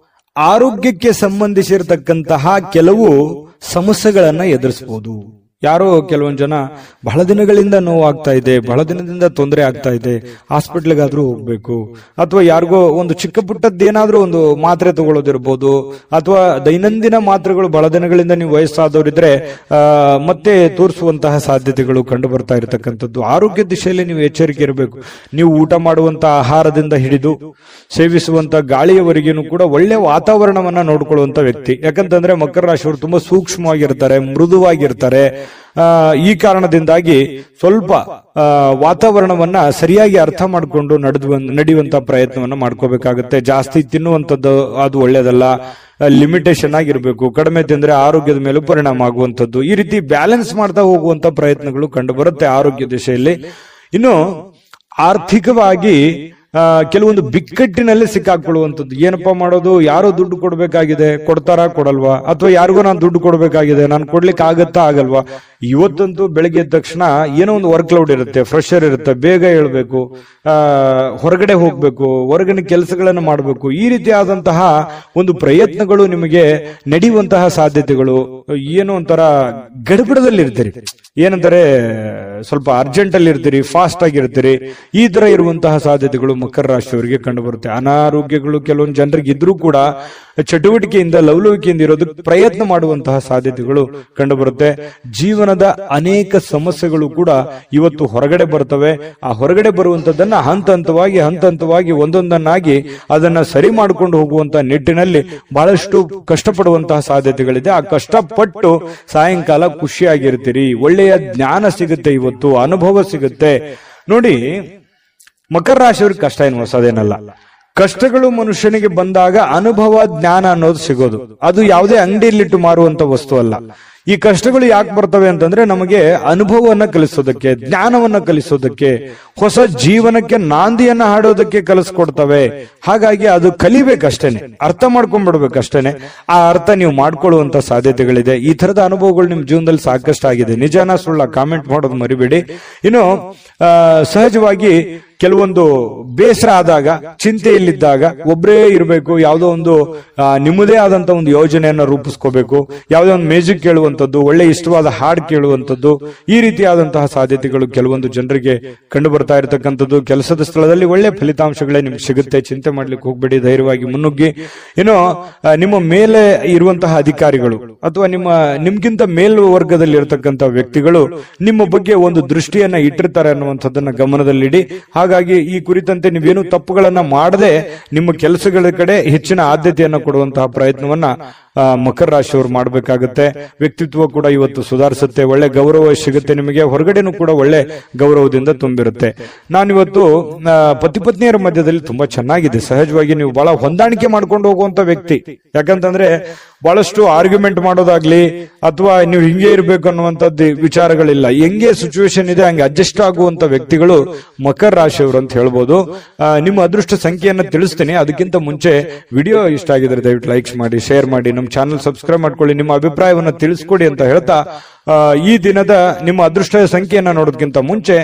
ಆರೋಗ್ಯಕ್ಕೆ ಸಂಬಂಧಿಸಿರತಕ್ಕಂತಹ ಕೆಲವು ಸಮಸ್ಯೆಗಳನ್ನ ಎದುರಿಸಬಹುದು. ಯಾರೋ ಕೆಲವೊಂದು ಜನ ಬಹಳ ದಿನಗಳಿಂದ ನೋವಾಗ್ತಾ ಇದೆ, ಬಹಳ ದಿನದಿಂದ ತೊಂದರೆ ಆಗ್ತಾ ಇದೆ, ಹಾಸ್ಪಿಟ್ಲಿಗಾದ್ರೂ ಹೋಗ್ಬೇಕು, ಅಥವಾ ಯಾರಿಗೋ ಒಂದು ಚಿಕ್ಕ ಪುಟ್ಟದ್ದೇನಾದ್ರೂ ಒಂದು ಮಾತ್ರೆ ತಗೊಳ್ಳೋದಿರ್ಬೋದು, ಅಥವಾ ದೈನಂದಿನ ಮಾತ್ರೆಗಳು ಬಹಳ ದಿನಗಳಿಂದ ನೀವು ವಯಸ್ಸಾದವರಿದ್ರೆ ಮತ್ತೆ ತೋರಿಸುವಂತಹ ಸಾಧ್ಯತೆಗಳು ಕಂಡು ಬರ್ತಾ ಇರತಕ್ಕಂಥದ್ದು. ಆರೋಗ್ಯ ದಿಶೆಯಲ್ಲಿ ನೀವು ಎಚ್ಚರಿಕೆ ಇರಬೇಕು. ನೀವು ಊಟ ಮಾಡುವಂತಹ ಆಹಾರದಿಂದ ಹಿಡಿದು ಸೇವಿಸುವಂತ ಗಾಳಿಯವರೆಗೂ ಕೂಡ ಒಳ್ಳೆ ವಾತಾವರಣವನ್ನ ನೋಡ್ಕೊಳ್ಳುವಂತ ವ್ಯಕ್ತಿ. ಯಾಕಂತಂದ್ರೆ ಮಕರ ರಾಶಿಯವರು ತುಂಬಾ ಸೂಕ್ಷ್ಮವಾಗಿರ್ತಾರೆ, ಮೃದುವಾಗಿರ್ತಾರೆ. ಈ ಕಾರಣದಿಂದಾಗಿ ಸ್ವಲ್ಪ ವಾತಾವರಣವನ್ನ ಸರಿಯಾಗಿ ಅರ್ಥ ಮಾಡಿಕೊಂಡು ನಡೆಯುವಂತ ಪ್ರಯತ್ನವನ್ನ ಮಾಡ್ಕೋಬೇಕಾಗುತ್ತೆ. ಜಾಸ್ತಿ ತಿನ್ನುವಂಥದ್ದು ಅದು ಒಳ್ಳೇದಲ್ಲ, ಲಿಮಿಟೇಷನ್ ಆಗಿರ್ಬೇಕು. ಕಡಿಮೆ ತಿಂದ್ರೆ ಆರೋಗ್ಯದ ಮೇಲೂ ಪರಿಣಾಮ ಆಗುವಂಥದ್ದು. ಈ ರೀತಿ ಬ್ಯಾಲೆನ್ಸ್ ಮಾಡ್ತಾ ಹೋಗುವಂತ ಪ್ರಯತ್ನಗಳು ಕಂಡು ಬರುತ್ತೆ ಆರೋಗ್ಯ ದಿಶೆಯಲ್ಲಿ. ಇನ್ನು ಆರ್ಥಿಕವಾಗಿ ಕೆಲವೊಂದು ಬಿಕ್ಕಟ್ಟಿನಲ್ಲಿ ಸಿಕ್ಕಾಕೊಳ್ಳುವಂಥದ್ದು. ಏನಪ್ಪಾ ಮಾಡೋದು, ಯಾರೋ ದುಡ್ಡು ಕೊಡ್ಬೇಕಾಗಿದೆ, ಕೊಡ್ತಾರಾ ಕೊಡಲ್ವಾ, ಅಥವಾ ಯಾರಿಗೂ ನಾನು ದುಡ್ಡು ಕೊಡ್ಬೇಕಾಗಿದೆ, ನಾನು ಕೊಡ್ಲಿಕ್ಕೆ ಆಗತ್ತಾ ಆಗಲ್ವಾ. ಇವತ್ತಂತೂ ಬೆಳಗ್ಗೆ ಎದ್ದ ತಕ್ಷಣ ಏನೋ ಒಂದು ವರ್ಕ್ ಲೋಡ್ ಇರುತ್ತೆ, ಪ್ರೆಷರ್ ಇರುತ್ತೆ, ಬೇಗ ಹೇಳ್ಬೇಕು, ಹೊರಗಡೆ ಹೋಗ್ಬೇಕು, ಹೊರಗಿನ ಕೆಲಸಗಳನ್ನು ಮಾಡಬೇಕು. ಈ ರೀತಿಯಾದಂತಹ ಒಂದು ಪ್ರಯತ್ನಗಳು ನಿಮಗೆ ನಡೆಯುವಂತಹ ಸಾಧ್ಯತೆಗಳು. ಏನೋ ಒಂಥರ ಗಡಬಡದಲ್ಲಿ ಇರ್ತೀರಿ, ಏನಂತಾರೆ ಸ್ವಲ್ಪ ಅರ್ಜೆಂಟ್ ಅಲ್ಲಿ ಇರ್ತೀರಿ, ಫಾಸ್ಟ್ ಆಗಿರ್ತೀರಿ. ಈ ತರ ಇರುವಂತಹ ಸಾಧ್ಯತೆಗಳು ಮಕರ ರಾಶಿಯವರಿಗೆ ಕಂಡು ಬರುತ್ತೆ. ಅನಾರೋಗ್ಯಗಳು ಕೆಲವೊಂದು ಜನರಿಗೆ ಇದ್ರೂ ಕೂಡ ಚಟುವಟಿಕೆಯಿಂದ ಲವಲವಿಕೆಯಿಂದ ಇರೋದಕ್ಕೆ ಪ್ರಯತ್ನ ಮಾಡುವಂತಹ ಸಾಧ್ಯತೆಗಳು ಕಂಡು ಬರುತ್ತೆ. ಜೀವನದ ಅನೇಕ ಸಮಸ್ಯೆಗಳು ಕೂಡ ಇವತ್ತು ಹೊರಗಡೆ ಬರ್ತವೆ. ಆ ಹೊರಗಡೆ ಬರುವಂತದ್ದನ್ನ ಹಂತ ಹಂತವಾಗಿ ಒಂದೊಂದನ್ನಾಗಿ ಅದನ್ನ ಸರಿ ಮಾಡಿಕೊಂಡು ಹೋಗುವಂತ ನಿಟ್ಟಿನಲ್ಲಿ ಬಹಳಷ್ಟು ಕಷ್ಟಪಡುವಂತಹ ಸಾಧ್ಯತೆಗಳಿದೆ. ಆ ಕಷ್ಟಪಟ್ಟು ಸಾಯಂಕಾಲ ಖುಷಿಯಾಗಿರ್ತೀರಿ, ಒಳ್ಳೆಯ ಜ್ಞಾನ ಸಿಗುತ್ತೆ, ಇವತ್ತು ಅನುಭವ ಸಿಗುತ್ತೆ. ನೋಡಿ, ಮಕರ ರಾಶಿಯವ್ರಿಗೆ ಕಷ್ಟ ಏನು ಹೊಸದೇನಲ್ಲ. ಕಷ್ಟಗಳು ಮನುಷ್ಯನಿಗೆ ಬಂದಾಗ ಅನುಭವ ಜ್ಞಾನ ಅನ್ನೋದು ಸಿಗೋದು. ಅದು ಯಾವುದೇ ಅಂಗಡಿಯಲ್ಲಿಟ್ಟು ಮಾರುವಂತ ವಸ್ತು ಅಲ್ಲ. ಈ ಕಷ್ಟಗಳು ಯಾಕೆ ಬರ್ತವೆ ಅಂತಂದ್ರೆ ನಮಗೆ ಅನುಭವವನ್ನ ಕಲಿಸೋದಕ್ಕೆ, ಜ್ಞಾನವನ್ನ ಕಲಿಸೋದಕ್ಕೆ, ಹೊಸ ಜೀವನಕ್ಕೆ ನಾಂದಿಯನ್ನ ಹಾಡೋದಕ್ಕೆ ಕಲಿಸ್ಕೊಡ್ತವೆ. ಹಾಗಾಗಿ ಅದು ಕಲಿಬೇಕಷ್ಟೇನೆ, ಅರ್ಥ ಮಾಡ್ಕೊಂಡ್ಬಿಡ್ಬೇಕಷ್ಟೇನೆ. ಆ ಅರ್ಥ ನೀವು ಮಾಡ್ಕೊಳ್ಳುವಂತ ಸಾಧ್ಯತೆಗಳಿದೆ. ಈ ತರದ ಅನುಭವಗಳು ನಿಮ್ ಜೀವನದಲ್ಲಿ ಸಾಕಷ್ಟು ಆಗಿದೆ. ನಿಜಾನ ಸುಳ್ಳ ಕಾಮೆಂಟ್ ಮಾಡೋದು ಮರಿಬೇಡಿ. ಇನ್ನು ಸಹಜವಾಗಿ ಕೆಲವೊಂದು ಬೇಸರ ಆದಾಗ, ಚಿಂತೆಯಲ್ಲಿದ್ದಾಗ ಒಬ್ಬರೇ ಇರಬೇಕು, ಯಾವುದೋ ಒಂದು ನಿಮ್ಮದೇ ಆದಂತ ಒಂದು ಯೋಜನೆಯನ್ನ ರೂಪಿಸ್ಕೋಬೇಕು, ಯಾವುದೋ ಒಂದು ಮ್ಯೂಸಿಕ್ ಕೇಳುವಂಥದ್ದು, ಒಳ್ಳೆ ಇಷ್ಟವಾದ ಹಾಡು ಕೇಳುವಂಥದ್ದು, ಈ ರೀತಿಯಾದಂತಹ ಸಾಧ್ಯತೆಗಳು ಕೆಲವೊಂದು ಜನರಿಗೆ ಕಂಡು ಬರ್ತಾ ಇರತಕ್ಕಂಥದ್ದು. ಕೆಲಸದ ಸ್ಥಳದಲ್ಲಿ ಒಳ್ಳೆ ಫಲಿತಾಂಶಗಳೇ ನಿಮ್ಗೆ ಸಿಗುತ್ತೆ, ಚಿಂತೆ ಮಾಡ್ಲಿಕ್ಕೆ ಹೋಗ್ಬೇಡಿ, ಧೈರ್ಯವಾಗಿ ಮುನ್ನುಗ್ಗಿ. ಇನ್ನು ನಿಮ್ಮ ಮೇಲೆ ಇರುವಂತಹ ಅಧಿಕಾರಿಗಳು ಅಥವಾ ನಿಮ್ಗಿಂತ ಮೇಲ್ವರ್ಗದಲ್ಲಿ ಇರತಕ್ಕಂಥ ವ್ಯಕ್ತಿಗಳು ನಿಮ್ಮ ಬಗ್ಗೆ ಒಂದು ದೃಷ್ಟಿಯನ್ನ ಇಟ್ಟಿರ್ತಾರೆ ಅನ್ನುವಂಥದ್ದನ್ನ ಗಮನದಲ್ಲಿಡಿ. ಹಾಗಾಗಿ ಈ ಕುರಿತಂತೆ ನೀವೇನು ತಪ್ಪುಗಳನ್ನ ಮಾಡದೆ ನಿಮ್ಮ ಕೆಲಸಗಳ ಕಡೆ ಹೆಚ್ಚಿನ ಆದ್ಯತೆಯನ್ನು ಕೊಡುವಂತಹ ಪ್ರಯತ್ನವನ್ನ ಮಕರ ರಾಶಿಯವರು ಮಾಡಬೇಕಾಗುತ್ತೆ. ವ್ಯಕ್ತಿತ್ವ ಕೂಡ ಇವತ್ತು ಸುಧಾರಿಸುತ್ತೆ, ಒಳ್ಳೆ ಗೌರವ ಸಿಗುತ್ತೆ ನಿಮಗೆ, ಹೊರಗಡೆನೂ ಕೂಡ ಒಳ್ಳೆ ಗೌರವದಿಂದ ತುಂಬಿರುತ್ತೆ. ನಾನಿವತ್ತು ಪತಿ ಪತ್ನಿಯರ ಮಧ್ಯದಲ್ಲಿ ತುಂಬಾ ಚೆನ್ನಾಗಿದೆ. ಸಹಜವಾಗಿ ನೀವು ಬಹಳ ಹೊಂದಾಣಿಕೆ ಮಾಡ್ಕೊಂಡು ಹೋಗುವಂತ ವ್ಯಕ್ತಿ. ಯಾಕಂತಂದ್ರೆ ಬಹಳಷ್ಟು ಆರ್ಗ್ಯುಮೆಂಟ್ ಮಾಡೋದಾಗ್ಲಿ ಅಥವಾ ನೀವು ಹಿಂಗೆ ಇರ್ಬೇಕು ಅನ್ನುವಂಥದ್ದು ವಿಚಾರಗಳಿಲ್ಲ. ಹೆಂಗೆ ಸಿಚುವೇಶನ್ ಇದೆ ಹಂಗೆ ಅಡ್ಜಸ್ಟ್ ಆಗುವಂತ ವ್ಯಕ್ತಿಗಳು ಮಕರ ರಾಶಿಯವರು ಅಂತ ಹೇಳ್ಬೋದು. ನಿಮ್ಮ ಅದೃಷ್ಟ ಸಂಖ್ಯೆಯನ್ನ ತಿಳಿಸ್ತೀನಿ. ಅದಕ್ಕಿಂತ ಮುಂಚೆ ವಿಡಿಯೋ ಇಷ್ಟ ಆಗಿದ್ರೆ ದಯವಿಟ್ಟು ಲೈಕ್ಸ್ ಮಾಡಿ, ಶೇರ್ ಮಾಡಿ, ನಮ್ಮ ಚಾನಲ್ ಸಬ್ಸ್ಕ್ರೈಬ್ ಮಾಡ್ಕೊಳ್ಳಿ, ನಿಮ್ಮ ಅಭಿಪ್ರಾಯವನ್ನ ತಿಳಿಸ್ಕೊಡಿ ಅಂತ ಹೇಳ್ತಾ ಈ ದಿನದ ನಿಮ್ಮ ಅದೃಷ್ಟ ಸಂಖ್ಯೆಯನ್ನ ನೋಡೋದಕ್ಕಿಂತ ಮುಂಚೆ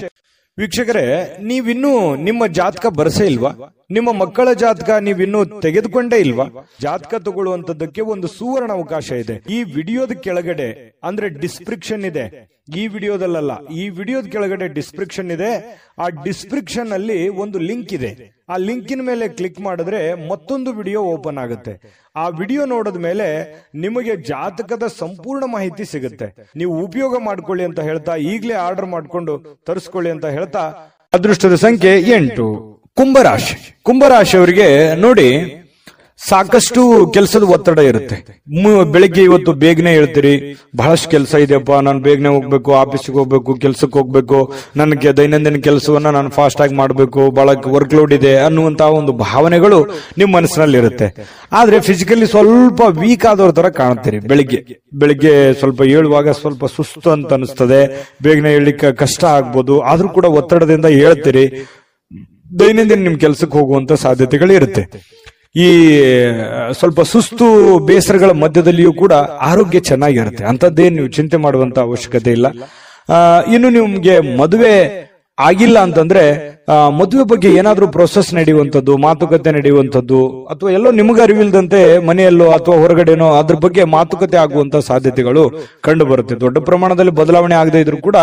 ವೀಕ್ಷಕರೇ, ನೀವಿನ್ನೂ ನಿಮ್ಮ ಜಾತಕ ಬರಸೇ ಇಲ್ವಾ? ನಿಮ್ಮ ಮಕ್ಕಳ ಜಾತಕ ನೀವಿನ್ನೂ ತೆಗೆದುಕೊಂಡೇ ಇಲ್ವಾ? ಜಾತಕ ತಗೊಳ್ಳುವಂತದ್ದಕ್ಕೆ ಒಂದು ಸುವರ್ಣ ಅವಕಾಶ ಇದೆ. ಈ ವಿಡಿಯೋದ ಕೆಳಗಡೆ ಅಂದ್ರೆ ಡಿಸ್ಕ್ರಿಪ್ಷನ್ ಇದೆ, ಈ ವಿಡಿಯೋದಲ್ಲ, ಈ ವಿಡಿಯೋದ ಕೆಳಗಡೆ ಡಿಸ್ಕ್ರಿಪ್ಷನ್ ಇದೆ. ಆ ಡಿಸ್ಕ್ರಿಪ್ಷನ್ ಅಲ್ಲಿ ಒಂದು ಲಿಂಕ್ ಇದೆ. ಆ ಲಿಂಕಿನ ಮೇಲೆ ಕ್ಲಿಕ್ ಮಾಡಿದ್ರೆ ಮತ್ತೊಂದು ವಿಡಿಯೋ ಓಪನ್ ಆಗುತ್ತೆ. ಆ ವಿಡಿಯೋ ನೋಡಿದ ಮೇಲೆ ನಿಮಗೆ ಜಾತಕದ ಸಂಪೂರ್ಣ ಮಾಹಿತಿ ಸಿಗುತ್ತೆ. ನೀವು ಉಪಯೋಗ ಮಾಡ್ಕೊಳ್ಳಿ ಅಂತ ಹೇಳ್ತಾ, ಈಗಲೇ ಆರ್ಡರ್ ಮಾಡ್ಕೊಂಡು ತರಿಸ್ಕೊಳ್ಳಿ ಅಂತ ಹೇಳ್ತಾ, ಅದೃಷ್ಟದ ಸಂಖ್ಯೆ 8. ಕುಂಭರಾಶಿ. ಕುಂಭರಾಶಿಯವರಿಗೆ ನೋಡಿ, ಸಾಕಷ್ಟು ಕೆಲಸದ ಒತ್ತಡ ಇರುತ್ತೆ. ಬೆಳಿಗ್ಗೆ ಇವತ್ತು ಬೇಗನೆ ಹೇಳ್ತೀರಿ, ಬಹಳಷ್ಟು ಕೆಲಸ ಇದೆಯಪ್ಪ, ನಾನು ಬೇಗನೆ ಹೋಗ್ಬೇಕು, ಆಫೀಸ್ಗೆ ಹೋಗ್ಬೇಕು, ಕೆಲ್ಸಕ್ಕೆ ಹೋಗ್ಬೇಕು, ನನಗೆ ದೈನಂದಿನ ಕೆಲಸವನ್ನ ನಾನು ಫಾಸ್ಟ್ ಆಗಿ ಮಾಡಬೇಕು, ಬಹಳ ವರ್ಕ್ ಲೋಡ್ ಇದೆ ಅನ್ನುವಂತಹ ಒಂದು ಭಾವನೆಗಳು ನಿಮ್ಮ ಮನಸ್ಸಿನಲ್ಲಿ ಇರುತ್ತೆ. ಆದ್ರೆ ಫಿಸಿಕಲಿ ಸ್ವಲ್ಪ ವೀಕ್ ಆದವ್ರ ತರ ಕಾಣ್ತೀರಿ. ಬೆಳಿಗ್ಗೆ ಸ್ವಲ್ಪ ಹೇಳುವಾಗ ಸ್ವಲ್ಪ ಸುಸ್ತು ಅಂತ ಅನಿಸ್ತದೆ, ಬೇಗನೆ ಹೇಳಲಿಕ್ಕೆ ಕಷ್ಟ ಆಗ್ಬೋದು. ಆದ್ರೂ ಕೂಡ ಒತ್ತಡದಿಂದ ಹೇಳ್ತೀರಿ. ದೈನಂದಿನ ನಿಮ್ ಕೆಲ್ಸಕ್ಕೆ ಹೋಗುವಂತ ಸಾಧ್ಯತೆಗಳು ಇರುತ್ತೆ. ಈ ಸ್ವಲ್ಪ ಸುಸ್ತು ಬೇಸರಗಳ ಮಧ್ಯದಲ್ಲಿಯೂ ಕೂಡ ಆರೋಗ್ಯ ಚೆನ್ನಾಗಿರುತ್ತೆ. ಅಂತದ್ದೇನು ನೀವು ಚಿಂತೆ ಮಾಡುವಂತ ಅವಶ್ಯಕತೆ ಇಲ್ಲ. ಇನ್ನು ನಿಮ್ಗೆ ಮದುವೆ ಆಗಿಲ್ಲ ಅಂತಂದ್ರೆ ಮದುವೆ ಬಗ್ಗೆ ಏನಾದ್ರೂ ಪ್ರೊಸೆಸ್ ನಡೆಯುವಂಥದ್ದು, ಮಾತುಕತೆ ನಡೆಯುವಂಥದ್ದು, ಅಥವಾ ಎಲ್ಲೋ ನಿಮಗೆ ಅರಿವಿಲ್ದಂತೆ ಮನೆಯಲ್ಲೋ ಅಥವಾ ಹೊರಗಡೆನೋ ಅದ್ರ ಬಗ್ಗೆ ಮಾತುಕತೆ ಆಗುವಂತ ಸಾಧ್ಯತೆಗಳು ಕಂಡು ಬರುತ್ತೆ. ದೊಡ್ಡ ಪ್ರಮಾಣದಲ್ಲಿ ಬದಲಾವಣೆ ಆಗದೆ ಇದ್ರೂ ಕೂಡ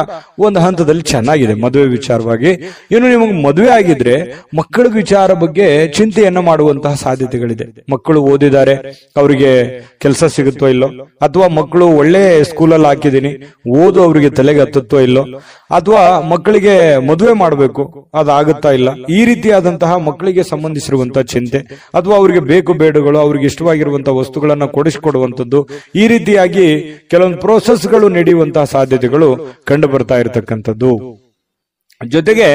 ಒಂದು ಹಂತದಲ್ಲಿ ಚೆನ್ನಾಗಿದೆ ಮದುವೆ ವಿಚಾರವಾಗಿ. ಇನ್ನು ನಿಮಗೆ ಮದುವೆ ಆಗಿದ್ರೆ ಮಕ್ಕಳ ವಿಚಾರ ಬಗ್ಗೆ ಚಿಂತೆಯನ್ನ ಮಾಡುವಂತಹ ಸಾಧ್ಯತೆಗಳಿದೆ. ಮಕ್ಕಳು ಓದಿದ್ದಾರೆ, ಅವರಿಗೆ ಕೆಲಸ ಸಿಗುತ್ತೋ ಇಲ್ಲೋ, ಅಥವಾ ಮಕ್ಕಳು ಒಳ್ಳೆ ಸ್ಕೂಲಲ್ಲಿ ಹಾಕಿದೀನಿ, ಓದು ಅವರಿಗೆ ತಲೆಗೆ ಹತ್ತುತ್ತೋ ಇಲ್ಲೋ, ಅಥವಾ ಮಕ್ಕಳಿಗೆ ಮದುವೆ ಮಾಡಬೇಕು, ಅದಾಗುತ್ತಾ ಇಲ್ಲ, ಈ ರೀತಿಯಾದಂತಹ ಮಕ್ಕಳಿಗೆ ಸಂಬಂಧಿಸಿರುವಂತಹ ಚಿಂತೆ, ಅಥವಾ ಅವರಿಗೆ ಬೇಕು ಬೇಡಗಳು, ಅವ್ರಿಗೆ ಇಷ್ಟವಾಗಿರುವಂತಹ ವಸ್ತುಗಳನ್ನ ಕೊಡಿಸಿಕೊಡುವಂಥದ್ದು, ಈ ರೀತಿಯಾಗಿ ಕೆಲವೊಂದು ಪ್ರೋಸೆಸ್ಗಳು ನಡೆಯುವಂತಹ ಸಾಧ್ಯತೆಗಳು ಕಂಡು ಬರ್ತಾ ಇರತಕ್ಕಂಥದ್ದು. ಜೊತೆಗೆ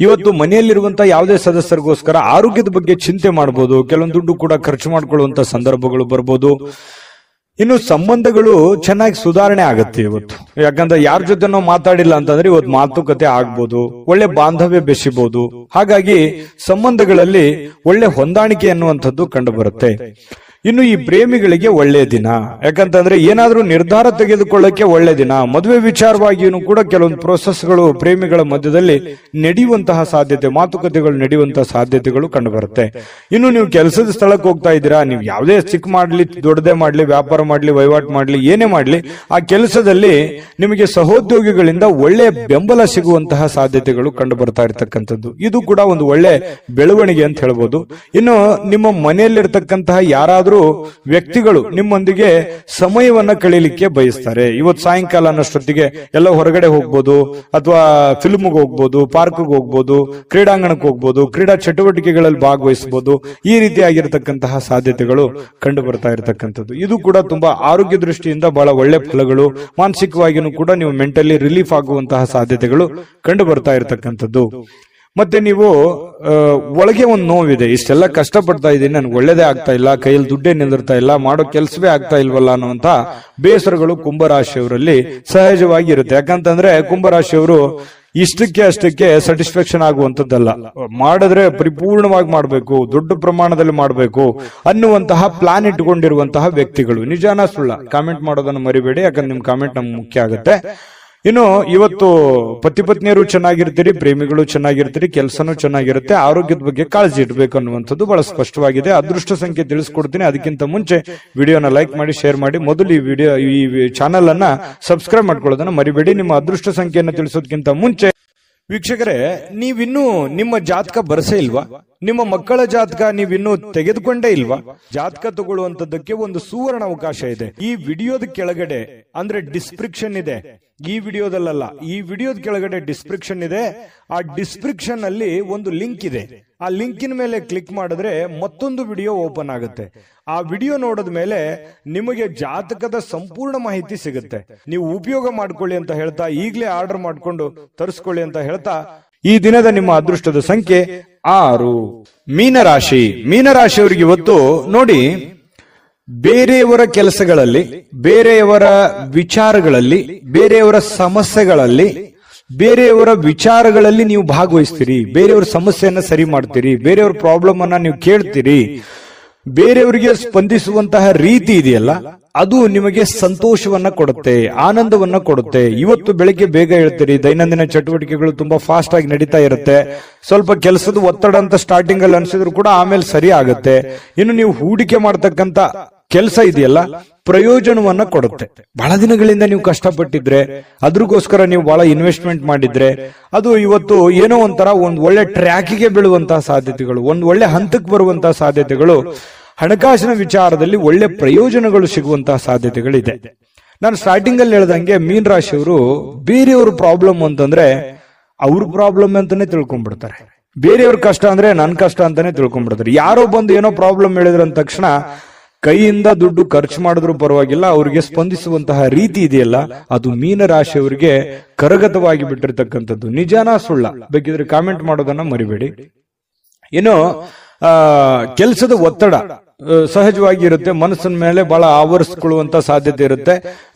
ಇವತ್ತು ಮನೆಯಲ್ಲಿರುವಂತಹ ಯಾವುದೇ ಸದಸ್ಯರಿಗೋಸ್ಕರ ಆರೋಗ್ಯದ ಬಗ್ಗೆ ಚಿಂತೆ ಮಾಡಬಹುದು, ಕೆಲವೊಂದು ದುಡ್ಡು ಕೂಡ ಖರ್ಚು ಮಾಡಿಕೊಳ್ಳುವಂತ ಸಂದರ್ಭಗಳು ಬರ್ಬೋದು. ಇನ್ನು ಸಂಬಂಧಗಳು ಚೆನ್ನಾಗಿ ಸುಧಾರಣೆ ಆಗುತ್ತೆ ಇವತ್ತು. ಯಾಕಂದ್ರೆ ಯಾರ ಜೊತೆನೋ ಮಾತಾಡಿಲ್ಲ ಅಂತಂದ್ರೆ ಇವತ್ತು ಮಾತುಕತೆ ಆಗ್ಬೋದು, ಒಳ್ಳೆ ಬಾಂಧವ್ಯ ಬೆಸಿಬಹುದು. ಹಾಗಾಗಿ ಸಂಬಂಧಗಳಲ್ಲಿ ಒಳ್ಳೆ ಹೊಂದಾಣಿಕೆ ಅನ್ನುವಂಥದ್ದು ಕಂಡು ಬರುತ್ತೆ. ಇನ್ನು ಈ ಪ್ರೇಮಿಗಳಿಗೆ ಒಳ್ಳೆ ದಿನ, ಯಾಕಂತಂದ್ರೆ ಏನಾದ್ರೂ ನಿರ್ಧಾರ ತೆಗೆದುಕೊಳ್ಳಕ್ಕೆ ಒಳ್ಳೆ ದಿನ. ಮದುವೆ ವಿಚಾರವಾಗಿಯೂ ಕೂಡ ಕೆಲವೊಂದು ಪ್ರೋಸೆಸ್ಗಳು ಪ್ರೇಮಿಗಳ ಮಧ್ಯದಲ್ಲಿ ನಡೆಯುವಂತಹ ಸಾಧ್ಯತೆ, ಮಾತುಕತೆಗಳು ನಡೆಯುವಂತಹ ಸಾಧ್ಯತೆಗಳು ಕಂಡು ಬರುತ್ತೆ. ಇನ್ನು ನೀವು ಕೆಲಸದ ಸ್ಥಳಕ್ಕೆ ಹೋಗ್ತಾ ಇದ್ದೀರಾ, ನೀವು ಯಾವುದೇ ಚಿಕ್ಕ ಮಾಡ್ಲಿ, ದೊಡ್ಡದೇ ಮಾಡ್ಲಿ, ವ್ಯಾಪಾರ ಮಾಡ್ಲಿ, ವಹಿವಾಟು ಮಾಡ್ಲಿ, ಏನೇ ಮಾಡ್ಲಿ, ಆ ಕೆಲಸದಲ್ಲಿ ನಿಮಗೆ ಸಹೋದ್ಯೋಗಿಗಳಿಂದ ಒಳ್ಳೆ ಬೆಂಬಲ ಸಿಗುವಂತಹ ಸಾಧ್ಯತೆಗಳು ಕಂಡು ಬರ್ತಾ ಇರತಕ್ಕಂಥದ್ದು. ಇದು ಕೂಡ ಒಂದು ಒಳ್ಳೆ ಬೆಳವಣಿಗೆ ಅಂತ ಹೇಳ್ಬೋದು. ಇನ್ನು ನಿಮ್ಮ ಮನೆಯಲ್ಲಿರ್ತಕ್ಕಂತಹ ಯಾರಾದ್ರೂ ವ್ಯಕ್ತಿಗಳು ನಿಮ್ಮೊಂದಿಗೆ ಸಮಯವನ್ನ ಕಳೀಲಿಕ್ಕೆ ಬಯಸ್ತಾರೆ. ಇವತ್ತು ಸಾಯಂಕಾಲ ಅನ್ನೋಷ್ಟೊತ್ತಿಗೆ ಎಲ್ಲ ಹೊರಗಡೆ ಹೋಗ್ಬೋದು, ಅಥವಾ ಫಿಲ್ಮ್ಗೆ ಹೋಗ್ಬೋದು, ಪಾರ್ಕ್ಗೆ ಹೋಗ್ಬೋದು, ಕ್ರೀಡಾಂಗಣಕ್ಕೆ ಹೋಗ್ಬೋದು, ಕ್ರೀಡಾ ಚಟುವಟಿಕೆಗಳಲ್ಲಿ ಭಾಗವಹಿಸಬಹುದು. ಈ ರೀತಿಯಾಗಿರ್ತಕ್ಕಂತಹ ಸಾಧ್ಯತೆಗಳು ಕಂಡು ಬರ್ತಾ ಇರತಕ್ಕಂಥದ್ದು. ಇದು ಕೂಡ ತುಂಬಾ ಆರೋಗ್ಯ ದೃಷ್ಟಿಯಿಂದ ಬಹಳ ಒಳ್ಳೆ ಫಲಗಳು. ಮಾನಸಿಕವಾಗಿಯೂ ಕೂಡ ನೀವು ಮೆಂಟಲಿ ರಿಲೀಫ್ ಆಗುವಂತಹ ಸಾಧ್ಯತೆಗಳು ಕಂಡು ಬರ್ತಾ ಇರತಕ್ಕಂಥದ್ದು. ಮತ್ತೆ ನೀವು ಒಳಗೆ ಒಂದು ನೋವಿದೆ, ಇಷ್ಟೆಲ್ಲ ಕಷ್ಟಪಡ್ತಾ ಇದ್ದೀನಿ, ನನ್ಗೆ ಒಳ್ಳೇದೇ ಆಗ್ತಾ ಇಲ್ಲ, ಕೈಯಲ್ಲಿ ದುಡ್ಡೇ ನಿಂದಿರ್ತಾ ಇಲ್ಲ, ಮಾಡೋ ಕೆಲಸವೇ ಆಗ್ತಾ ಇಲ್ವಲ್ಲ ಅನ್ನುವಂತ ಬೇಸರಗಳು ಕುಂಭರಾಶಿಯವರಲ್ಲಿ ಸಹಜವಾಗಿ ಇರುತ್ತೆ. ಯಾಕಂತಂದ್ರೆ ಕುಂಭರಾಶಿಯವರು ಇಷ್ಟಕ್ಕೆ ಅಷ್ಟಕ್ಕೆ ಸ್ಯಾಟಿಸ್ಫ್ಯಾಕ್ಷನ್ ಆಗುವಂತದ್ದಲ್ಲ, ಮಾಡಿದ್ರೆ ಪರಿಪೂರ್ಣವಾಗಿ ಮಾಡಬೇಕು, ದೊಡ್ಡ ಪ್ರಮಾಣದಲ್ಲಿ ಮಾಡಬೇಕು ಅನ್ನುವಂತಹ ಪ್ಲಾನ್ ಇಟ್ಟುಕೊಂಡಿರುವಂತಹ ವ್ಯಕ್ತಿಗಳು. ನಿಜಾನ ಸುಳ್ಳ ಕಾಮೆಂಟ್ ಮಾಡೋದನ್ನು ಮರಿಬೇಡಿ, ಯಾಕಂದ್ರೆ ನಿಮ್ ಕಾಮೆಂಟ್ ನಮ್ಗೆ ಮುಖ್ಯ ಆಗುತ್ತೆ. ಇನ್ನು ಇವತ್ತು ಪತಿ ಪತ್ನಿಯರು ಚೆನ್ನಾಗಿರ್ತೀರಿ, ಪ್ರೇಮಿಗಳು ಚೆನ್ನಾಗಿರ್ತೀರಿ, ಕೆಲಸನೂ ಚೆನ್ನಾಗಿರುತ್ತೆ, ಆರೋಗ್ಯದ ಬಗ್ಗೆ ಕಾಳಜಿ ಇಡಬೇಕು ಅನ್ನುವಂಥದ್ದು ಬಹಳ ಸ್ಪಷ್ಟವಾಗಿದೆ. ಅದೃಷ್ಟ ಸಂಖ್ಯೆ ತಿಳಿಸ್ಕೊಡ್ತೀನಿ. ಅದಕ್ಕಿಂತ ಮುಂಚೆ ವಿಡಿಯೋನ ಲೈಕ್ ಮಾಡಿ, ಶೇರ್ ಮಾಡಿ, ಮೊದಲು ಈ ಚಾನೆಲ್ ಅನ್ನ ಸಬ್ಸ್ಕ್ರೈಬ್ ಮಾಡ್ಕೊಳ್ಳೋದನ್ನ ಮರಿಬೇಡಿ. ನಿಮ್ಮ ಅದೃಷ್ಟ ಸಂಖ್ಯೆಯನ್ನು ತಿಳಿಸೋದಕ್ಕಿಂತ ಮುಂಚೆ ವೀಕ್ಷಕರೇ, ನೀವಿನ್ನೂ ನಿಮ್ಮ ಜಾತಕ ಬರಸೇ ಇಲ್ವಾ? ನಿಮ್ಮ ಮಕ್ಕಳ ಜಾತಕ ನೀವಿನ್ನೂ ತೆಗೆದುಕೊಂಡೇ ಇಲ್ವಾ? ಜಾತಕ ತಗೊಳ್ಳುವಂತದ್ದಕ್ಕೆ ಒಂದು ಸುವರ್ಣ ಅವಕಾಶ ಇದೆ. ಈ ವಿಡಿಯೋದ ಕೆಳಗಡೆ ಅಂದ್ರೆ ಡಿಸ್ಕ್ರಿಪ್ಷನ್ ಇದೆ, ಈ ವಿಡಿಯೋದಲ್ಲ, ಈ ವಿಡಿಯೋದ ಕೆಳಗಡೆ ಡಿಸ್ಕ್ರಿಪ್ಷನ್ ಇದೆ. ಆ ಡಿಸ್ಕ್ರಿಪ್ಷನ್ ಅಲ್ಲಿ ಒಂದು ಲಿಂಕ್ ಇದೆ. ಆ ಲಿಂಕಿನ ಮೇಲೆ ಕ್ಲಿಕ್ ಮಾಡಿದ್ರೆ ಮತ್ತೊಂದು ವಿಡಿಯೋ ಓಪನ್ ಆಗುತ್ತೆ. ಆ ವಿಡಿಯೋ ನೋಡಿದ ಮೇಲೆ ನಿಮಗೆ ಜಾತಕದ ಸಂಪೂರ್ಣ ಮಾಹಿತಿ ಸಿಗುತ್ತೆ. ನೀವು ಉಪಯೋಗ ಮಾಡ್ಕೊಳ್ಳಿ ಅಂತ ಹೇಳ್ತಾ, ಈಗಲೇ ಆರ್ಡರ್ ಮಾಡ್ಕೊಂಡು ತರಿಸ್ಕೊಳ್ಳಿ ಅಂತ ಹೇಳ್ತಾ, ಈ ದಿನದ ನಿಮ್ಮ ಅದೃಷ್ಟದ ಸಂಖ್ಯೆ 6. ಮೀನರಾಶಿ. ಮೀನರಾಶಿಯವರಿಗೆ ಇವತ್ತು ನೋಡಿ, ಬೇರೆಯವರ ಕೆಲಸಗಳಲ್ಲಿ, ಬೇರೆಯವರ ವಿಚಾರಗಳಲ್ಲಿ, ಬೇರೆಯವರ ಸಮಸ್ಯೆಗಳಲ್ಲಿ, ಬೇರೆಯವರ ವಿಚಾರಗಳಲ್ಲಿ ನೀವು ಭಾಗವಹಿಸ್ತೀರಿ, ಬೇರೆಯವರ ಸಮಸ್ಯೆಯನ್ನ ಸರಿ ಮಾಡ್ತೀರಿ, ಬೇರೆಯವರ ಪ್ರಾಬ್ಲಮ್ ಅನ್ನ ನೀವು ಕೇಳ್ತೀರಿ. ಬೇರೆಯವರಿಗೆ ಸ್ಪಂದಿಸುವಂತಹ ರೀತಿ ಇದೆಯಲ್ಲ, ಅದು ನಿಮಗೆ ಸಂತೋಷವನ್ನ ಕೊಡುತ್ತೆ, ಆನಂದವನ್ನ ಕೊಡುತ್ತೆ. ಇವತ್ತು ಬೆಳಿಗ್ಗೆ ಬೇಗ ಹೇಳ್ತೀರಿ, ದೈನಂದಿನ ಚಟುವಟಿಕೆಗಳು ತುಂಬಾ ಫಾಸ್ಟ್ ಆಗಿ ನಡೀತಾ ಇರುತ್ತೆ. ಸ್ವಲ್ಪ ಕೆಲಸದ ಒತ್ತಡ ಅಂತ ಸ್ಟಾರ್ಟಿಂಗ್ ಅಲ್ಲಿ ಅನ್ಸಿದ್ರು ಕೂಡ ಆಮೇಲೆ ಸರಿ ಆಗುತ್ತೆ. ಇನ್ನು ನೀವು ಹೂಡಿಕೆ ಮಾಡ್ತಕ್ಕಂತ ಕೆಲಸ ಇದೆಯಲ್ಲ, ಪ್ರಯೋಜನವನ್ನ ಕೊಡುತ್ತೆ. ಬಹಳ ದಿನಗಳಿಂದ ನೀವು ಕಷ್ಟಪಟ್ಟಿದ್ರೆ, ಅದ್ರಗೋಸ್ಕರ ನೀವು ಬಹಳ ಇನ್ವೆಸ್ಟ್ಮೆಂಟ್ ಮಾಡಿದ್ರೆ, ಅದು ಇವತ್ತು ಏನೋ ಒಂಥರ ಒಂದು ಒಳ್ಳೆ ಟ್ರ್ಯಾಕಿಗೆ ಬೀಳುವಂತಹ ಸಾಧ್ಯತೆಗಳು, ಒಂದು ಒಳ್ಳೆ ಹಂತಕ್ಕೆ ಬರುವಂತಹ ಸಾಧ್ಯತೆಗಳು, ಹಣಕಾಸಿನ ವಿಚಾರದಲ್ಲಿ ಒಳ್ಳೆ ಪ್ರಯೋಜನಗಳು ಸಿಗುವಂತಹ ಸಾಧ್ಯತೆಗಳಿದೆ. ನಾನು ಸ್ಟಾರ್ಟಿಂಗ್ ಅಲ್ಲಿ ಹೇಳ್ದಂಗೆ ಮೀನ್ ರಾಶಿಯವರು ಬೇರೆಯವ್ರ ಪ್ರಾಬ್ಲಮ್ ಅಂತಂದ್ರೆ ಅವ್ರ ಪ್ರಾಬ್ಲಮ್ ಅಂತಾನೆ ತಿಳ್ಕೊಂಡ್ಬಿಡ್ತಾರೆ. ಬೇರೆಯವ್ರ ಕಷ್ಟ ಅಂದ್ರೆ ನನ್ ಕಷ್ಟ ಅಂತಾನೆ ತಿಳ್ಕೊಂಡ್ಬಿಡ್ತಾರೆ. ಯಾರೋ ಬಂದು ಏನೋ ಪ್ರಾಬ್ಲಮ್ ಹೇಳಿದ್ರ ಅಂದ ತಕ್ಷಣ ಕೈಯಿಂದ ದುಡ್ಡು ಖರ್ಚು ಮಾಡಿದ್ರು ಪರವಾಗಿಲ್ಲ, ಅವ್ರಿಗೆ ಸ್ಪಂದಿಸುವಂತಹ ರೀತಿ ಇದೆಯಲ್ಲ, ಅದು ಮೀನರಾಶಿಯವರಿಗೆ ಕರಗತವಾಗಿ ಬಿಟ್ಟಿರ್ತಕ್ಕಂಥದ್ದು. ನಿಜಾನ ಸುಳ್ಳ ಬೇಕಿದ್ರೆ ಕಾಮೆಂಟ್ ಮಾಡೋದನ್ನ ಮರಿಬೇಡಿ. ಇನ್ನು ಕೆಲಸದ ಒತ್ತಡ, ಸಹಜವಾಗಿ ಇರುತ್ತೆ. ಮನಸ್ಸಿನ ಮೇಲೆ ಬಹಳ ಆವರಿಸಿಕೊಳ್ಳುವಂತ ಸಾಧ್ಯತೆ ಇರುತ್ತೆ.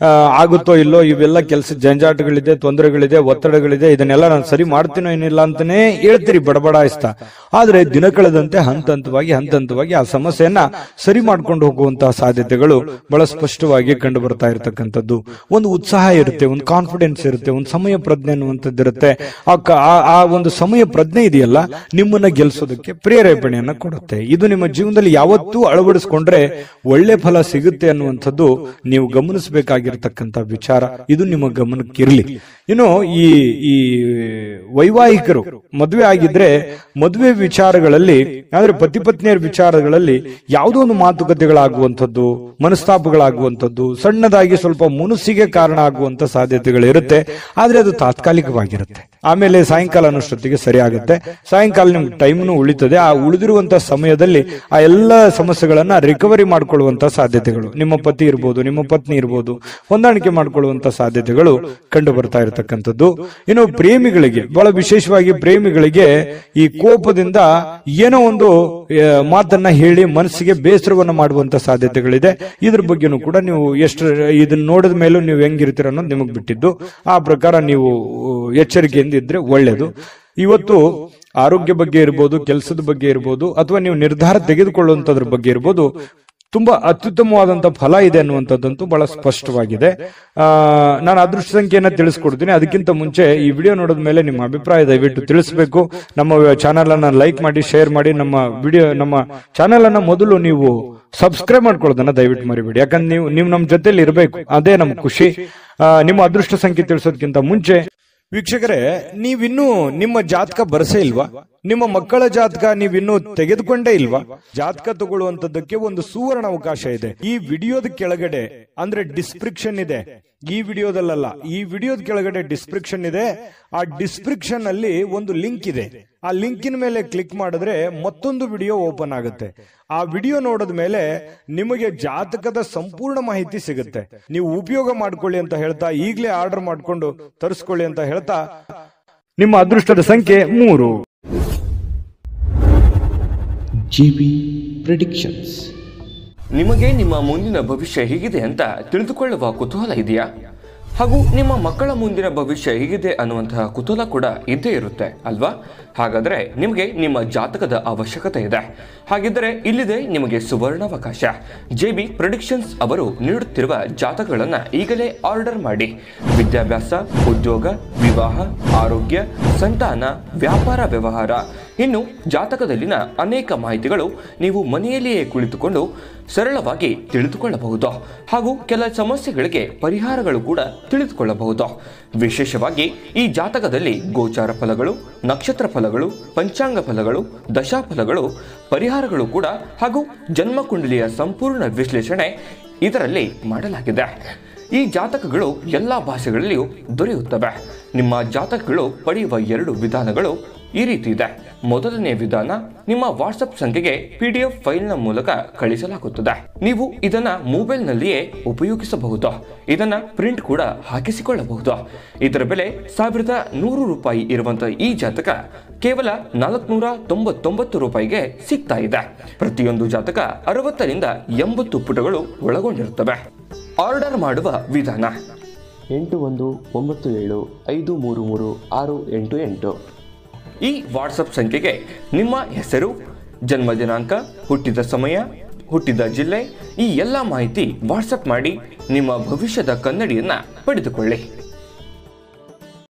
ಆಗುತ್ತೋ ಇಲ್ಲೋ, ಇವೆಲ್ಲ ಕೆಲಸ ಜಂಜಾಟಗಳಿದೆ, ತೊಂದರೆಗಳಿದೆ, ಒತ್ತಡಗಳಿದೆ, ಇದನ್ನೆಲ್ಲ ನಾನು ಸರಿ ಮಾಡ್ತೀನೋ ಏನಿಲ್ಲ ಅಂತಾನೆ ಹೇಳ್ತೀರಿ ಬಡಬಡಾಯಿಸ್ತಾ. ಆದ್ರೆ ದಿನ ಕಳೆದಂತೆ ಹಂತ ಹಂತವಾಗಿ ಆ ಸಮಸ್ಯೆಯನ್ನ ಸರಿ ಮಾಡ್ಕೊಂಡು ಹೋಗುವಂತಹ ಸಾಧ್ಯತೆಗಳು ಬಹಳ ಸ್ಪಷ್ಟವಾಗಿ ಕಂಡು ಬರ್ತಾ ಇರತಕ್ಕಂಥದ್ದು. ಒಂದು ಉತ್ಸಾಹ ಇರುತ್ತೆ, ಒಂದು ಕಾನ್ಫಿಡೆನ್ಸ್ ಇರುತ್ತೆ, ಒಂದು ಸಮಯ ಪ್ರಜ್ಞೆ ಅನ್ನುವಂಥದ್ದು ಇರುತ್ತೆ. ಆ ಒಂದು ಸಮಯ ಪ್ರಜ್ಞೆ ಇದೆಯಲ್ಲ, ನಿಮ್ಮನ್ನ ಗೆಲ್ಸೋದಕ್ಕೆ ಪ್ರೇರೇಪಣೆಯನ್ನ ಕೊಡುತ್ತೆ. ಇದು ನಿಮ್ಮ ಜೀವನದಲ್ಲಿ ಯಾವತ್ತೂ ಅಳವಡಿಸಿಕೊಂಡ್ರೆ ಒಳ್ಳೆ ಫಲ ಸಿಗುತ್ತೆ ಅನ್ನುವಂಥದ್ದು ನೀವು ಗಮನಿಸಬೇಕಾಗಿರ್ತಕ್ಕಂಥ ವಿಚಾರ. ಇದು ನಿಮ್ಮ ಗಮನಕ್ಕಿರಲಿ. ಇನ್ನು ಈ ವೈವಾಹಿಕರು ಮದುವೆ ಆಗಿದ್ರೆ ಮದುವೆ ವಿಚಾರಗಳಲ್ಲಿ, ಅಂದ್ರೆ ಪತಿ ಪತ್ನಿಯರ ವಿಚಾರಗಳಲ್ಲಿ ಯಾವುದೋ ಒಂದು ಮಾತುಕತೆಗಳಾಗುವಂಥದ್ದು, ಮನಸ್ತಾಪಗಳಾಗುವಂಥದ್ದು, ಸಣ್ಣದಾಗಿ ಸ್ವಲ್ಪ ಮುನಿಸಿಗೆ ಕಾರಣ ಆಗುವಂತ ಸಾಧ್ಯತೆಗಳಿರುತ್ತೆ. ಆದ್ರೆ ಅದು ತಾತ್ಕಾಲಿಕವಾಗಿರುತ್ತೆ. ಆಮೇಲೆ ಸಾಯಂಕಾಲ ಅನ್ನೋಷ್ಟೊತ್ತಿಗೆ ಸರಿ ಆಗುತ್ತೆ. ಸಾಯಂಕಾಲ ನಿಮ್ಗೆ ಟೈಮ್ನು ಉಳಿತದೆ. ಆ ಉಳಿದಿರುವಂತಹ ಸಮಯದಲ್ಲಿ ಆ ಎಲ್ಲ ಸಮಸ್ಯೆಗಳನ್ನ ರಿಕವರಿ ಮಾಡ್ಕೊಳ್ಳುವಂತ ಸಾಧ್ಯತೆಗಳು, ನಿಮ್ಮ ಪತಿ ಇರ್ಬೋದು, ನಿಮ್ಮ ಪತ್ನಿ ಇರ್ಬೋದು, ಹೊಂದಾಣಿಕೆ ಮಾಡ್ಕೊಳ್ಳುವಂತ ಸಾಧ್ಯತೆಗಳು ಕಂಡು ಬರ್ತಾ ಇರತಕ್ಕಂಥದ್ದು. ಇನ್ನು ಪ್ರೇಮಿಗಳಿಗೆ, ಬಹಳ ವಿಶೇಷವಾಗಿ ಪ್ರೇಮಿಗಳಿಗೆ ಈ ಕೋಪದಿಂದ ಏನೋ ಒಂದು ಮಾತನ್ನ ಹೇಳಿ ಮನಸ್ಸಿಗೆ ಬೇಸರವನ್ನ ಮಾಡುವಂತ ಸಾಧ್ಯತೆಗಳಿದೆ. ಇದ್ರ ಬಗ್ಗೆನೂ ಕೂಡ ನೀವು ಎಷ್ಟು ಇದನ್ನ ನೋಡಿದ ಮೇಲೂ ನೀವು ಹೆಂಗಿರ್ತೀರ ಅನ್ನೋದು ನಿಮಗೆ ಬಿಟ್ಟಿದ್ದು. ಆ ಪ್ರಕಾರ ನೀವು ಎಚ್ಚರಿಕೆಯಿಂದ ಇದ್ರೆ ಒಳ್ಳೆಯದು. ಇವತ್ತು ಆರೋಗ್ಯ ಬಗ್ಗೆ ಇರ್ಬೋದು, ಕೆಲಸದ ಬಗ್ಗೆ ಇರ್ಬೋದು, ಅಥವಾ ನೀವು ನಿರ್ಧಾರ ತೆಗೆದುಕೊಳ್ಳುವಂತದ್ರ ಬಗ್ಗೆ ಇರ್ಬೋದು, ತುಂಬಾ ಅತ್ಯುತ್ತಮವಾದಂತಹ ಫಲ ಇದೆ ಅನ್ನುವಂಥದ್ದಂತೂ ಬಹಳ ಸ್ಪಷ್ಟವಾಗಿದೆ. ನಾನು ಅದೃಷ್ಟ ಸಂಖ್ಯೆಯನ್ನ ತಿಳಿಸ್ಕೊಡ್ತೀನಿ. ಅದಕ್ಕಿಂತ ಮುಂಚೆ ಈ ವಿಡಿಯೋ ನೋಡಿದ ಮೇಲೆ ನಿಮ್ಮ ಅಭಿಪ್ರಾಯ ದಯವಿಟ್ಟು ತಿಳಿಸಬೇಕು. ನಮ್ಮ ಚಾನೆಲ್ ಅನ್ನ ಲೈಕ್ ಮಾಡಿ, ಶೇರ್ ಮಾಡಿ. ನಮ್ಮ ಚಾನೆಲ್ ಅನ್ನ ಮೊದಲು ನೀವು ಸಬ್ಸ್ಕ್ರೈಬ್ ಮಾಡ್ಕೊಳ್ಳೋದನ್ನ ದಯವಿಟ್ಟು ಮರಿಬೇಡಿ. ಯಾಕಂದ್ರೆ ನೀವು ನಮ್ಮ ಜೊತೆಲಿ ಇರಬೇಕು, ಅದೇ ನಮ್ ಖುಷಿ. ನಿಮ್ಮ ಅದೃಷ್ಟ ಸಂಖ್ಯೆ ತಿಳಿಸೋದಕ್ಕಿಂತ ಮುಂಚೆ ವೀಕ್ಷಕರೇ, ನೀವಿನ್ನೂ ನಿಮ್ಮ ಜಾತಕ ಬರಸೇ ಇಲ್ವಾ? ನಿಮ್ಮ ಮಕ್ಕಳ ಜಾತಕ ನೀವಿನ್ನೂ ತೆಗೆದುಕೊಂಡೇ ಇಲ್ವಾ? ಜಾತಕ ತಗೊಳ್ಳುವಂತದ್ದಕ್ಕೆ ಒಂದು ಸುವರ್ಣ ಅವಕಾಶ ಇದೆ. ಈ ವಿಡಿಯೋದ ಕೆಳಗಡೆ, ಅಂದ್ರೆ ಡಿಸ್ಕ್ರಿಪ್ಷನ್ ಇದೆ, ಈ ವಿಡಿಯೋದಲ್ಲ, ಈ ವಿಡಿಯೋದ ಕೆಳಗಡೆ ಡಿಸ್ಕ್ರಿಪ್ಷನ್ ಇದೆ. ಆ ಡಿಸ್ಕ್ರಿಪ್ಷನ್ ಅಲ್ಲಿ ಒಂದು ಲಿಂಕ್ ಇದೆ. ಆ ಲಿಂಕಿನ ಮೇಲೆ ಕ್ಲಿಕ್ ಮಾಡಿದ್ರೆ ಮತ್ತೊಂದು ವಿಡಿಯೋ ಓಪನ್ ಆಗುತ್ತೆ. ಆ ವಿಡಿಯೋ ನೋಡಿದ ಮೇಲೆ ನಿಮಗೆ ಜಾತಕದ ಸಂಪೂರ್ಣ ಮಾಹಿತಿ ಸಿಗುತ್ತೆ. ನೀವು ಉಪಯೋಗ ಮಾಡ್ಕೊಳ್ಳಿ ಅಂತ ಹೇಳ್ತಾ, ಈಗಲೇ ಆರ್ಡರ್ ಮಾಡ್ಕೊಂಡು ತರಿಸ್ಕೊಳ್ಳಿ ಅಂತ ಹೇಳ್ತಾ, ನಿಮ್ಮ ಅದೃಷ್ಟದ ಸಂಖ್ಯೆ 3. JB predictions. ನಿಮಗೆ ನಿಮ್ಮ ಮುಂದಿನ ಭವಿಷ್ಯ ಹೇಗಿದೆ ಅಂತ ತಿಳಿದುಕೊಳ್ಳುವ ಕುತೂಹಲ ಇದೆಯಾ? ಹಾಗೂ ನಿಮ್ಮ ಮಕ್ಕಳ ಮುಂದಿನ ಭವಿಷ್ಯ ಹೇಗಿದೆ ಅನ್ನುವಂತಹ ಕುತೂಹಲ ಕೂಡ ಇದ್ದೇ ಇರುತ್ತೆ ಅಲ್ವಾ? ಹಾಗಾದರೆ ನಿಮಗೆ ನಿಮ್ಮ ಜಾತಕದ ಅವಶ್ಯಕತೆ ಇದೆ. ಹಾಗಿದ್ದರೆ ಇಲ್ಲಿದೆ ನಿಮಗೆ ಸುವರ್ಣಾವಕಾಶ. JB ಪ್ರೆಡಿಕ್ಷನ್ಸ್ ಅವರು ನೀಡುತ್ತಿರುವ ಜಾತಕಗಳನ್ನು ಈಗಲೇ ಆರ್ಡರ್ ಮಾಡಿ. ವಿದ್ಯಾಭ್ಯಾಸ, ಉದ್ಯೋಗ, ವಿವಾಹ, ಆರೋಗ್ಯ, ಸಂತಾನ, ವ್ಯಾಪಾರ ವ್ಯವಹಾರ, ಇನ್ನು ಜಾತಕದಲ್ಲಿನ ಅನೇಕ ಮಾಹಿತಿಗಳು ನೀವು ಮನೆಯಲ್ಲಿಯೇ ಕುಳಿತುಕೊಂಡು ಸರಳವಾಗಿ ತಿಳಿದುಕೊಳ್ಳಬಹುದು. ಹಾಗೂ ಕೆಲ ಸಮಸ್ಯೆಗಳಿಗೆ ಪರಿಹಾರಗಳು ಕೂಡ ತಿಳಿದುಕೊಳ್ಳಬಹುದು. ವಿಶೇಷವಾಗಿ ಈ ಜಾತಕದಲ್ಲಿ ಗೋಚಾರ ಫಲಗಳು, ನಕ್ಷತ್ರ ಫಲಗಳು, ಪಂಚಾಂಗ ಫಲಗಳು, ದಶಾಫಲಗಳು, ಪರಿಹಾರಗಳು ಕೂಡ ಹಾಗೂ ಜನ್ಮಕುಂಡಲಿಯ ಸಂಪೂರ್ಣ ವಿಶ್ಲೇಷಣೆ ಇದರಲ್ಲಿ ಮಾಡಲಾಗಿದೆ. ಈ ಜಾತಕಗಳು ಎಲ್ಲ ಭಾಷೆಗಳಲ್ಲಿಯೂ ದೊರೆಯುತ್ತವೆ. ನಿಮ್ಮ ಜಾತಕಗಳು ಪಡೆಯುವ 2 ವಿಧಾನಗಳು ಈ ರೀತಿ ಇದೆ. ಮೊದಲನೇ ವಿಧಾನ, ನಿಮ್ಮ ವಾಟ್ಸಪ್ ಸಂಖ್ಯೆಗೆ PDF ಫೈಲ್ನ ಮೂಲಕ ಕಳಿಸಲಾಗುತ್ತದೆ. ನೀವು ಇದನ್ನ ಮೊಬೈಲ್ನಲ್ಲಿಯೇ ಉಪಯೋಗಿಸಬಹುದು. ಇದನ್ನ ಪ್ರಿಂಟ್ ಕೂಡ ಹಾಕಿಸಿಕೊಳ್ಳಬಹುದು. ಇದರ ಬೆಲೆ 1100 ರೂಪಾಯಿ ಇರುವಂತಹ ಈ ಜಾತಕ ಕೇವಲ 499 ರೂಪಾಯಿಗೆ ಸಿಗ್ತಾ ಇದೆ. ಪ್ರತಿಯೊಂದು ಜಾತಕ 60 ರಿಂದ 80 ಪುಟಗಳು ಒಳಗೊಂಡಿರುತ್ತವೆ. ಆರ್ಡರ್ ಮಾಡುವ ವಿಧಾನ: 8197533688. ಈ ವಾಟ್ಸಪ್ ಸಂಖ್ಯೆಗೆ ನಿಮ್ಮ ಹೆಸರು, ಜನ್ಮ ದಿನಾಂಕ, ಹುಟ್ಟಿದ ಸಮಯ, ಹುಟ್ಟಿದ ಜಿಲ್ಲೆ, ಈ ಎಲ್ಲ ಮಾಹಿತಿ ವಾಟ್ಸಪ್ ಮಾಡಿ ನಿಮ್ಮ ಭವಿಷ್ಯದ ಕನ್ನಡಿಯನ್ನ ಪಡೆದುಕೊಳ್ಳಿ.